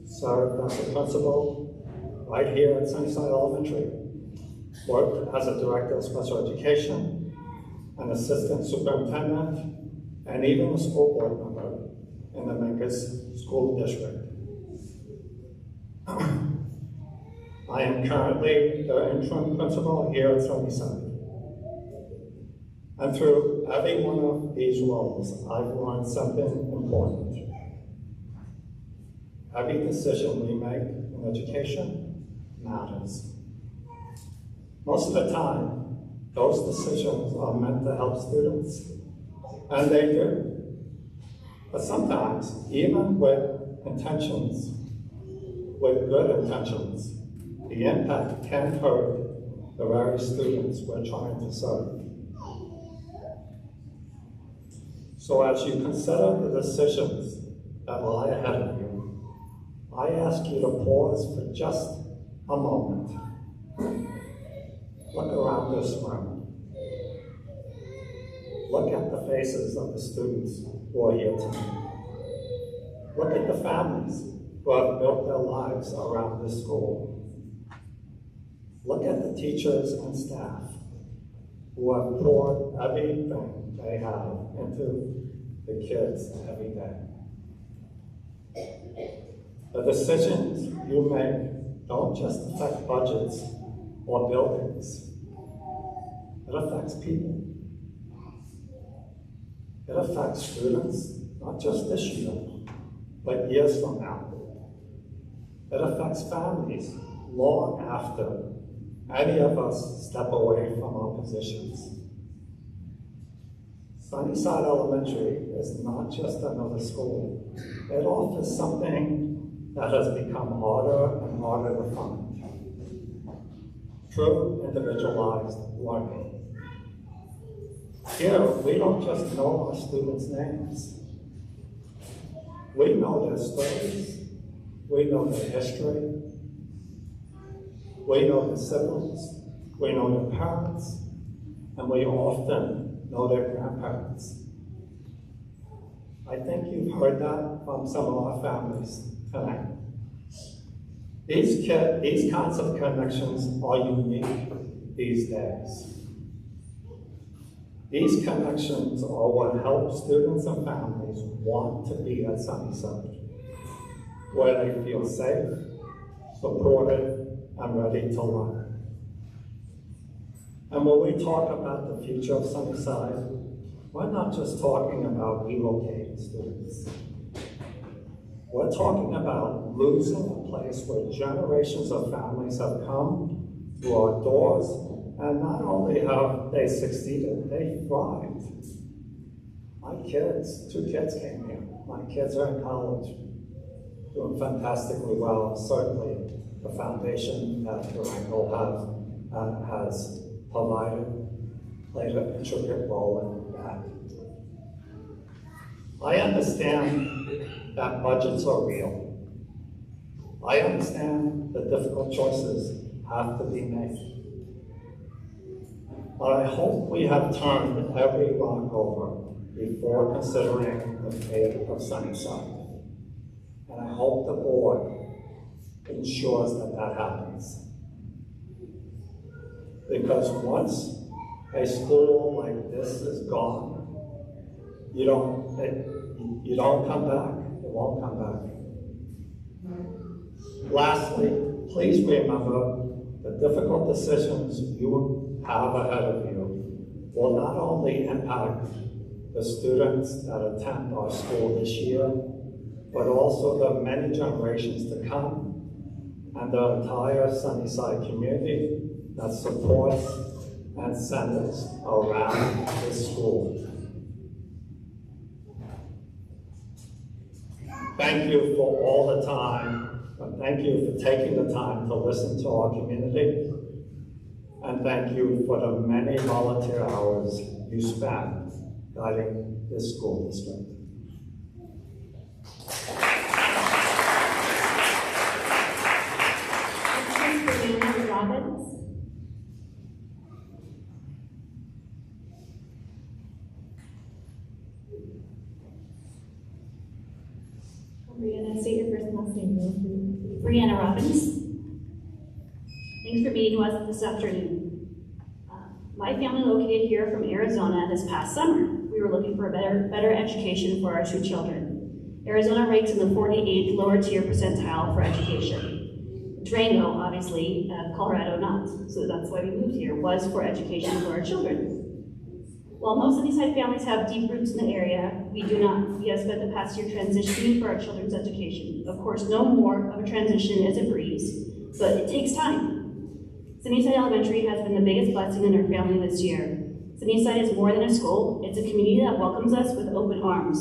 served as a principal right here at Sunnyside Elementary, worked as a director of special education, an assistant superintendent, and even a school board member in the Memphis School District. I am currently the interim principal here at Sunnyside. And through every one of these roles, I've learned something important. Every decision we make in education matters. Most of the time, those decisions are meant to help students, and they do. But sometimes, even with intentions, with good intentions, the impact can hurt the very students we're trying to serve. So as you consider the decisions that lie ahead of you, I ask you to pause for just a moment. Look around this room. Look at the faces of the students who are here tonight. Look at the families who have built their lives around this school. Look at the teachers and staff who have poured everything they have into the kids every day. The decisions you make don't just affect budgets or buildings. It affects people. It affects students, not just this year, but years from now. It affects families long after any of us step away from our positions. Sunnyside Elementary is not just another school. It offers something that has become harder and harder to find. True individualized learning. Here, we don't just know our students' names. We know their stories. We know their history. We know their siblings. We know their parents. And we often know their grandparents. I think you've heard that from some of our families tonight. These kinds of connections are unique these days. These connections are what help students and families want to be at Sunnyside, where they feel safe, supported, and ready to learn. And when we talk about the future of Sunnyside, we're not just talking about relocating students. We're talking about losing a place where generations of families have come through our doors, and not only have they succeeded, they thrived. My kids, 2 kids came here. My kids are in college, doing fantastically well. Certainly, the foundation that Durango has played an intricate role in that. I understand that budgets are real. I understand that difficult choices have to be made. But I hope we have turned every rock over before considering the fate of Sunnyside. And I hope the board ensures that that happens. Because once a school like this is gone, you don't come back. It won't come back. Lastly, please remember the difficult decisions you have ahead of you will not only impact the students that attend our school this year, but also the many generations to come and the entire Sunnyside community that supports and centers around this school. Thank you for all the time, and thank you for taking the time to listen to our community, and thank you for the many volunteer hours you spent guiding this school district. Brianna, state your first and last name. Brianna Robbins. Thanks for meeting with us this afternoon. My family located here from Arizona this past summer. We were looking for a better education for our 2 children. Arizona ranks in the 48th lower tier percentile for education. Durango, obviously, Colorado not. So that's why we moved here, was for education for our children. While most Sunnyside families have deep roots in the area, we do not. We have spent the past year transitioning for our children's education. Of course, no more of a transition is a breeze, but it takes time. Sunnyside Elementary has been the biggest blessing in our family this year. Sunnyside is more than a school. It's a community that welcomes us with open arms.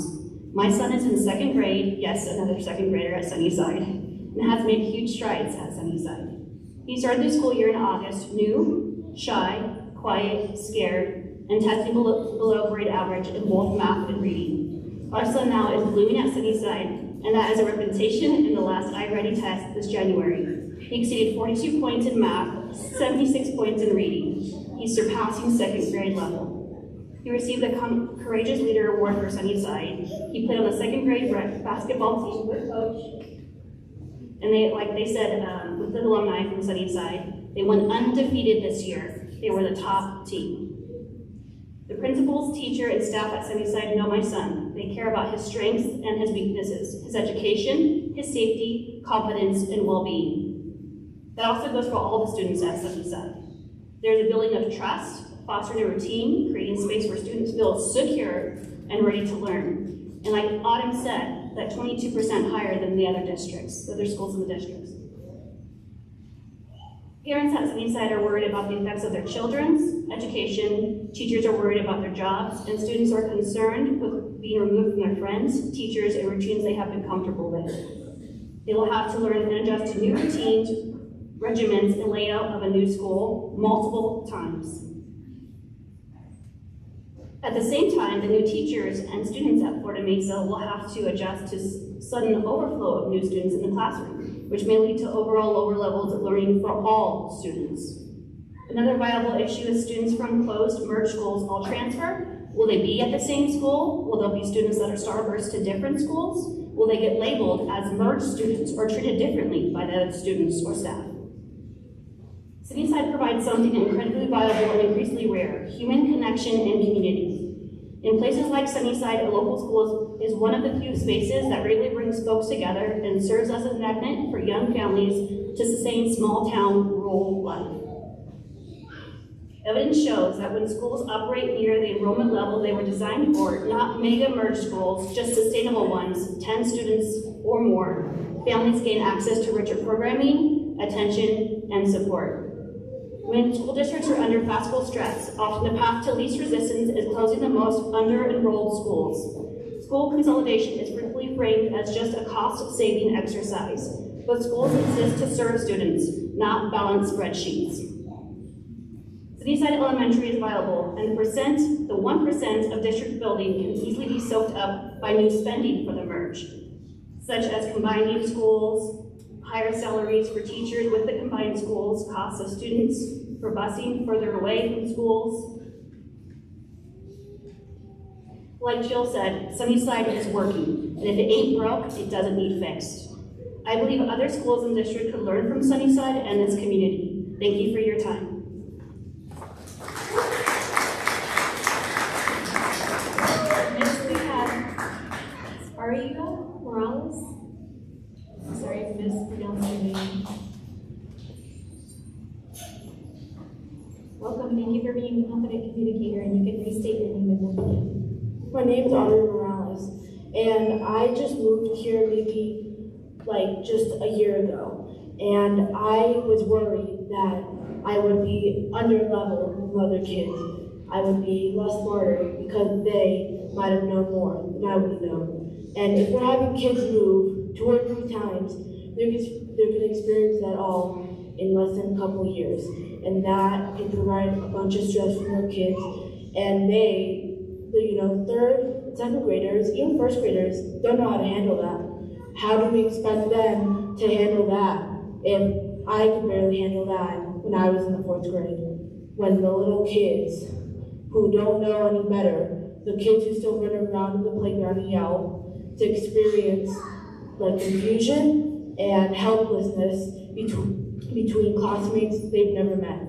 My son is in 2nd grade, yes, another 2nd grader at Sunnyside, and has made huge strides at Sunnyside. He started the school year in August, new, shy, quiet, scared, and testing below grade average in both math and reading. Our son now is blooming at Sunnyside, and that is a reputation in the last iReady test this January. He exceeded 42 points in math, 76 points in reading. He's surpassing 2nd grade level. He received the Courageous Leader Award for Sunnyside. He played on the 2nd grade basketball team with coach. And they said, with the resident alumni from Sunnyside. They went undefeated this year. They were the top team. The principals, teacher, and staff at Sunnyside know my son. They care about his strengths and his weaknesses, his education, his safety, confidence, and well-being. That also goes for all the students at Sunnyside. There's a building of trust, fostering a routine, creating space where students feel secure and ready to learn. And like Autumn said, that 22% higher than the other districts, the other schools in the districts. Parents at Sunnyside are worried about the effects of their children's education, teachers are worried about their jobs, and students are concerned with being removed from their friends, teachers, and routines they have been comfortable with. They will have to learn and adjust to new routines, regimens, and layout of a new school multiple times. At the same time, the new teachers and students at Florida Mesa will have to adjust to sudden overflow of new students in the classroom, which may lead to overall lower levels of learning for all students. Another viable issue is students from closed merged schools all transfer. Will they be at the same school? Will there be students that are starbursts to different schools? Will they get labeled as merged students or treated differently by the other students or staff? Sunnyside provides something incredibly valuable and increasingly rare, human connection and community. In places like Sunnyside, a local school is one of the few spaces that really brings folks together and serves as a magnet for young families to sustain small town rural life. Evidence shows that when schools operate near the enrollment level they were designed for, not mega merged schools, just sustainable ones, 10 students or more, families gain access to richer programming, attention, and support. When school districts are under fiscal stress, often the path to least resistance is closing the most under-enrolled schools. School consolidation is frequently framed as just a cost-saving exercise, but schools exist to serve students, not balance spreadsheets. Sunnyside Elementary is viable, and the 1% of district building can easily be soaked up by new spending for the merge, such as combining schools, higher salaries for teachers with the combined schools, costs of students for busing further away from schools. Like Jill said, Sunnyside is working, and if it ain't broke, it doesn't need fixed. I believe other schools in the district could learn from Sunnyside and its community. Thank you for your time. Next we have Ariel Morales. Sorry if I mispronounced your name. Welcome, thank you for being a confident communicator, and you can restate your name and once again. My name is Ariel Morales, and I just moved here maybe like just a year ago, and I was worried that I would be under level with other kids. I would be less smarter because they might have known more than I would have known. And if we're having kids move 2 or 3 times, they're going to experience that all in less than a couple of years. And that can provide a bunch of stress for our kids. And they, third, second graders, even first graders, don't know how to handle that. How do we expect them to handle that if I could barely handle that when I was in the 4th grade? When the little kids who don't know any better, the kids who still run around in the playground and yell, to experience like confusion and helplessness between classmates they've never met,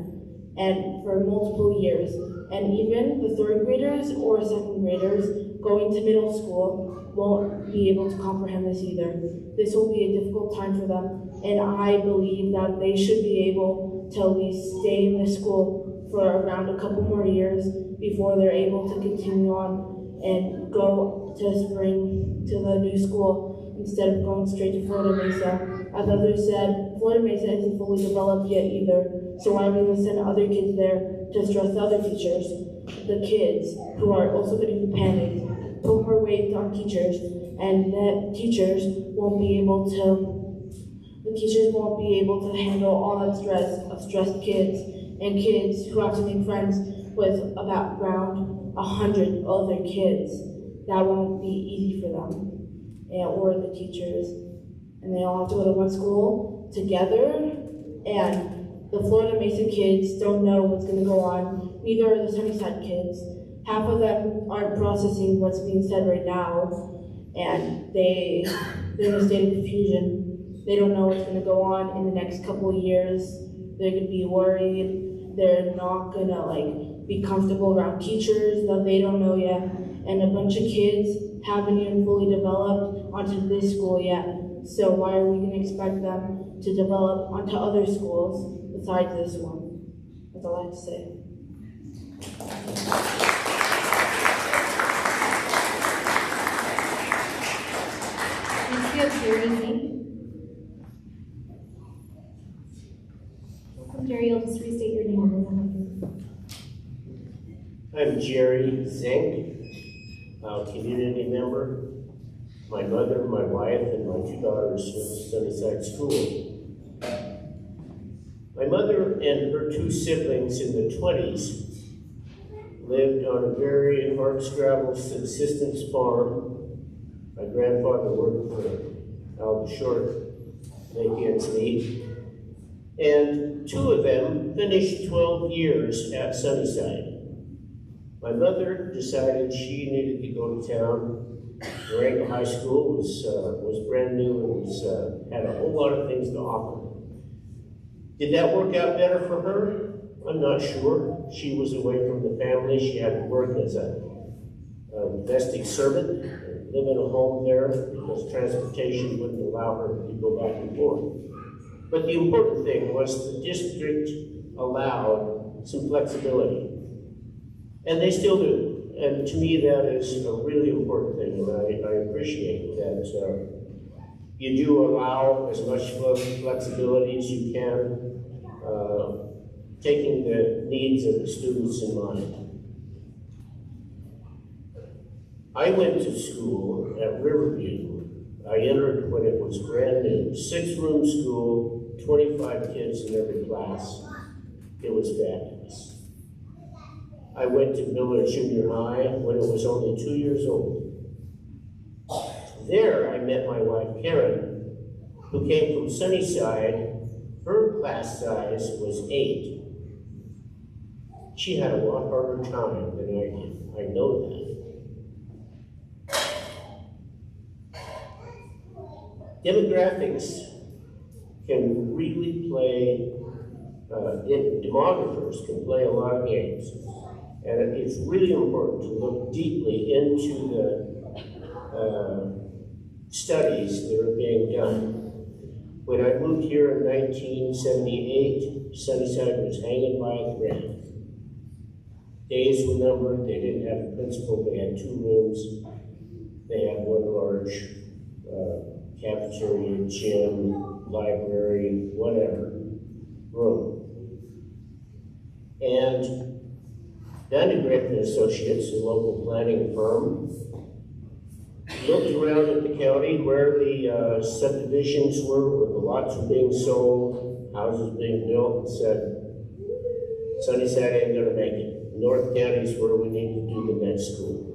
and for multiple years. And even the 3rd graders or 2nd graders going to middle school won't be able to comprehend this either. This will be a difficult time for them, and I believe that they should be able to at least stay in this school for around a couple more years before they're able to continue on and go to spring to the new school instead of going straight to Florida Mesa. As others said, Florida Mesa isn't fully developed yet either, so why are we going to send other kids there to stress the other teachers? The kids who are also going to be panicked, put more weight on teachers, and the teachers won't be able to handle all that stress of stressed kids and kids who have to make friends with around 100 other kids. That won't be easy for them or the teachers. And they all have to go to one school together, and the Florida Mesa kids don't know what's going to go on, neither are the Sunnyside kids. Half of them aren't processing what's being said right now, and they're in a state of confusion. They don't know what's going to go on in the next couple of years. They're going to be worried. They're not going to like be comfortable around teachers that they don't know yet. And a bunch of kids haven't even fully developed onto this school yet. So why are we going to expect them to develop onto other schools besides this one? That's all I have to say. Next we have Jerry Zink. Welcome, Jerry. You'll just restate your name. I'm Jerry Zink, a community member. My mother, my wife, and my two daughters went to Sunnyside School. My mother and her two siblings in the 20s lived on a very hardscrabble subsistence farm. My grandfather worked for Albert Short, make ends meet. And two of them finished 12 years at Sunnyside. My mother decided she needed to go to town. Durango High School was brand new and had a whole lot of things to offer. Did that work out better for her? I'm not sure. She was away from the family. She had to work as a domestic servant, live in a home there because transportation wouldn't allow her to go back and forth. But the important thing was the district allowed some flexibility. And they still do. And to me, that is a really important thing, and I appreciate that you do allow as much flexibility as you can, taking the needs of the students in mind. I went to school at Riverview. I entered when it was brand new, 6-room school, 25 kids in every class. It was fabulous. I went to Miller Junior High when it was only 2 years old. There I met my wife Karen, who came from Sunnyside. Her class size was 8. She had a lot harder time than I did. I know that. Demographics can really play, demographers can play a lot of games. And it's really important to look deeply into the studies that are being done. When I moved here in 1978, Sunnyside was hanging by a thread. Days were numbered. They didn't have a principal. They had 2 rooms. They had one large cafeteria, gym, library, whatever, room. And Dun & Griffin Associates, a local planning firm, looked around at the county where the subdivisions were, where the lots were being sold, houses being built, and said, Sunnyside ain't gonna make it. North County is where we need to do the next school.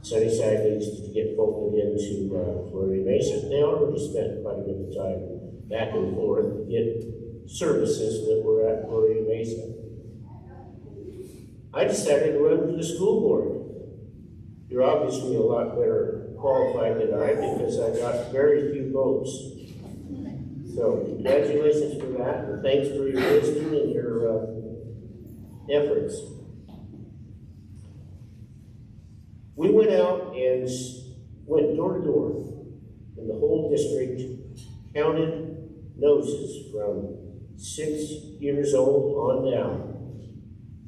Sunnyside needs to get folded into Florida Mesa. They already spent quite a bit of time back and forth to get services that were at Florida Mesa. I decided to run for the school board. You're obviously a lot better qualified than I because I got very few votes. So congratulations for that, and thanks for your wisdom and your efforts. We went out and went door to door in the whole district, counted noses from 6 years old on down.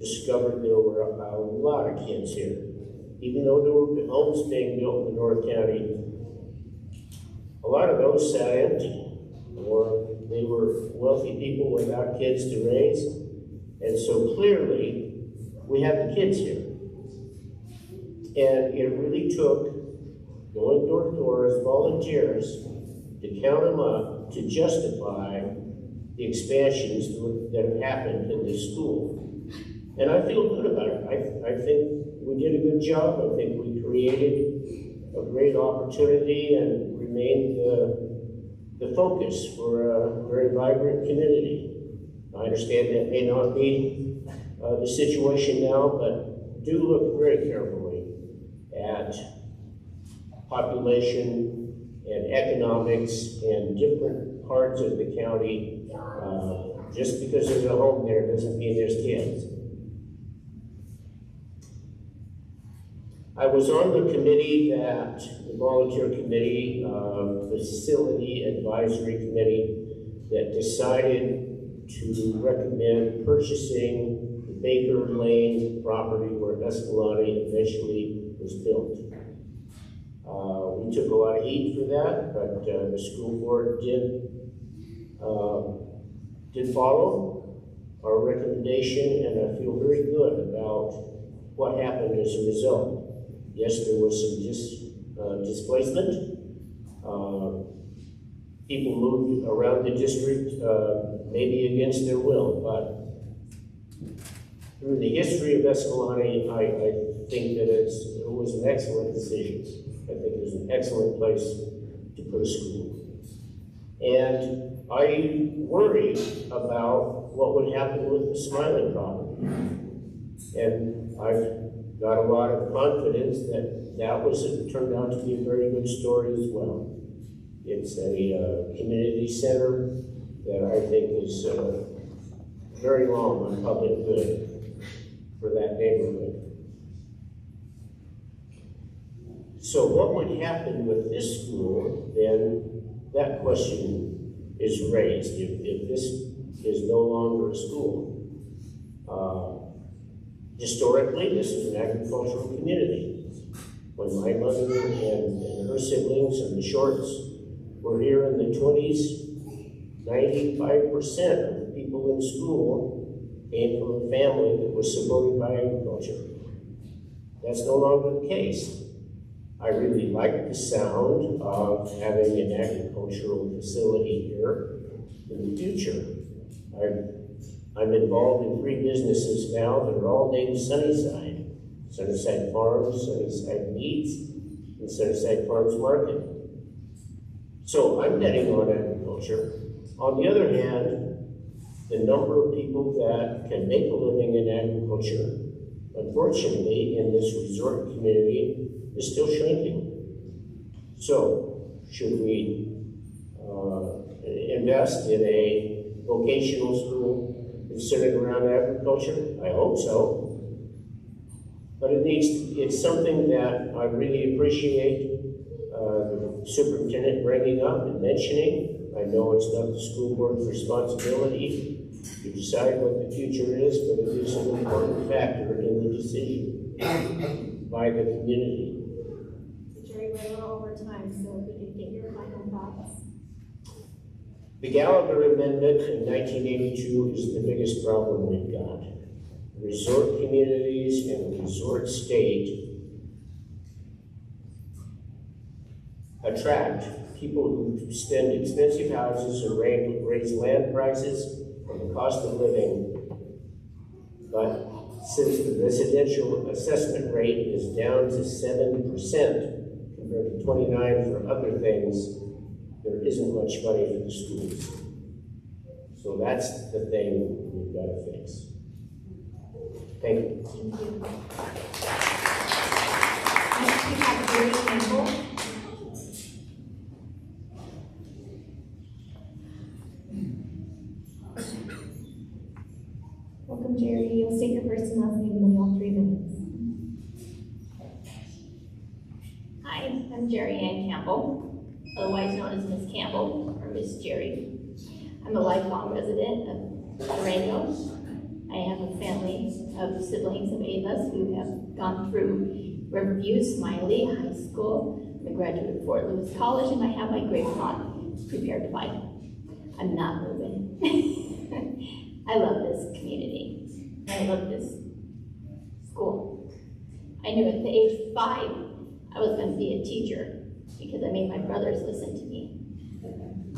Discovered there were a lot of kids here. Even though there were homes being built in the North County, a lot of those sat empty, or they were wealthy people without kids to raise. And so clearly, we have the kids here. And it really took going door to door as volunteers to count them up to justify the expansions that have happened in this school. And I feel good about it. I think we did a good job. I think we created a great opportunity and remained the focus for a very vibrant community. I understand that may not be the situation now, but do look very carefully at population, and economics and different parts of the county. Just because there's a home there doesn't mean there's kids. I was on the committee the volunteer committee, facility advisory committee that decided to recommend purchasing the Baker Lane property where Escalante eventually was built. We took a lot of heat for that, but the school board did follow our recommendation, and I feel very good about what happened as a result. Yes, there was some displacement. People moved around the district, maybe against their will, but through the history of Escalante, I think that it was an excellent decision. I think it was an excellent place to put a school. And I worried about what would happen with the Smiley property. And I've got a lot of confidence that turned out to be a very good story as well. It's a community center that I think is very long on public good for that neighborhood. So what would happen with this school, then that question is raised. If this is no longer a school. Historically, this is an agricultural community. When my mother and her siblings and the Shorts were here in the 20s, 95% of the people in school came from a family that was supported by agriculture. That's no longer the case. I really like the sound of having an agricultural facility here in the future. I'm involved in 3 businesses now that are all named Sunnyside. Sunnyside Farms, Sunnyside Meats, and Sunnyside Farms Market. So I'm betting on agriculture. On the other hand, the number of people that can make a living in agriculture, unfortunately, in this resort community, is still shrinking. So, should we invest in a vocational school centered around agriculture? I hope so. But it's something that I really appreciate the superintendent bringing up and mentioning. I know it's not the school board's responsibility to decide what the future is, but it is an important factor in the decision by the community. Jerry, we're a little over time, so if we could get your final thoughts. The Gallagher Amendment in 1982 is the biggest problem we've got. Resort communities and the resort state attract people who spend expensive houses and raise land prices and the cost of living. But since the residential assessment rate is down to 7% compared to 29% for other things, there isn't much money for the schools. So that's the thing we've got to fix. Thank you. Thank you. Next we have Jerry Campbell. Welcome, Jerry. You'll state your first and last name and then you'll have 3 minutes. Hi, I'm Jerry Ann Campbell, otherwise known as Miss Campbell or Miss Jerry. I'm a lifelong resident of Durango. I have a family of siblings of 8 of us who have gone through Riverview, Smiley High School. I'm a graduate of Fort Lewis College, and I have my grade plot prepared to buy. I'm not moving. I love this community. I love this school. I knew at the age of 5 I was going to be a teacher because I made my brothers listen to me.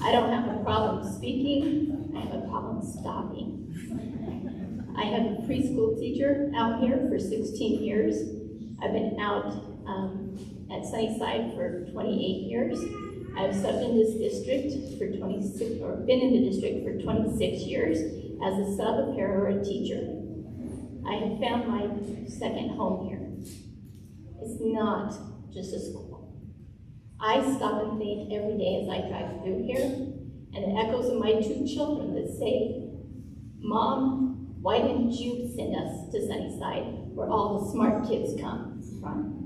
I don't have a problem speaking, I have a problem stopping. I have a preschool teacher out here for 16 years. I've been out at Sunnyside for 28 years. I've subbed in this district for 26, or been in the district for 26 years as a sub, a para, or a teacher. I have found my second home here. It's not just a school. I stop and think every day as I drive through here, and the echoes of my 2 children that say, Mom, why didn't you send us to Sunnyside where all the smart kids come from?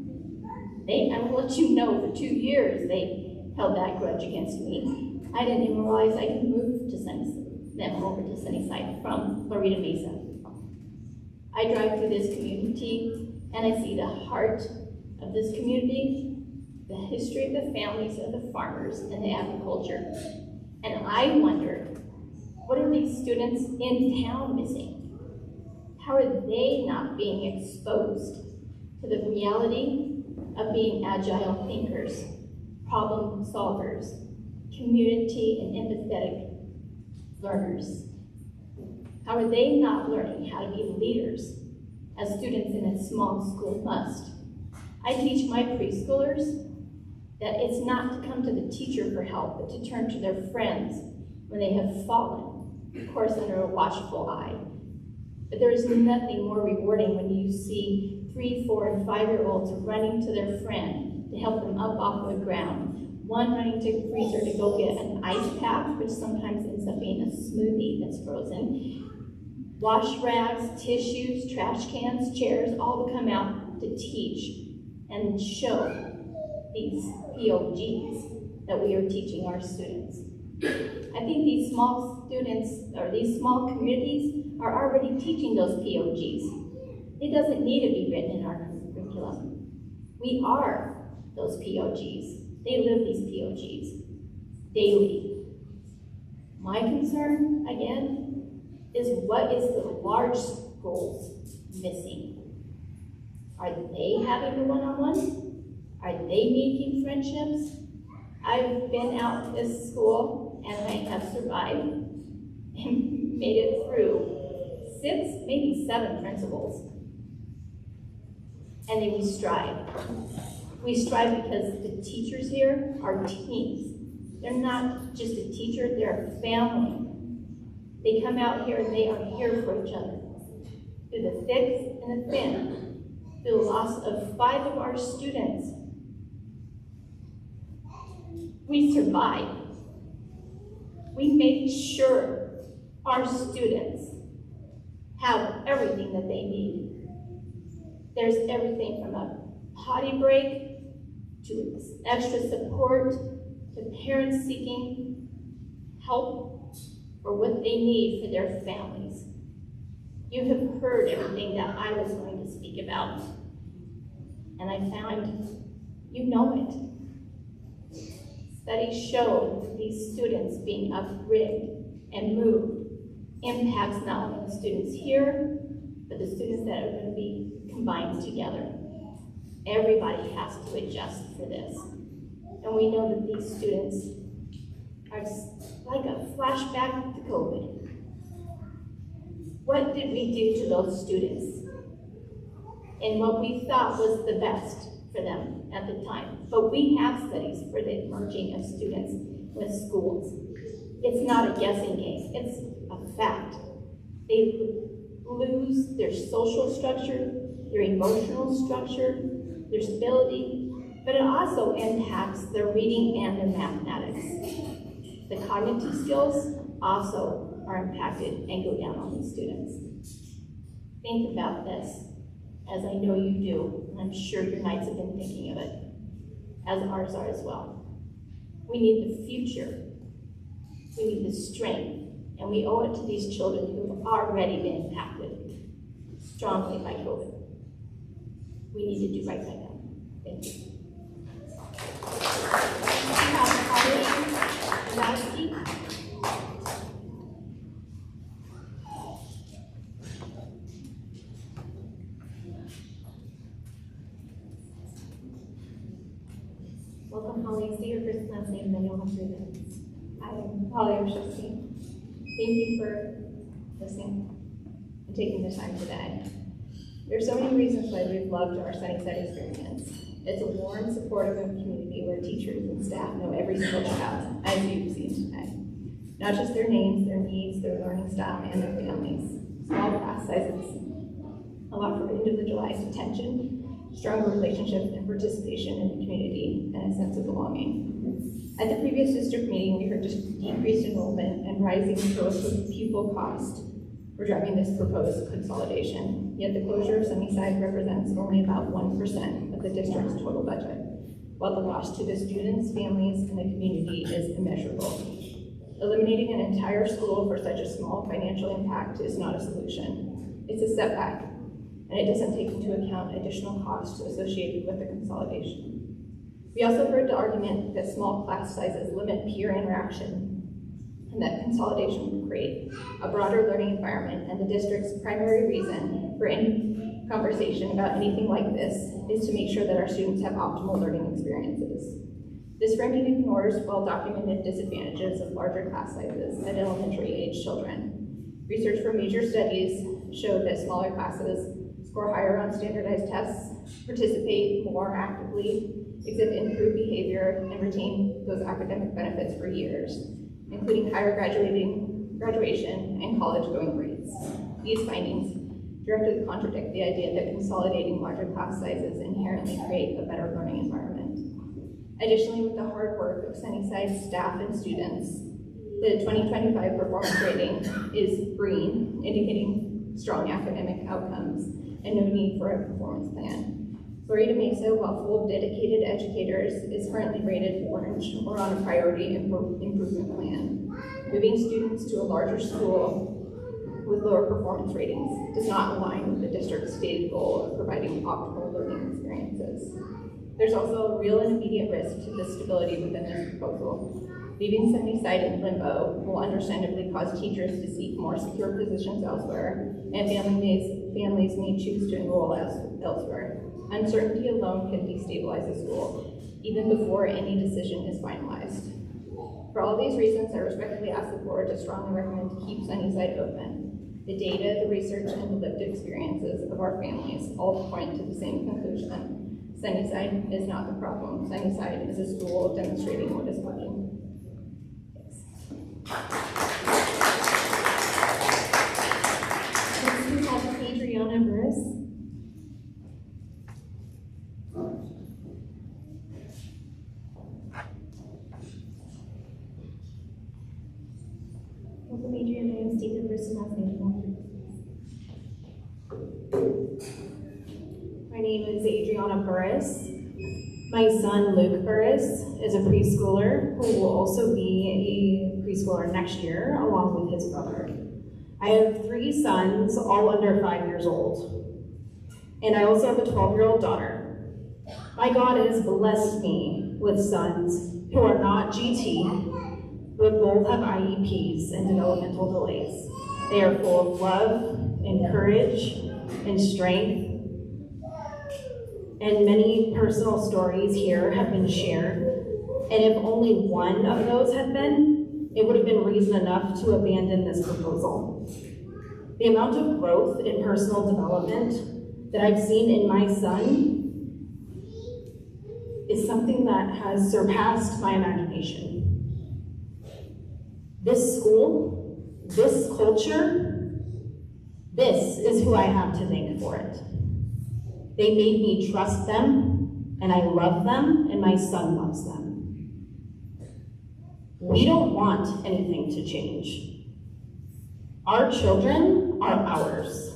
I will let you know, for 2 years they held that grudge against me. I didn't even realize I could move to them over to Sunnyside from Florida Mesa. I drive through this community and I see the heart of this community, the history of the families of the farmers and the agriculture. And I wonder, what are these students in town missing? How are they not being exposed to the reality of being agile thinkers, problem solvers, community and empathetic learners? How are they not learning how to be leaders as students in a small school must? I teach my preschoolers that it's not to come to the teacher for help, but to turn to their friends when they have fallen, of course under a watchful eye. But there is nothing more rewarding when you see 3, 4, and 5-year-olds running to their friend to help them up off the ground. One running to the freezer to go get an ice pack, which sometimes ends up being a smoothie that's frozen. Wash rags, tissues, trash cans, chairs, all to come out to teach and show these POGs that we are teaching our students. I think these small students, or these small communities, are already teaching those POGs. It doesn't need to be written in our curriculum. We are those POGs. They live these POGs daily. My concern, again, is what is the large schools missing? Are they having a one-on-one? Are they making friendships? I've been out this school and I have survived and made it through 6, maybe 7 principals. And then we strive. We strive because the teachers here are teams. They're not just a teacher, they're a family. They come out here and they are here for each other. Through the thick and the thin, through the loss of 5 of our students, we survived. We made sure our students have everything that they need. There's everything from a potty break to extra support to parents seeking help for what they need for their families. You have heard everything that I was going to speak about, and I found you know it. Studies show that these students being uprooted and moved impacts not only the students here, but the students that are going to be combined together. Everybody has to adjust for this. And we know that these students are like a flashback to COVID. What did we do to those students? And what we thought was the best for them at the time. But we have studies for the merging of students with schools. It's not a guessing game, it's a fact. They lose their social structure, their emotional structure, their stability, but it also impacts their reading and their mathematics. The cognitive skills also are impacted and go down on these students. Think about this, as I know you do, and I'm sure your nights have been thinking of it, as ours are as well. We need the future. We need the strength, and we owe it to these children who have already been impacted strongly by COVID. We need to do right by them. Thank you. Welcome, Holly. Say your first and last name, and then you'll have 3 minutes. I'm Holly Oshowski. Thank you for listening and taking the time today. There's so many reasons why we've loved our Sunnyside experience. It's a warm, supportive community where teachers and staff know every single child, as you've seen today. Not just their names, their needs, their learning style, and their families. Small class sizes allow for individualized attention, stronger relationships and participation in the community, and a sense of belonging. At the previous district meeting, we heard just decreased enrollment and rising pupil cost were driving this proposed consolidation. Yet the closure of Sunnyside represents only about 1% of the district's total budget, while the loss to the students, families, and the community is immeasurable. Eliminating an entire school for such a small financial impact is not a solution. It's a setback, and it doesn't take into account additional costs associated with the consolidation. We also heard the argument that small class sizes limit peer interaction, and that consolidation would create a broader learning environment, and the district's primary reason for any conversation about anything like this is to make sure that our students have optimal learning experiences. This framing ignores well-documented disadvantages of larger class sizes at elementary-age children. Research from major studies showed that smaller classes score higher on standardized tests, participate more actively, exhibit improved behavior, and retain those academic benefits for years, including higher graduation and college-going rates. These findings directly contradict the idea that consolidating larger class sizes inherently create a better learning environment. Additionally, with the hard work of Sunnyside staff and students, the 2025 performance rating is green, indicating strong academic outcomes and no need for a performance plan. Florida Mesa, while full of dedicated educators, is currently rated orange or on a priority improvement plan. Moving students to a larger school with lower performance ratings does not align with the district's stated goal of providing optimal learning experiences. There's also a real and immediate risk to the stability within this proposal. Leaving Sunnyside in limbo will understandably cause teachers to seek more secure positions elsewhere, and families may choose to enroll elsewhere. Uncertainty alone can destabilize a school, even before any decision is finalized. For all these reasons, I respectfully ask the board to strongly recommend to keep Sunnyside open. The data, the research, and the lived experiences of our families all point to the same conclusion. Sunnyside is not the problem. Sunnyside is a school demonstrating what is working. Next we have Adriana Burris. Welcome, Adriana. My name is Stephen Burris, last name. My name is Adriana Burris. My son, Luke Burris, is a preschooler who will also be a preschooler next year, along with his brother. I have 3 sons, all under 5 years old. And I also have a 12-year-old daughter. My God has blessed me with sons who are not GT, but both have IEPs and developmental delays. They are full of love and courage and strength. And many personal stories here have been shared. And if only one of those had been, it would have been reason enough to abandon this proposal. The amount of growth in personal development that I've seen in my son is something that has surpassed my imagination. This school, this culture, this is who I have to thank for it. They made me trust them, and I love them, and my son loves them. We don't want anything to change. Our children are ours.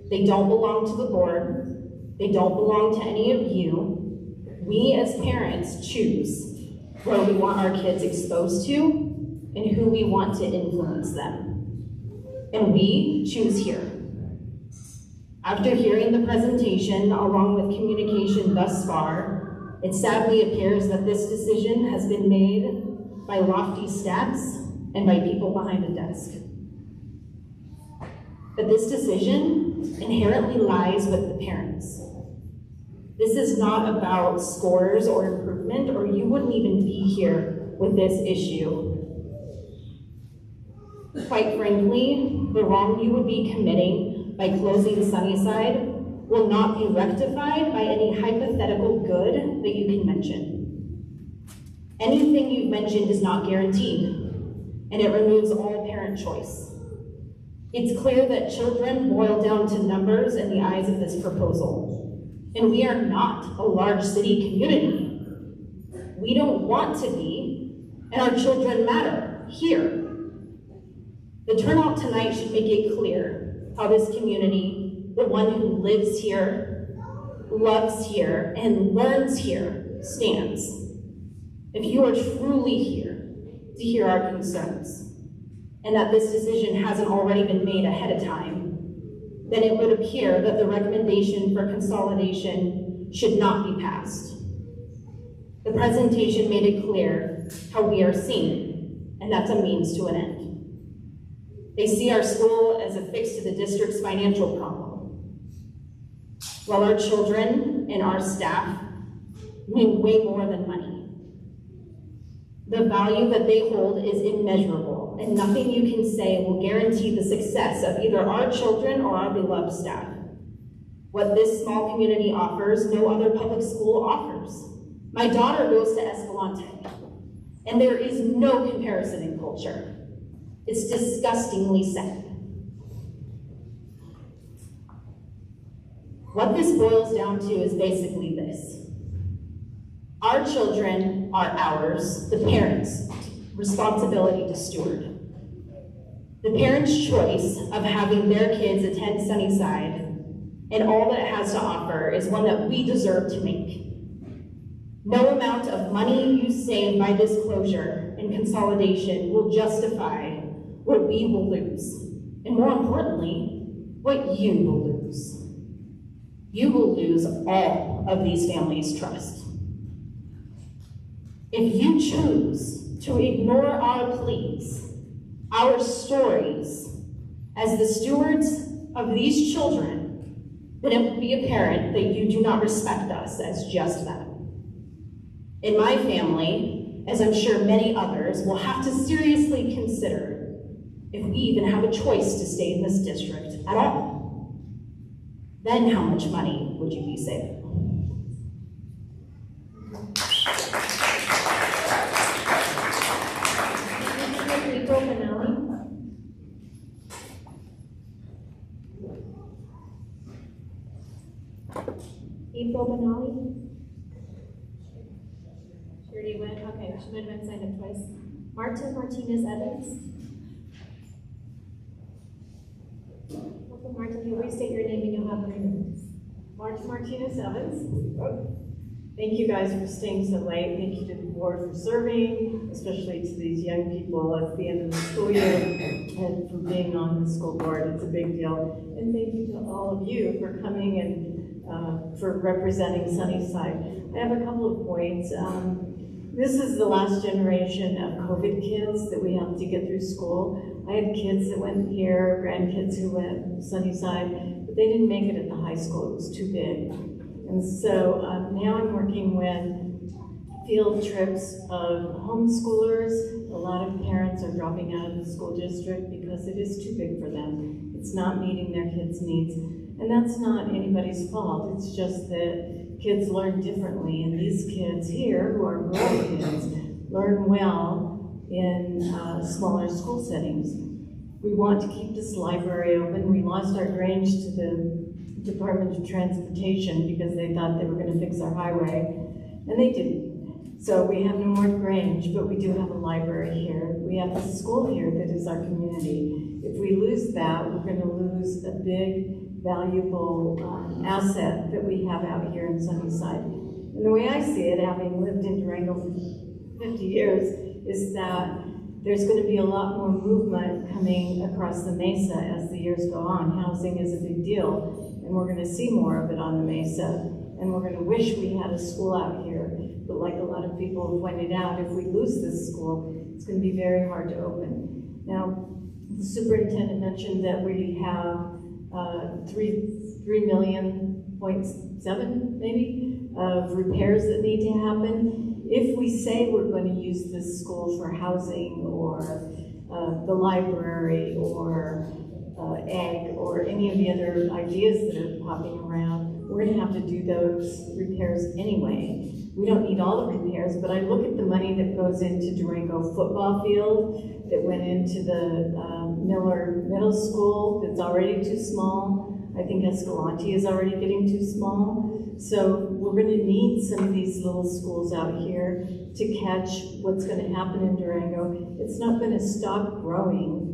They don't belong to the board. They don't belong to any of you. We as parents choose where we want our kids exposed to and who we want to influence them. And we choose here. After hearing the presentation, along with communication thus far, it sadly appears that this decision has been made by lofty stats and by people behind a desk. But this decision inherently lies with the parents. This is not about scores or improvement, or you wouldn't even be here with this issue. Quite frankly, the wrong you would be committing by closing Sunnyside will not be rectified by any hypothetical good that you can mention. Anything you've mentioned is not guaranteed, and it removes all parent choice. It's clear that children boil down to numbers in the eyes of this proposal. And we are not a large city community. We don't want to be, and our children matter here. The turnout tonight should make it clear how this community, the one who lives here, loves here, and learns here, stands. If you are truly here to hear our concerns, and that this decision hasn't already been made ahead of time, then it would appear that the recommendation for consolidation should not be passed. The presentation made it clear how we are seen, and that's a means to an end. They see our school as a fix to the district's financial problem, while our children and our staff mean way more than money. The value that they hold is immeasurable, and nothing you can say will guarantee the success of either our children or our beloved staff. What this small community offers, no other public school offers. My daughter goes to Escalante, and there is no comparison in culture. It's disgustingly sad. What this boils down to is basically this. Our children are ours, the parents' responsibility to steward. The parents' choice of having their kids attend Sunnyside and all that it has to offer is one that we deserve to make. No amount of money you save by this closure and consolidation will justify what we will lose, and more importantly, what you will lose. You will lose all of these families' trust. If you choose to ignore our pleas, our stories, as the stewards of these children, then it will be apparent that you do not respect us as just that. In my family, as I'm sure many others, will have to seriously consider if we even have a choice to stay in this district at all. Then how much money would you be saving? April Benelli. April Benelli. She already went, okay, she might have been signed up twice. Marta Martinez Evans. Welcome, Marta, you restate your name and you'll have 3 minutes. Marta Martinez Evans. Thank you guys for staying so late. Thank you to the board for serving, especially to these young people at the end of the school year and for being on the school board. It's a big deal. And thank you to all of you for coming and for representing Sunnyside. I have a couple of points. This is the last generation of COVID kids that we have to get through school. I had kids that went here, grandkids who went to Sunnyside, but they didn't make it at the high school. It was too big. And so now I'm working with field trips of homeschoolers. A lot of parents are dropping out of the school district because it is too big for them. It's not meeting their kids' needs. And that's not anybody's fault. It's just that kids learn differently. And these kids here, who are rural kids, learn well in smaller school settings. We want to keep this library open. We lost our Grange to the Department of Transportation because they thought they were going to fix our highway, and they didn't. So we have no more Grange, but we do have a library here. We have a school here that is our community. If we lose that, we're going to lose a big, valuable asset that we have out here in Sunnyside. And the way I see it, having lived in Durango for 50 years, is that there's going to be a lot more movement coming across the Mesa as the years go on. Housing is a big deal, and we're going to see more of it on the Mesa. And we're going to wish we had a school out here. But like a lot of people have pointed out, if we lose this school, it's going to be very hard to open. Now, the superintendent mentioned that we have 3.7 million maybe of repairs that need to happen. If we say we're going to use this school for housing or the library or ag or any of the other ideas that are popping around, we're going to have to do those repairs anyway. We don't need all the repairs, but I look at the money that goes into Durango football field, that went into the Miller Middle School that's already too small. I think Escalante is already getting too small. So we're going to need some of these little schools out here to catch what's going to happen in Durango. It's not going to stop growing.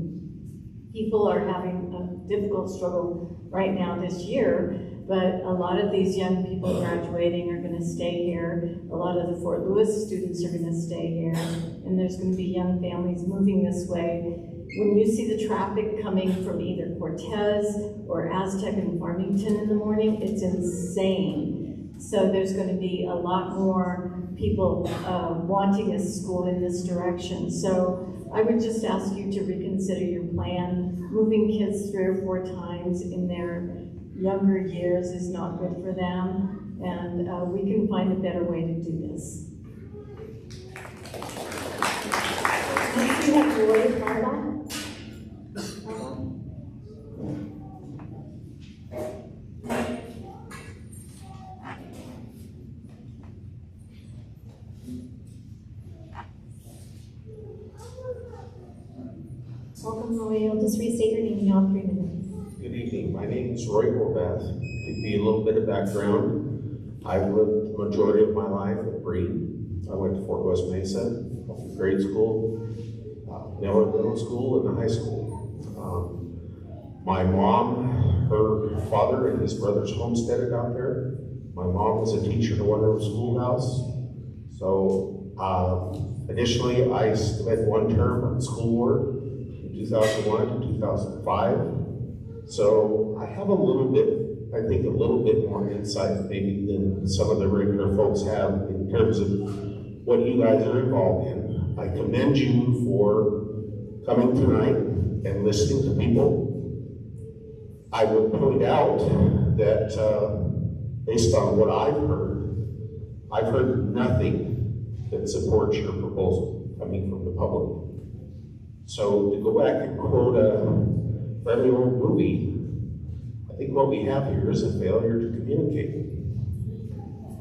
People are having a difficult struggle right now this year, but a lot of these young people graduating are going to stay here. A lot of the Fort Lewis students are going to stay here, and there's going to be young families moving this way. When you see the traffic coming from either Cortez or Aztec and Farmington in the morning, it's insane. So there's going to be a lot more people wanting a school in this direction. So I would just ask you to reconsider your plan. Moving kids 3 or 4 times in their younger years is not good for them, and we can find a better way to do this. Next we have Roy Harbaugh. Welcome, Roy. You'll just restate your name in all 3 minutes. Good evening. My name is Roy Horvath. To give you a little bit of background, I've lived the majority of my life at Breed. I went to Fort West Mesa, grade school, Miller Middle School, and the high school. My mom, her father and his brothers homesteaded out there. My mom was a teacher in a one-room schoolhouse. So additionally, I spent 1 term on the school board in 2001 to 2005. So I have a little bit, I think a little bit more insight maybe than some of the regular folks have in terms of what you guys are involved in. I commend you for coming tonight and listening to people. I would point out that based on what I've heard nothing that supports your proposal coming from the public. So to go back and quote a friendly old movie, I think what we have here is a failure to communicate.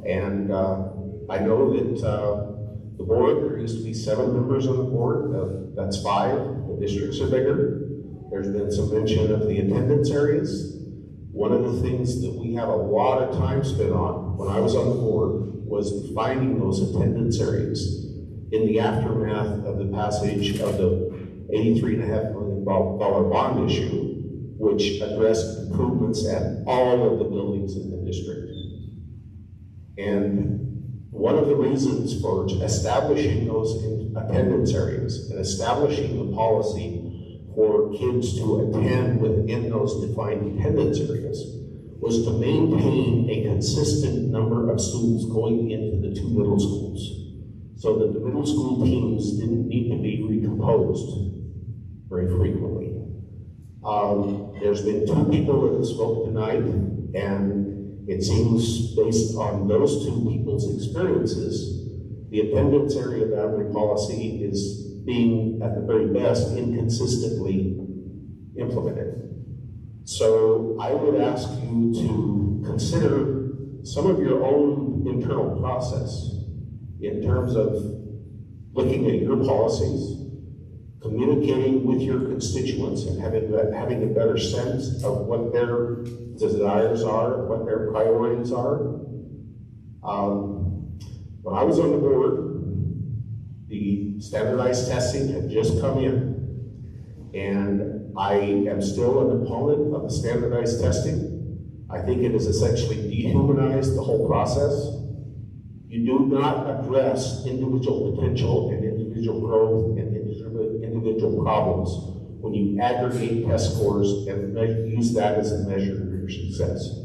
And I know that the board, there used to be 7 members on the board, that's 5, the districts are bigger. There's been some mention of the attendance areas. One of the things that we had a lot of time spent on when I was on the board was finding those attendance areas in the aftermath of the passage of the $83.5 million bond issue, which addressed improvements at all of the buildings in the district. And one of the reasons for establishing those attendance areas and establishing the policy for kids to attend within those defined attendance areas was to maintain a consistent number of students going into the 2 middle schools, so that the middle school teams didn't need to be recomposed very frequently. There's been 2 people that have spoken tonight, and it seems based on those 2 people's experiences, the attendance area boundary policy is being, at the very best, inconsistently implemented. So I would ask you to consider some of your own internal process in terms of looking at your policies, communicating with your constituents and having a better sense of what their desires are, what their priorities are. When I was on the board, the standardized testing had just come in, and I am still an opponent of the standardized testing. I think it has essentially dehumanized the whole process. You do not address individual potential and individual growth and individual problems when you aggregate test scores and use that as a measure of your success.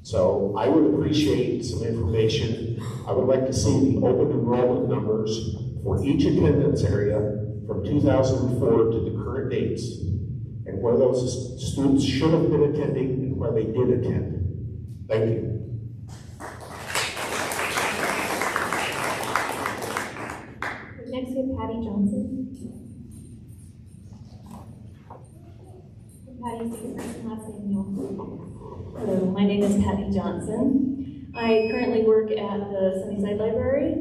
So I would appreciate some information. I would like to see the open enrollment numbers for each attendance area from 2004 to the current dates, and where those students should have been attending and where they did attend. Thank you. Next we have Patty Johnson. Patty, say your first and last name, you'll. Hello, my name is Patty Johnson. I currently work at the Sunnyside Library,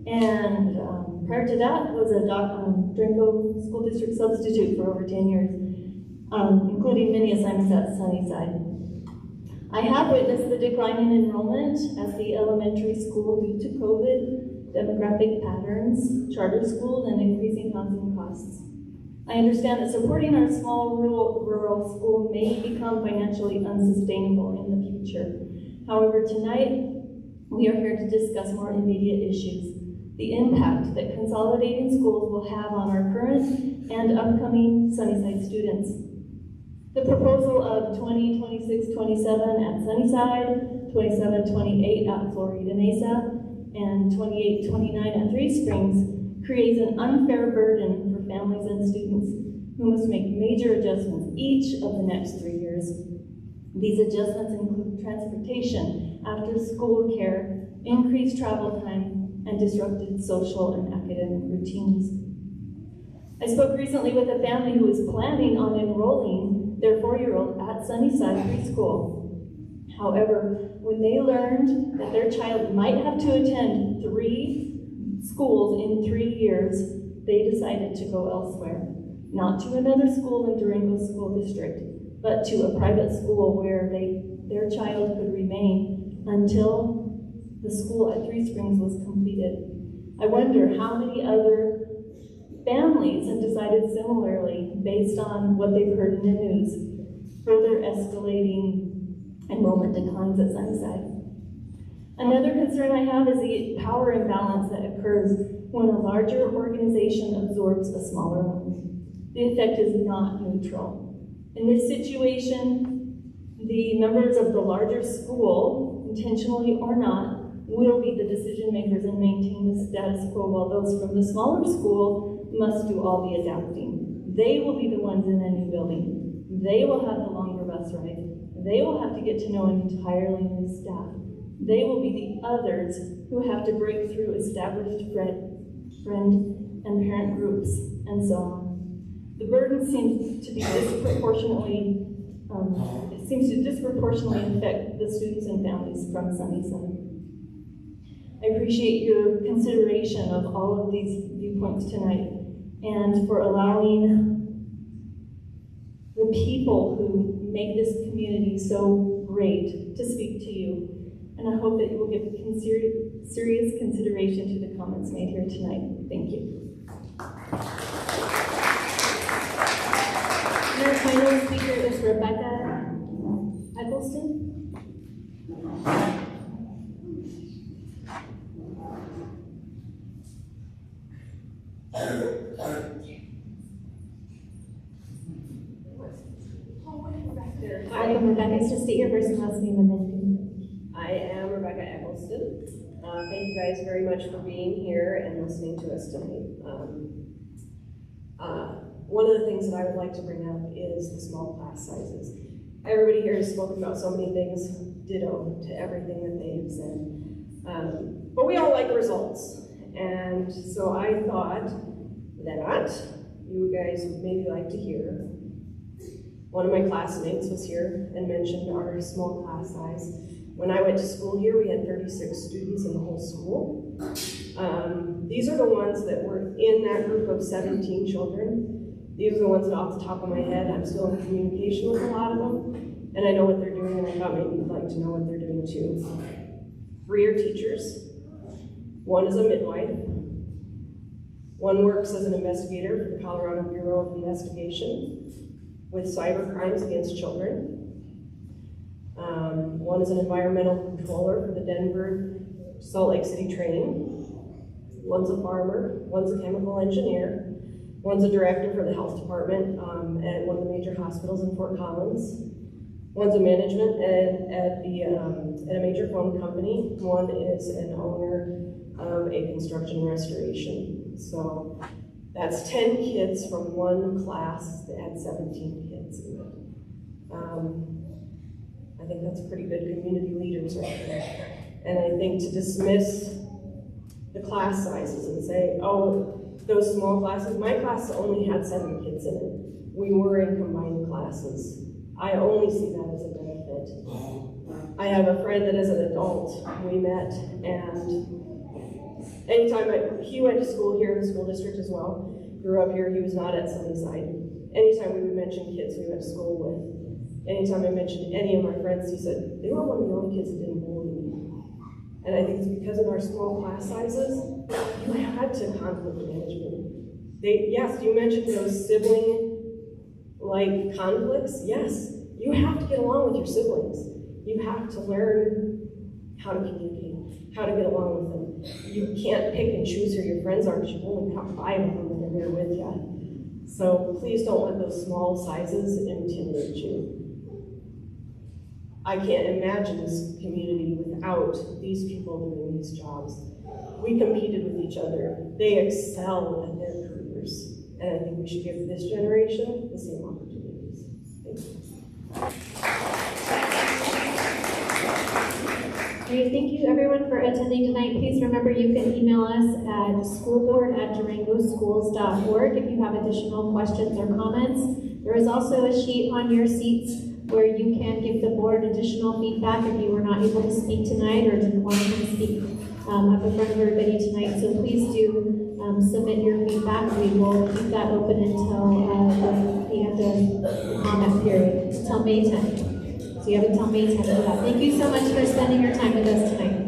and prior to that was a Durango School District substitute for over 10 years. including many assignments at Sunnyside. I have witnessed the decline in enrollment at the elementary school due to COVID, demographic patterns, charter schools, and increasing housing costs. I understand that supporting our small rural school may become financially unsustainable in the future. However, tonight, we are here to discuss more immediate issues, the impact that consolidating schools will have on our current and upcoming Sunnyside students. The proposal of 20-26-27 at Sunnyside, 27-28 at Florida Mesa, and 28-29 at Three Springs creates an unfair burden for families and students who must make major adjustments each of the next 3 years. These adjustments include transportation, after-school care, increased travel time, and disrupted social and academic routines. I spoke recently with a family who was planning on enrolling their 4-year-old at Sunnyside Preschool. However, when they learned that their child might have to attend 3 schools in 3 years, they decided to go elsewhere. Not to another school in Durango School District, but to a private school where their child could remain until the school at Three Springs was completed. I wonder how many other families have decided similarly based on what they've heard in the news, further escalating enrollment declines at Sunnyside. Another concern I have is the power imbalance that occurs when a larger organization absorbs a smaller one. The effect is not neutral. In this situation, the members of the larger school, intentionally or not, will be the decision makers and maintain the status quo, while those from the smaller school must do all the adapting. They will be the ones in a new building. They will have the longer bus ride. They will have to get to know an entirely new staff. They will be the others who have to break through established friend and parent groups, and so on. The burden seems to be disproportionately, affect the students and families from Sunnyside. I appreciate your consideration of all of these viewpoints tonight, and for allowing the people who make this community so great to speak to you. And I hope that you will give serious consideration to the comments made here tonight. Thank you. Our final speaker is Rebecca Eggleston. Welcome, Rebecca. Just state your first and last name and then. I am Rebecca Eggleston. Thank you guys very much for being here and listening to us tonight. One of the things that I would like to bring up is the small class sizes. Everybody here has spoken about so many things, ditto to everything that they have said. But we all like results. And so I thought that you guys would maybe like to hear. One of my classmates was here and mentioned our small class size. When I went to school here, we had 36 students in the whole school. These are the ones that were in that group of 17 children. These are the ones that off the top of my head, I'm still in communication with a lot of them, and I know what they're doing, and I thought maybe you'd like to know what they're doing too. 3 are teachers. 1 is a midwife. 1 works as an investigator for the Colorado Bureau of Investigation with cyber crimes against children. 1 is an environmental controller for the Denver Salt Lake City training. 1's a farmer. 1's a chemical engineer. 1's a director for the health department at one of the major hospitals in Fort Collins. 1's a management at a major phone company. 1 is an owner of a construction restoration. So that's 10 kids from 1 class that had 17 kids in it. I think that's pretty good community leaders right there. And I think to dismiss the class sizes and say, oh, those small classes, my class only had 7 kids in it. We were in combined classes. I only see that as a benefit. I have a friend that is an adult. We met, and anytime he went to school here in the school district as well, grew up here, he was not at Sunnyside. anytime we would mention kids we went to school with, anytime I mentioned any of my friends, he said, they were one of the only kids that didn't bully me. And I think it's because of our small class sizes, you had to conflict management. Yes, you mentioned those sibling-like conflicts. Yes, you have to get along with your siblings. You have to learn how to communicate, how to get along with them. You can't pick and choose who your friends are because you've only got 5 of them that are there with you. So please don't let those small sizes intimidate you. I can't imagine this community without these people doing these jobs. We competed with each other. They excel at their careers. And I think we should give this generation the same opportunities. Thank you. Great, thank you everyone for attending tonight. Please remember you can email us at schoolboard@durangoschools.org if you have additional questions or comments. There is also a sheet on your seats where you can give the board additional feedback if you were not able to speak tonight or didn't want to speak up in front of everybody tonight. So please do submit your feedback. We will keep that open until the end of the comment period, until May 10th. So you have until May 10th for that. Thank you so much for spending your time with us tonight.